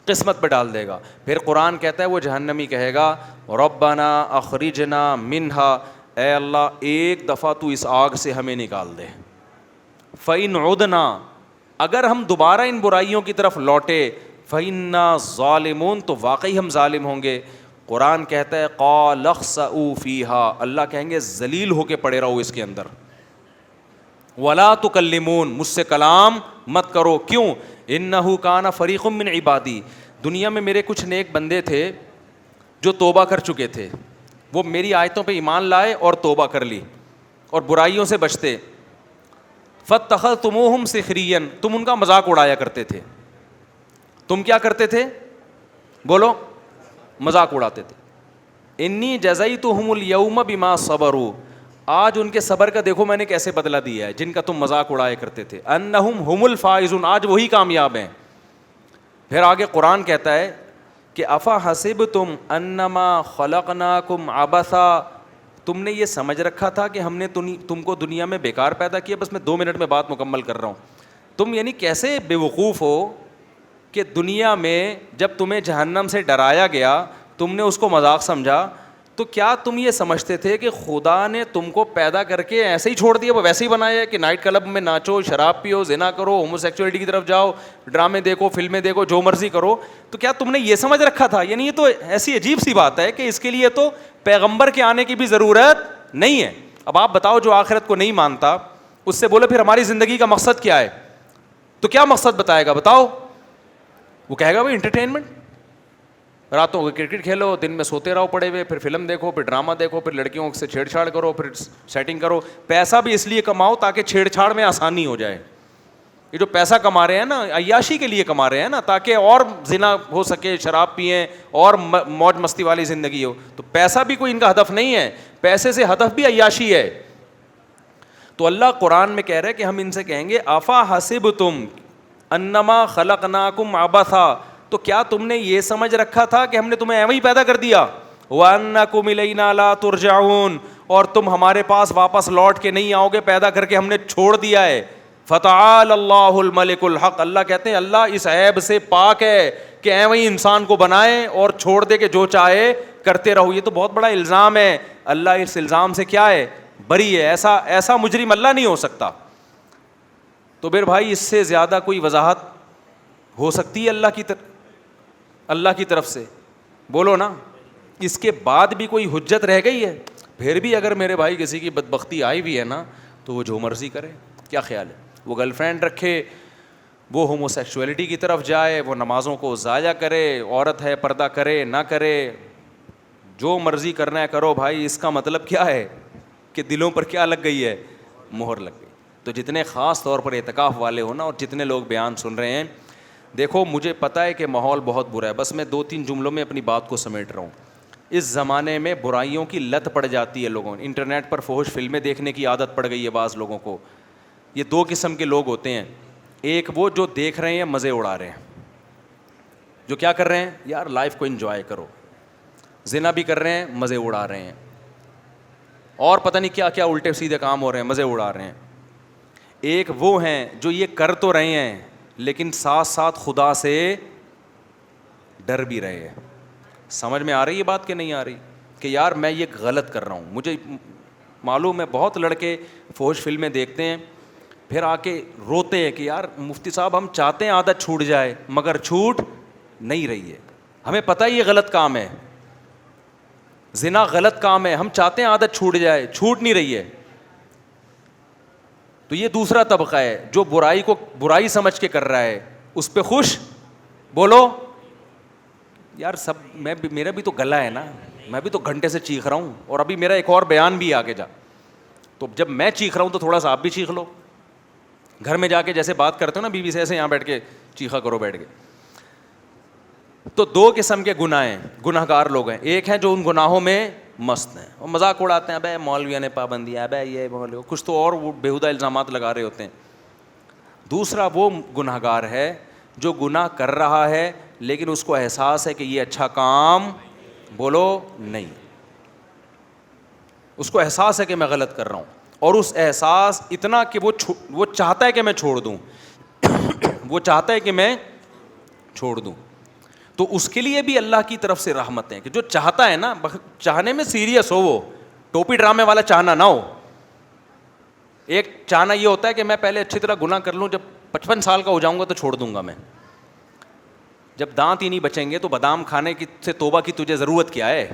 قسمت پہ ڈال دے گا. پھر قرآن کہتا ہے وہ جہنمی کہے گا ربنا اخرجنا منہا, اے اللہ 1 دفعہ تو اس آگ سے ہمیں نکال دے. فَإِنْ عُدْنَا, اگر ہم دوبارہ ان برائیوں کی طرف لوٹے فَإِنَّا ظَالِمُونَ, تو واقعی ہم ظالم ہوں گے. قرآن کہتا ہے قَالَ اخْسَئُوا فِيهَا, اللہ کہیں گے ذلیل ہو کے پڑے رہو اس کے اندر. وَلَا تُكَلِّمُونَ, مجھ سے کلام مت کرو. کیوں؟ إِنَّهُ كَانَ فَرِيقٌ مِّنْ عِبَادِي, دنیا میں میرے کچھ نیک بندے تھے جو توبہ کر چکے تھے, وہ میری آیتوں پہ ایمان لائے اور توبہ کر لی اور برائیوں سے بچتے. فَاتَّخَذْتُمُوهُمْ سِخْرِيًّا, تم ان کا مذاق اڑایا کرتے تھے. تم کیا کرتے تھے؟ بولو, مذاق اڑاتے تھے. انی جزیتہم اليوم بما صبروا, آج ان کے صبر کا دیکھو میں نے کیسے بدلہ دیا ہے جن کا تم مذاق اڑایا کرتے تھے. انہم ہم الفائزون, آج وہی کامیاب ہیں. پھر آگے قرآن کہتا ہے کہ افا حسبتم انما خلقناکم عبثا, تم نے یہ سمجھ رکھا تھا کہ ہم نے تم کو دنیا میں بیکار پیدا کیا. بس میں 2 منٹ میں بات مکمل کر رہا ہوں. تم یعنی کیسے بے وقوف ہو کہ دنیا میں جب تمہیں جہنم سے ڈرایا گیا تم نے اس کو مذاق سمجھا, تو کیا تم یہ سمجھتے تھے کہ خدا نے تم کو پیدا کر کے ایسے ہی چھوڑ دیا, وہ ویسے ہی بنایا ہے کہ نائٹ کلب میں ناچو, شراب پیو, زنا کرو, ہومو سیکچولیٹی کی طرف جاؤ, ڈرامے دیکھو, فلمیں دیکھو, جو مرضی کرو؟ تو کیا تم نے یہ سمجھ رکھا تھا؟ یعنی یہ تو ایسی عجیب سی بات ہے کہ اس کے لیے تو پیغمبر کے آنے کی بھی ضرورت نہیں ہے. اب آپ بتاؤ, جو آخرت کو نہیں مانتا اس سے بولو پھر ہماری زندگی کا مقصد کیا ہے, تو کیا مقصد بتائے گا بتاؤ؟ وہ کہے گا بھائی انٹرٹینمنٹ, راتوں کو کرکٹ کھیلو, دن میں سوتے رہو پڑے ہوئے, پھر فلم دیکھو, پھر ڈرامہ دیکھو, پھر لڑکیوں سے چھیڑ چھاڑ کرو, پھر سیٹنگ کرو. پیسہ بھی اس لیے کماؤ تاکہ چھیڑ چھاڑ میں آسانی ہو جائے. یہ جو پیسہ کما رہے ہیں نا, عیاشی کے لیے کما رہے ہیں نا, تاکہ اور زنا ہو سکے, شراب پئیں اور موج مستی والی زندگی ہو. تو پیسہ بھی کوئی ان کا ہدف نہیں ہے, پیسے سے ہدف بھی عیاشی ہے. تو اللہ قرآن میں کہہ رہے کہ ہم ان سے کہیں گے افا حسبتم انما خلقناکم عبثا, تو کیا تم نے یہ سمجھ رکھا تھا کہ ہم نے تمہیں ایویں ہی پیدا کر دیا؟ وانکم الینا لا ترجعون, اور تم ہمارے پاس واپس لوٹ کے نہیں آؤ گے, پیدا کر کے ہم نے چھوڑ دیا ہے. فتعال اللہ الملک الحق, اللہ کہتے ہیں اللہ اس عیب سے پاک ہے کہ ایویں ہی انسان کو بنائے اور چھوڑ دے کہ جو چاہے کرتے رہو. یہ تو بہت بڑا الزام ہے, اللہ اس الزام سے کیا ہے, بری ہے. ایسا مجرم اللہ نہیں ہو سکتا. تو پھر بھائی اس سے زیادہ کوئی وضاحت ہو سکتی ہے اللہ کی طرف سے؟ بولو نا. اس کے بعد بھی کوئی حجت رہ گئی ہے؟ پھر بھی اگر میرے بھائی کسی کی بدبختی آئی بھی ہے نا, تو وہ جو مرضی کرے. کیا خیال ہے؟ وہ گرل فرینڈ رکھے, وہ ہومو سیکچولیٹی کی طرف جائے, وہ نمازوں کو ضائع کرے, عورت ہے پردہ کرے نہ کرے, جو مرضی کرنا ہے کرو بھائی. اس کا مطلب کیا ہے کہ دلوں پر کیا لگ گئی ہے, مہر لگ گئی. تو جتنے خاص طور پر اعتکاف والے ہو نا, اور جتنے لوگ بیان سن رہے ہیں, دیکھو مجھے پتہ ہے کہ ماحول بہت برا ہے, بس میں 2-3 جملوں میں اپنی بات کو سمیٹ رہا ہوں. اس زمانے میں برائیوں کی لت پڑ جاتی ہے لوگوں, انٹرنیٹ پر فحش فلمیں دیکھنے کی عادت پڑ گئی ہے بعض لوگوں کو. یہ 2 قسم کے لوگ ہوتے ہیں. ایک وہ جو دیکھ رہے ہیں مزے اڑا رہے ہیں, جو کیا کر رہے ہیں, یار لائف کو انجوائے کرو, زنا بھی کر رہے ہیں, مزے اڑا رہے ہیں, اور پتہ نہیں کیا کیا الٹے سیدھے کام ہو رہے ہیں, مزے اڑا رہے ہیں. ایک وہ ہیں جو یہ کر تو رہے ہیں لیکن ساتھ ساتھ خدا سے ڈر بھی رہے ہیں. سمجھ میں آ رہی ہے بات کہ نہیں آ رہی, کہ یار میں یہ غلط کر رہا ہوں. مجھے معلوم ہے بہت لڑکے فحش فلمیں دیکھتے ہیں, پھر آ کے روتے ہیں کہ یار مفتی صاحب ہم چاہتے ہیں عادت چھوٹ جائے مگر چھوٹ نہیں رہی ہے. ہمیں پتہ ہے یہ غلط کام ہے, زنا غلط کام ہے, ہم چاہتے ہیں عادت چھوٹ جائے, چھوٹ نہیں رہی ہے. تو یہ دوسرا طبقہ ہے جو برائی کو برائی سمجھ کے کر رہا ہے, اس پہ خوش. بولو یار سب, میرا بھی تو گلا ہے نا, میں بھی تو گھنٹے سے چیخ رہا ہوں, اور ابھی میرا ایک اور بیان بھی آگے جا. تو جب میں چیخ رہا ہوں تو تھوڑا سا آپ بھی چیخ لو. گھر میں جا کے جیسے بات کرتے ہو نا بیوی سے, ایسے یہاں بیٹھ کے چیخا کرو بیٹھ کے. تو 2 قسم کے گناہ ہیں, گناہ گار لوگ ہیں. ایک ہیں جو ان گناہوں میں مست ہیں اور مذاق اڑاتے ہیں, ابے مولویوں نے پابندیاں, ابے یہ مولوی کچھ تو اور وہ بیہودہ الزامات لگا رہے ہوتے ہیں. دوسرا وہ گناہ گار ہے جو گناہ کر رہا ہے لیکن اس کو احساس ہے کہ یہ اچھا کام, بولو نہیں, اس کو احساس ہے کہ میں غلط کر رہا ہوں, اور اس احساس اتنا کہ وہ چاہتا ہے کہ میں چھوڑ دوں, وہ چاہتا ہے کہ میں چھوڑ دوں. تو اس کے لیے بھی اللہ کی طرف سے رحمت ہے کہ جو چاہتا ہے نا, چاہنے میں سیریس ہو, وہ ٹوپی ڈرامے والا چاہنا نہ ہو. ایک چاہنا یہ ہوتا ہے کہ میں پہلے اچھی طرح گناہ کر لوں, جب 55 سال کا ہو جاؤں گا تو چھوڑ دوں گا میں. جب دانت ہی نہیں بچیں گے تو بادام کھانے کی سے توبہ کی تجھے ضرورت کیا ہے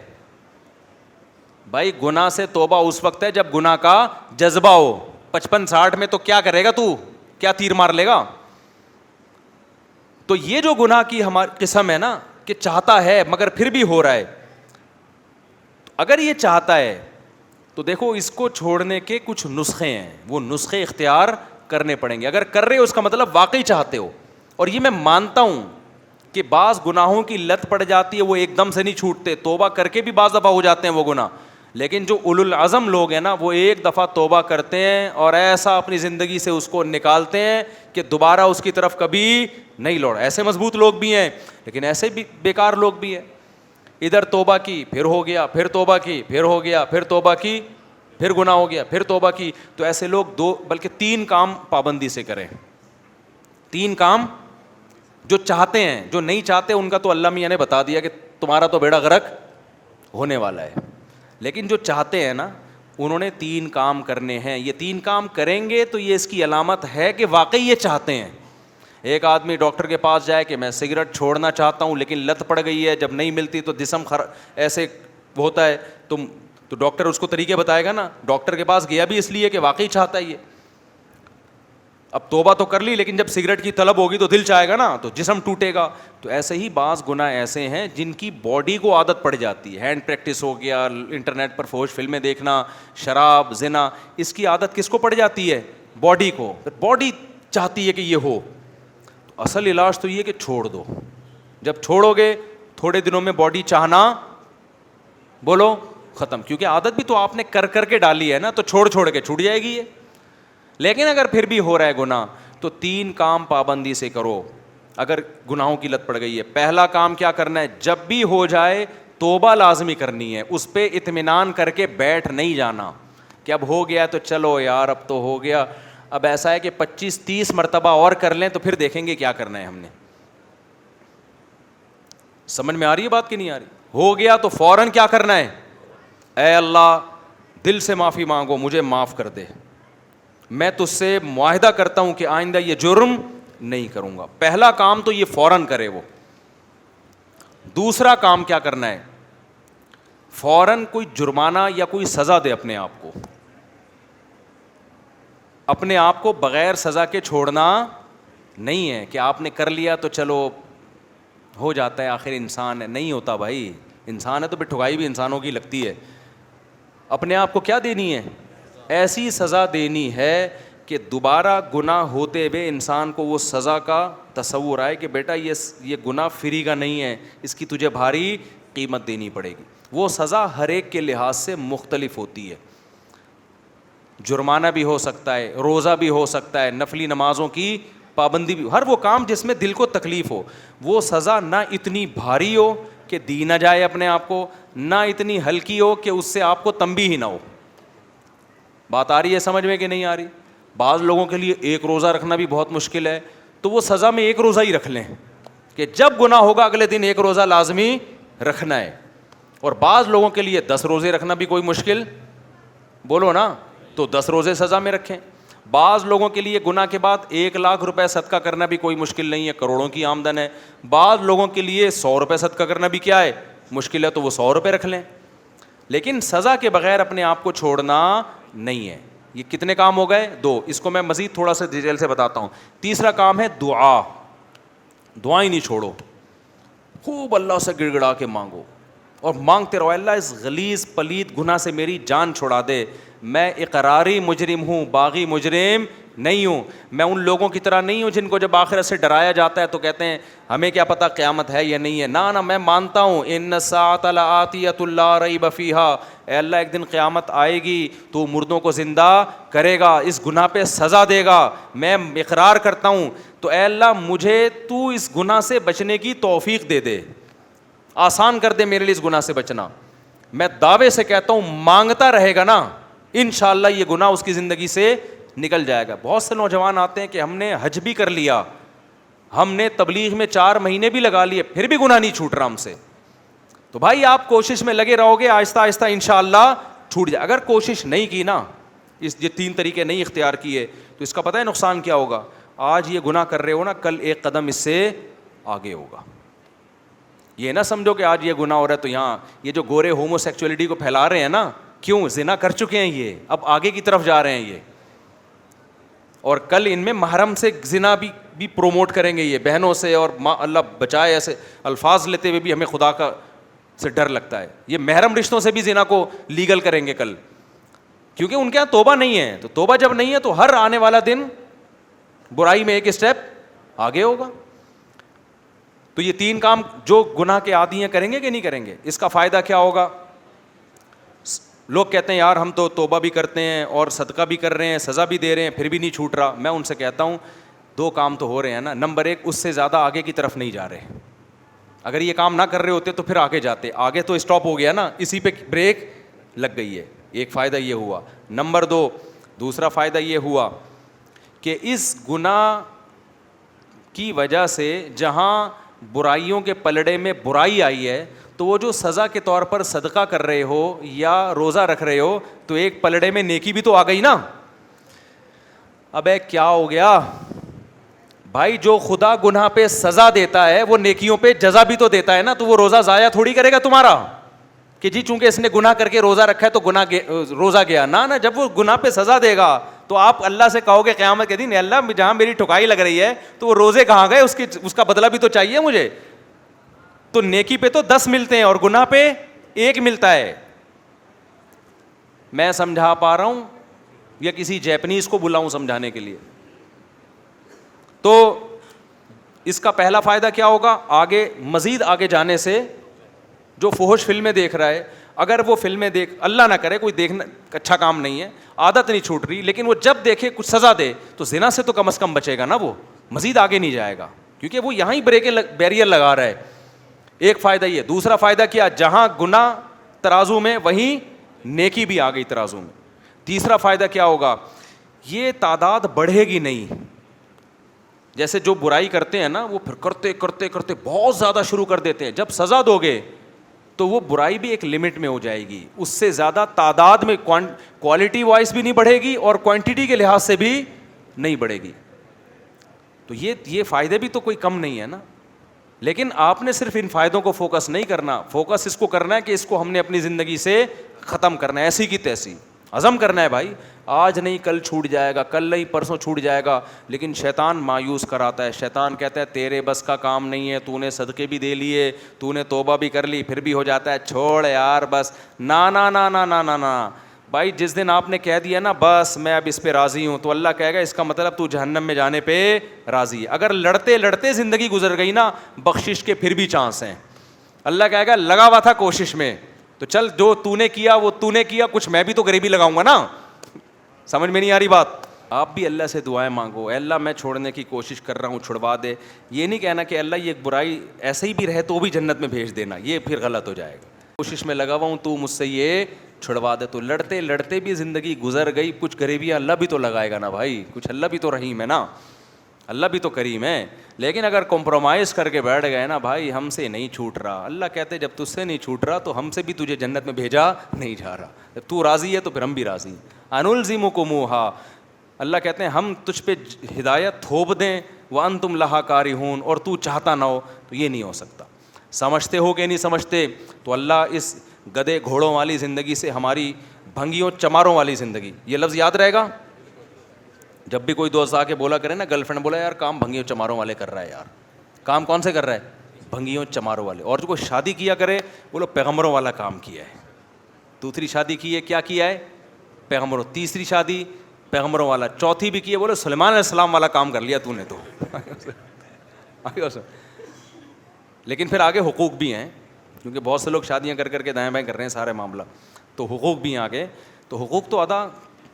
بھائی؟ گناہ سے توبہ اس وقت ہے جب گناہ کا جذبہ ہو. 55-60 میں تو کیا کرے گا تو, کیا تیر مار لے گا؟ تو یہ جو گناہ کی ہماری قسم ہے نا کہ چاہتا ہے مگر پھر بھی ہو رہا ہے, اگر یہ چاہتا ہے تو دیکھو اس کو چھوڑنے کے کچھ نسخے ہیں, وہ نسخے اختیار کرنے پڑیں گے. اگر کر رہے ہو اس کا مطلب واقعی چاہتے ہو. اور یہ میں مانتا ہوں کہ بعض گناہوں کی لت پڑ جاتی ہے, وہ ایک دم سے نہیں چھوٹتے, توبہ کر کے بھی بعض دفعہ ہو جاتے ہیں وہ گناہ. لیکن جو اولو العزم لوگ ہیں نا, وہ ایک دفعہ توبہ کرتے ہیں اور ایسا اپنی زندگی سے اس کو نکالتے ہیں کہ دوبارہ اس کی طرف کبھی نہیں لوٹ. ایسے مضبوط لوگ بھی ہیں لیکن ایسے بھی بیکار لوگ بھی ہیں. ادھر توبہ کی پھر ہو گیا, پھر توبہ کی پھر ہو گیا, پھر توبہ کی پھر گناہ ہو گیا, پھر توبہ کی. تو ایسے لوگ 2 بلکہ 3 کام پابندی سے کریں, 3 کام جو چاہتے ہیں، جو نہیں چاہتے ان کا تو اللہ میاں نے بتا دیا کہ تمہارا تو بیڑا غرق ہونے والا ہے. لیکن جو چاہتے ہیں نا انہوں نے 3 کام کرنے ہیں. یہ 3 کام کریں گے تو یہ اس کی علامت ہے کہ واقعی یہ چاہتے ہیں. ایک آدمی ڈاکٹر کے پاس جائے کہ میں سگریٹ چھوڑنا چاہتا ہوں لیکن لت پڑ گئی ہے, جب نہیں ملتی تو جسم ایسے ہوتا ہے, تو ڈاکٹر اس کو طریقے بتائے گا نا. ڈاکٹر کے پاس گیا بھی اس لیے کہ واقعی چاہتا ہے یہ. اب توبہ تو کر لی لیکن جب سگریٹ کی طلب ہوگی تو دل چاہے گا نا, تو جسم ٹوٹے گا. تو ایسے ہی بعض گناہ ایسے ہیں جن کی باڈی کو عادت پڑ جاتی ہے. ہینڈ پریکٹس ہو گیا, انٹرنیٹ پر فحش فلمیں دیکھنا, شراب, زنا, اس کی عادت کس کو پڑ جاتی ہے؟ باڈی کو. باڈی چاہتی ہے کہ یہ ہو. تو اصل علاج تو یہ کہ چھوڑ دو. جب چھوڑو گے تھوڑے دنوں میں باڈی چاہنا بولو ختم, کیونکہ عادت بھی تو آپ نے کر کر کے ڈالی ہے نا, تو چھوڑ کے چھوٹ جائے گی یہ. لیکن اگر پھر بھی ہو رہا ہے گناہ تو 3 کام پابندی سے کرو اگر گناہوں کی لت پڑ گئی ہے. پہلا کام کیا کرنا ہے؟ جب بھی ہو جائے توبہ لازمی کرنی ہے. اس پہ اطمینان کر کے بیٹھ نہیں جانا کہ اب ہو گیا تو چلو یار اب تو ہو گیا. اب ایسا ہے کہ 25-30 مرتبہ اور کر لیں تو پھر دیکھیں گے کیا کرنا ہے ہم نے. سمجھ میں آ رہی ہے بات کہ نہیں آ رہی؟ ہو گیا تو فوراً کیا کرنا ہے؟ اے اللہ دل سے معافی مانگو, مجھے معاف کر دے, میں تجھ سے معاہدہ کرتا ہوں کہ آئندہ یہ جرم نہیں کروں گا. پہلا کام تو یہ فوراً کرے وہ. دوسرا کام کیا کرنا ہے؟ فوراً کوئی جرمانہ یا کوئی سزا دے اپنے آپ کو. اپنے آپ کو بغیر سزا کے چھوڑنا نہیں ہے کہ آپ نے کر لیا تو چلو ہو جاتا ہے, آخر انسان ہے. نہیں ہوتا بھائی, انسان ہے تو پھر ٹھگائی بھی انسانوں کی لگتی ہے. اپنے آپ کو کیا دینی ہے؟ ایسی سزا دینی ہے کہ دوبارہ گناہ ہوتے ہوئے انسان کو وہ سزا کا تصور آئے کہ بیٹا یہ گناہ فری کا نہیں ہے, اس کی تجھے بھاری قیمت دینی پڑے گی. وہ سزا ہر ایک کے لحاظ سے مختلف ہوتی ہے. جرمانہ بھی ہو سکتا ہے, روزہ بھی ہو سکتا ہے, نفلی نمازوں کی پابندی بھی, ہر وہ کام جس میں دل کو تکلیف ہو. وہ سزا نہ اتنی بھاری ہو کہ دی نہ جائے اپنے آپ کو, نہ اتنی ہلکی ہو کہ اس سے آپ کو تنبیہ ہی نہ ہو. بات آ رہی ہے سمجھ میں کہ نہیں آ رہی؟ بعض لوگوں کے لیے 1 روزہ رکھنا بھی بہت مشکل ہے, تو وہ سزا میں 1 روزہ ہی رکھ لیں کہ جب گناہ ہوگا اگلے دن 1 روزہ لازمی رکھنا ہے. اور بعض لوگوں کے لیے 10 روزے رکھنا بھی کوئی مشکل, بولو نا, تو 10 روزے سزا میں رکھیں. بعض لوگوں کے لیے گناہ کے بعد 1 لاکھ روپے صدقہ کرنا بھی کوئی مشکل نہیں ہے, کروڑوں کی آمدن ہے. بعض لوگوں کے لیے 100 روپے صدقہ کرنا بھی کیا ہے؟ مشکل ہے, تو وہ 100 روپے رکھ لیں. لیکن سزا کے بغیر اپنے آپ کو چھوڑنا نہیں ہے. یہ کتنے کام ہو گئے؟ 2. اس کو میں مزید تھوڑا سا ڈیٹیل سے بتاتا ہوں. تیسرا کام ہے دعا. دعائیں نہیں چھوڑو, خوب اللہ سے گڑ گڑا کے مانگو اور مانگتے رہو, اللہ اس غلیظ پلید گناہ سے میری جان چھڑا دے. میں اقراری مجرم ہوں, باغی مجرم نہیں ہوں. میں ان لوگوں کی طرح نہیں ہوں جن کو جب آخرت سے ڈرایا جاتا ہے تو کہتے ہیں ہمیں کیا پتہ قیامت ہے یا نہیں ہے. نہ میں مانتا ہوں ان الساعۃ لآتیۃ لا ریب فیہا, اے اللہ ایک دن قیامت آئے گی, تو مردوں کو زندہ کرے گا, اس گناہ پہ سزا دے گا, میں اقرار کرتا ہوں. تو اے اللہ مجھے تو اس گناہ سے بچنے کی توفیق دے دے, آسان کر دے میرے لیے اس گناہ سے بچنا. میں دعوے سے کہتا ہوں مانگتا رہے گا نا, انشاءاللہ یہ گناہ اس کی زندگی سے نکل جائے گا. بہت سے نوجوان آتے ہیں کہ ہم نے حج بھی کر لیا, ہم نے تبلیغ میں 4 مہینے بھی لگا لیے, پھر بھی گناہ نہیں چھوٹ رہا ہم سے. تو بھائی آپ کوشش میں لگے رہو گے, آہستہ آہستہ انشاءاللہ چھوٹ جائے. اگر کوشش نہیں کی نا, یہ 3 طریقے نہیں اختیار کیے, تو اس کا پتہ ہے نقصان کیا ہوگا؟ آج یہ گناہ کر رہے ہو نا, کل 1 قدم اس سے آگے ہوگا. یہ نہ سمجھو کہ آج یہ گناہ ہو رہا ہے تو یہاں یہ جو گورے ہومو سیکچولیٹی کو پھیلا رہے ہیں نا, کیوں؟ زنا کر چکے ہیں یہ, اب آگے کی طرف جا رہے ہیں یہ, اور کل ان میں محرم سے زنا بھی پروموٹ کریں گے یہ بہنوں سے, اور اللہ بچائے ایسے الفاظ لیتے ہوئے بھی ہمیں خدا کا سے ڈر لگتا ہے. یہ محرم رشتوں سے بھی زنا کو لیگل کریں گے کل, کیونکہ ان کے یہاں توبہ نہیں ہے. تو توبہ جب نہیں ہے تو ہر آنے والا دن برائی میں 1 اسٹیپ آگے ہوگا. تو یہ 3 کام جو گناہ کے عادی ہیں کریں گے کہ نہیں کریں گے؟ اس کا فائدہ کیا ہوگا؟ لوگ کہتے ہیں یار ہم تو توبہ بھی کرتے ہیں اور صدقہ بھی کر رہے ہیں, سزا بھی دے رہے ہیں, پھر بھی نہیں چھوٹ رہا. میں ان سے کہتا ہوں 2 کام تو ہو رہے ہیں نا. نمبر 1, اس سے زیادہ آگے کی طرف نہیں جا رہے. اگر یہ کام نہ کر رہے ہوتے تو پھر آگے جاتے. آگے تو اسٹاپ ہو گیا نا, اسی پہ بریک لگ گئی ہے. ایک فائدہ یہ ہوا. نمبر 2, دوسرا فائدہ یہ ہوا کہ اس گناہ کی وجہ سے جہاں برائیوں کے پلڑے میں برائی آئی ہے تو وہ جو سزا کے طور پر صدقہ کر رہے ہو یا روزہ رکھ رہے ہو تو ایک پلڑے میں نیکی بھی تو آ گئی نا. ابے کیا ہو گیا بھائی, جو خدا گناہ پہ سزا دیتا ہے وہ نیکیوں پہ جزا بھی تو دیتا ہے نا. تو وہ روزہ ضائع تھوڑی کرے گا تمہارا کہ جی چونکہ اس نے گناہ کر کے روزہ رکھا ہے تو روزہ گیا. نہ جب وہ گناہ پہ سزا دے گا تو آپ اللہ سے کہو گے قیامت کے دن, اللہ جہاں میری ٹھکائی لگ رہی ہے تو وہ روزے کہاں گئے, اس کا بدلہ بھی تو چاہیے مجھے. تو نیکی پہ تو 10 ملتے ہیں اور گناہ پہ 1 ملتا ہے. میں سمجھا پا رہا ہوں یا کسی جیپنیز کو بلاؤں سمجھانے کے لیے؟ تو اس کا پہلا فائدہ کیا ہوگا, آگے مزید آگے جانے سے جو فحش فلمیں دیکھ رہا ہے, اگر وہ فلمیں اللہ نہ کرے کوئی دیکھنا اچھا کام نہیں ہے, عادت نہیں چھوٹ رہی, لیکن وہ جب دیکھے کچھ سزا دے تو زنا سے تو کم از کم بچے گا نا, وہ مزید آگے نہیں جائے گا کیونکہ وہ یہاں ہی بیریئر لگا رہا ہے. ایک فائدہ یہ. دوسرا فائدہ کیا, جہاں گناہ ترازو میں وہیں نیکی بھی آ گئی ترازو میں. تیسرا فائدہ کیا ہوگا, یہ تعداد بڑھے گی نہیں. جیسے جو برائی کرتے ہیں نا وہ پھر کرتے کرتے کرتے بہت زیادہ شروع کر دیتے ہیں, جب سزا دو گے تو وہ برائی بھی ایک لمٹ میں ہو جائے گی, اس سے زیادہ تعداد میں کوالٹی وائز بھی نہیں بڑھے گی اور کوانٹٹی کے لحاظ سے بھی نہیں بڑھے گی. تو یہ فائدے بھی تو کوئی کم نہیں ہے نا. لیکن آپ نے صرف ان فائدوں کو فوکس نہیں کرنا, فوکس اس کو کرنا ہے کہ اس کو ہم نے اپنی زندگی سے ختم کرنا ہے, ایسی کی تیسی عزم کرنا ہے بھائی. آج نہیں کل چھوٹ جائے گا, کل نہیں پرسوں چھوٹ جائے گا. لیکن شیطان مایوس کراتا ہے, شیطان کہتا ہے تیرے بس کا کام نہیں ہے, تو نے صدقے بھی دے لیے, تو نے توبہ بھی کر لی, پھر بھی ہو جاتا ہے چھوڑ یار بس. نا نا نا نا نا نا نا بھائی, جس دن آپ نے کہہ دیا نا بس میں اب اس پہ راضی ہوں, تو اللہ کہے گا اس کا مطلب تو جہنم میں جانے پہ راضی ہے. اگر لڑتے لڑتے زندگی گزر گئی نا, بخشش کے پھر بھی چانس ہیں. اللہ کہے گا لگا ہوا تھا کوشش میں, تو چل جو تو نے کیا وہ تو نے کیا, کچھ میں بھی تو غریبی لگاؤں گا نا. سمجھ میں نہیں آ رہی بات؟ آپ بھی اللہ سے دعائیں مانگو, اے اللہ میں چھوڑنے کی کوشش کر رہا ہوں, چھڑوا دے. یہ نہیں کہنا کہ اللہ یہ برائی ایسے ہی بھی رہے تو بھی جنت میں بھیج دینا, یہ پھر غلط ہو جائے گا. کوشش میں لگا ہوا ہوں, تو مجھ سے یہ چھڑوا دے. تو لڑتے لڑتے بھی زندگی گزر گئی, کچھ غریبیاں اللہ بھی تو لگائے گا نا بھائی, کچھ اللہ بھی تو رحیم ہے نا, اللہ بھی تو کریم ہے. لیکن اگر کمپرومائز کر کے بیٹھ گئے نا بھائی ہم سے نہیں چھوٹ رہا, اللہ کہتے جب تجھ سے نہیں چھوٹ رہا تو ہم سے بھی تجھے جنت میں بھیجا نہیں جا رہا. جب تو راضی ہے تو پھر ہم بھی راضی ہیں. انلزمکموہا, اللہ کہتے ہیں ہم تجھ پہ ہدایت تھوپ دیں, وانتم لہا کارہون, اور تو چاہتا نہ ہو, تو یہ نہیں ہو سکتا. سمجھتے ہو کہ نہیں سمجھتے؟ تو اللہ اس گدے گھوڑوں والی زندگی سے ہماری بھنگیوں چماروں والی زندگی, یہ لفظ یاد رہے گا. جب بھی کوئی دوست آ کے بولا کرے نا, گرل فرینڈ بولا یار کام بھنگیوں چماروں والے کر رہا ہے, یار کام کون سے کر رہا ہے؟ بھنگیوں چماروں والے. اور جو کوئی شادی کیا کرے بولو پیغمبروں والا کام کیا ہے. دوسری شادی کی ہے, کیا کیا ہے؟ پیغمبروں. تیسری شادی پیغمبروں والا. چوتھی بھی کی ہے, بولو سلیمان علیہ السلام والا کام کر لیا تو نے تو. لیکن پھر آگے حقوق بھی ہیں, کیونکہ بہت سے لوگ شادیاں کر کر کے دائیں بائیں کر رہے ہیں سارے معاملہ, تو حقوق بھی ہیں آگے. تو حقوق تو ادا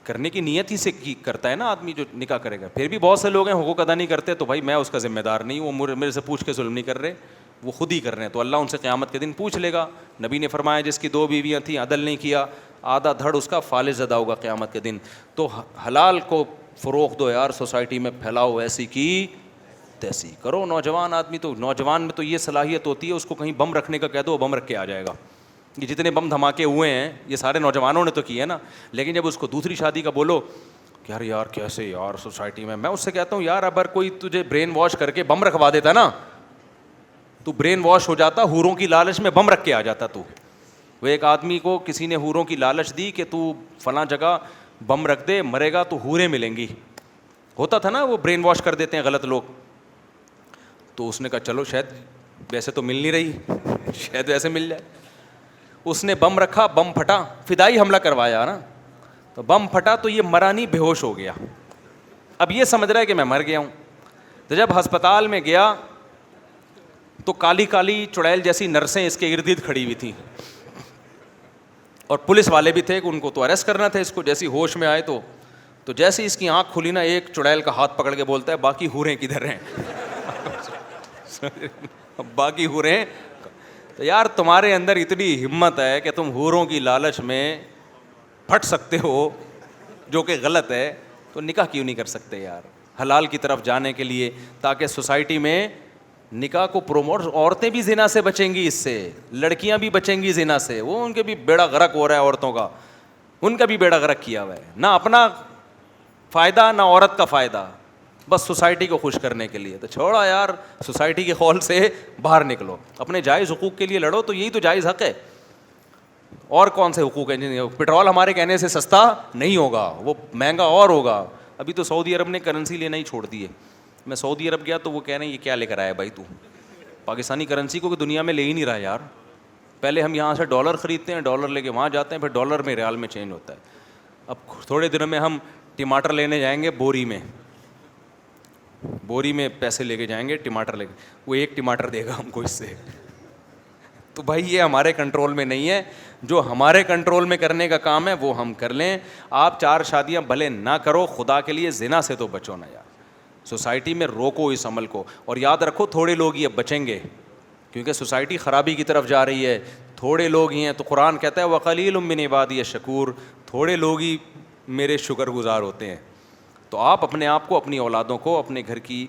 کرنے کی نیت ہی سے کرتا ہے نا آدمی جو نکاح کرے گا. پھر بھی بہت سے لوگ ہیں حقوق ادا نہیں کرتے, تو بھائی میں اس کا ذمہ دار نہیں ہوں, وہ میرے سے پوچھ کے ظلم نہیں کر رہے, وہ خود ہی کر رہے ہیں. تو اللہ ان سے قیامت کے دن پوچھ لے گا. نبی نے فرمایا جس کی 2 بیویاں تھیں عدل نہیں کیا, آدھا دھڑ اس کا فالج زدہ ہوگا قیامت کے دن. تو حلال کو فروغ دو یار, سوسائٹی میں پھیلاؤ, ایسی کی تیسی کرو. نوجوان آدمی تو, نوجوان میں تو یہ صلاحیت ہوتی ہے, اس کو کہیں بم رکھنے کا کہہ دو وہ بم رکھ کے آ جائے گا. یہ جتنے بم دھماکے ہوئے ہیں یہ سارے نوجوانوں نے تو کیے نا. لیکن جب اس کو دوسری شادی کا بولو کہ یار کیسے یار سوسائٹی میں اس سے کہتا ہوں یار اگر کوئی تجھے برین واش کر کے بم رکھوا دیتا نا, تو برین واش ہو جاتا, حوروں کی لالچ میں بم رکھ کے آ جاتا. تو وہ ایک آدمی کو کسی نے حوروں کی لالچ دی کہ تو فلاں جگہ بم رکھ دے, مرے گا تو حوریں ملیں گی. ہوتا تھا نا, وہ برین واش کر دیتے ہیں غلط لوگ. تو اس نے کہا چلو شاید ویسے تو مل نہیں رہی, شاید ویسے مل جائے. اس نے بم رکھا, بم پھٹا, فدائی حملہ کروایا نا, تو بم پھٹا تو یہ مرا نہیں, بے ہوش ہو گیا. اب یہ سمجھ رہا ہے کہ میں مر گیا ہوں. تو جب ہسپتال میں گیا تو کالی کالی چڑیل جیسی نرسیں اس کے ارد گرد کھڑی ہوئی تھیں, اور پولیس والے بھی تھے کہ ان کو تو اریسٹ کرنا تھا اس کو. جیسی ہوش میں آئے تو جیسے اس کی آنکھ کھلی نا, ایک چڑیل کا ہاتھ پکڑ کے بولتا ہے باقی حوریں کدھر ہیں؟ باقی حوریں. تو یار تمہارے اندر اتنی ہمت ہے کہ تم حوروں کی لالچ میں پھٹ سکتے ہو, جو کہ غلط ہے, تو نکاح کیوں نہیں کر سکتے یار؟ حلال کی طرف جانے کے لیے, تاکہ سوسائٹی میں نکاح کو پروموٹ. عورتیں بھی زنا سے بچیں گی, اس سے لڑکیاں بھی بچیں گی زنا سے. وہ ان کے بھی بیڑا غرق ہو رہا ہے عورتوں کا, ان کا بھی بیڑا غرق کیا ہوا ہے, نہ اپنا فائدہ نہ عورت کا فائدہ, بس سوسائٹی کو خوش کرنے کے لیے. تو چھوڑا یار, سوسائٹی کے خول سے باہر نکلو, اپنے جائز حقوق کے لیے لڑو, تو یہی تو جائز حق ہے. اور کون سے حقوق ہیں؟ پیٹرول ہمارے کہنے سے سستا نہیں ہوگا, وہ مہنگا اور ہوگا. ابھی تو سعودی عرب نے کرنسی لینا ہی چھوڑ دی ہے. میں سعودی عرب گیا تو وہ کہہ رہے ہیں یہ کیا لے کر آیا بھائی تو, پاکستانی کرنسی کو کہ دنیا میں لے ہی نہیں رہا یار. پہلے ہم یہاں سے ڈالر خریدتے ہیں, ڈالر لے کے وہاں جاتے ہیں, پھر ڈالر میں ریال میں چینج ہوتا ہے. اب تھوڑے دنوں میں ہم ٹماٹر لینے جائیں گے بوری میں پیسے لے کے جائیں گے ٹماٹر لے کے, وہ ایک ٹماٹر دے گا ہم کو اس سے. تو بھائی یہ ہمارے کنٹرول میں نہیں ہے. جو ہمارے کنٹرول میں کرنے کا کام ہے وہ ہم کر لیں. آپ 4 شادیاں بھلے نہ کرو, خدا کے لیے زنا سے تو بچو نا یار. سوسائٹی میں روکو اس عمل کو, اور یاد رکھو تھوڑے لوگ ہی اب بچیں گے, کیونکہ سوسائٹی خرابی کی طرف جا رہی ہے. تھوڑے لوگ ہی ہیں, تو قرآن کہتا ہے وَقَلِيلٌ مِّنْ عِبَادِيَ الشَّكُورُ, تھوڑے لوگ ہی میرے شکر گزار ہوتے ہیں. تو آپ اپنے آپ کو, اپنی اولادوں کو, اپنے گھر کی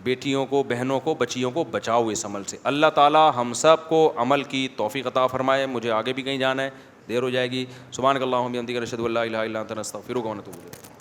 بیٹیوں کو, بہنوں کو, بچیوں کو بچاؤ اس عمل سے. اللہ تعالیٰ ہم سب کو عمل کی توفیق عطا فرمائے. مجھے آگے بھی کہیں جانا ہے, دیر ہو جائے گی. سبحانک اللہم و بحمدک, اشہدو ان لا الہ الا انت, نستغفرک و نتوب الیک.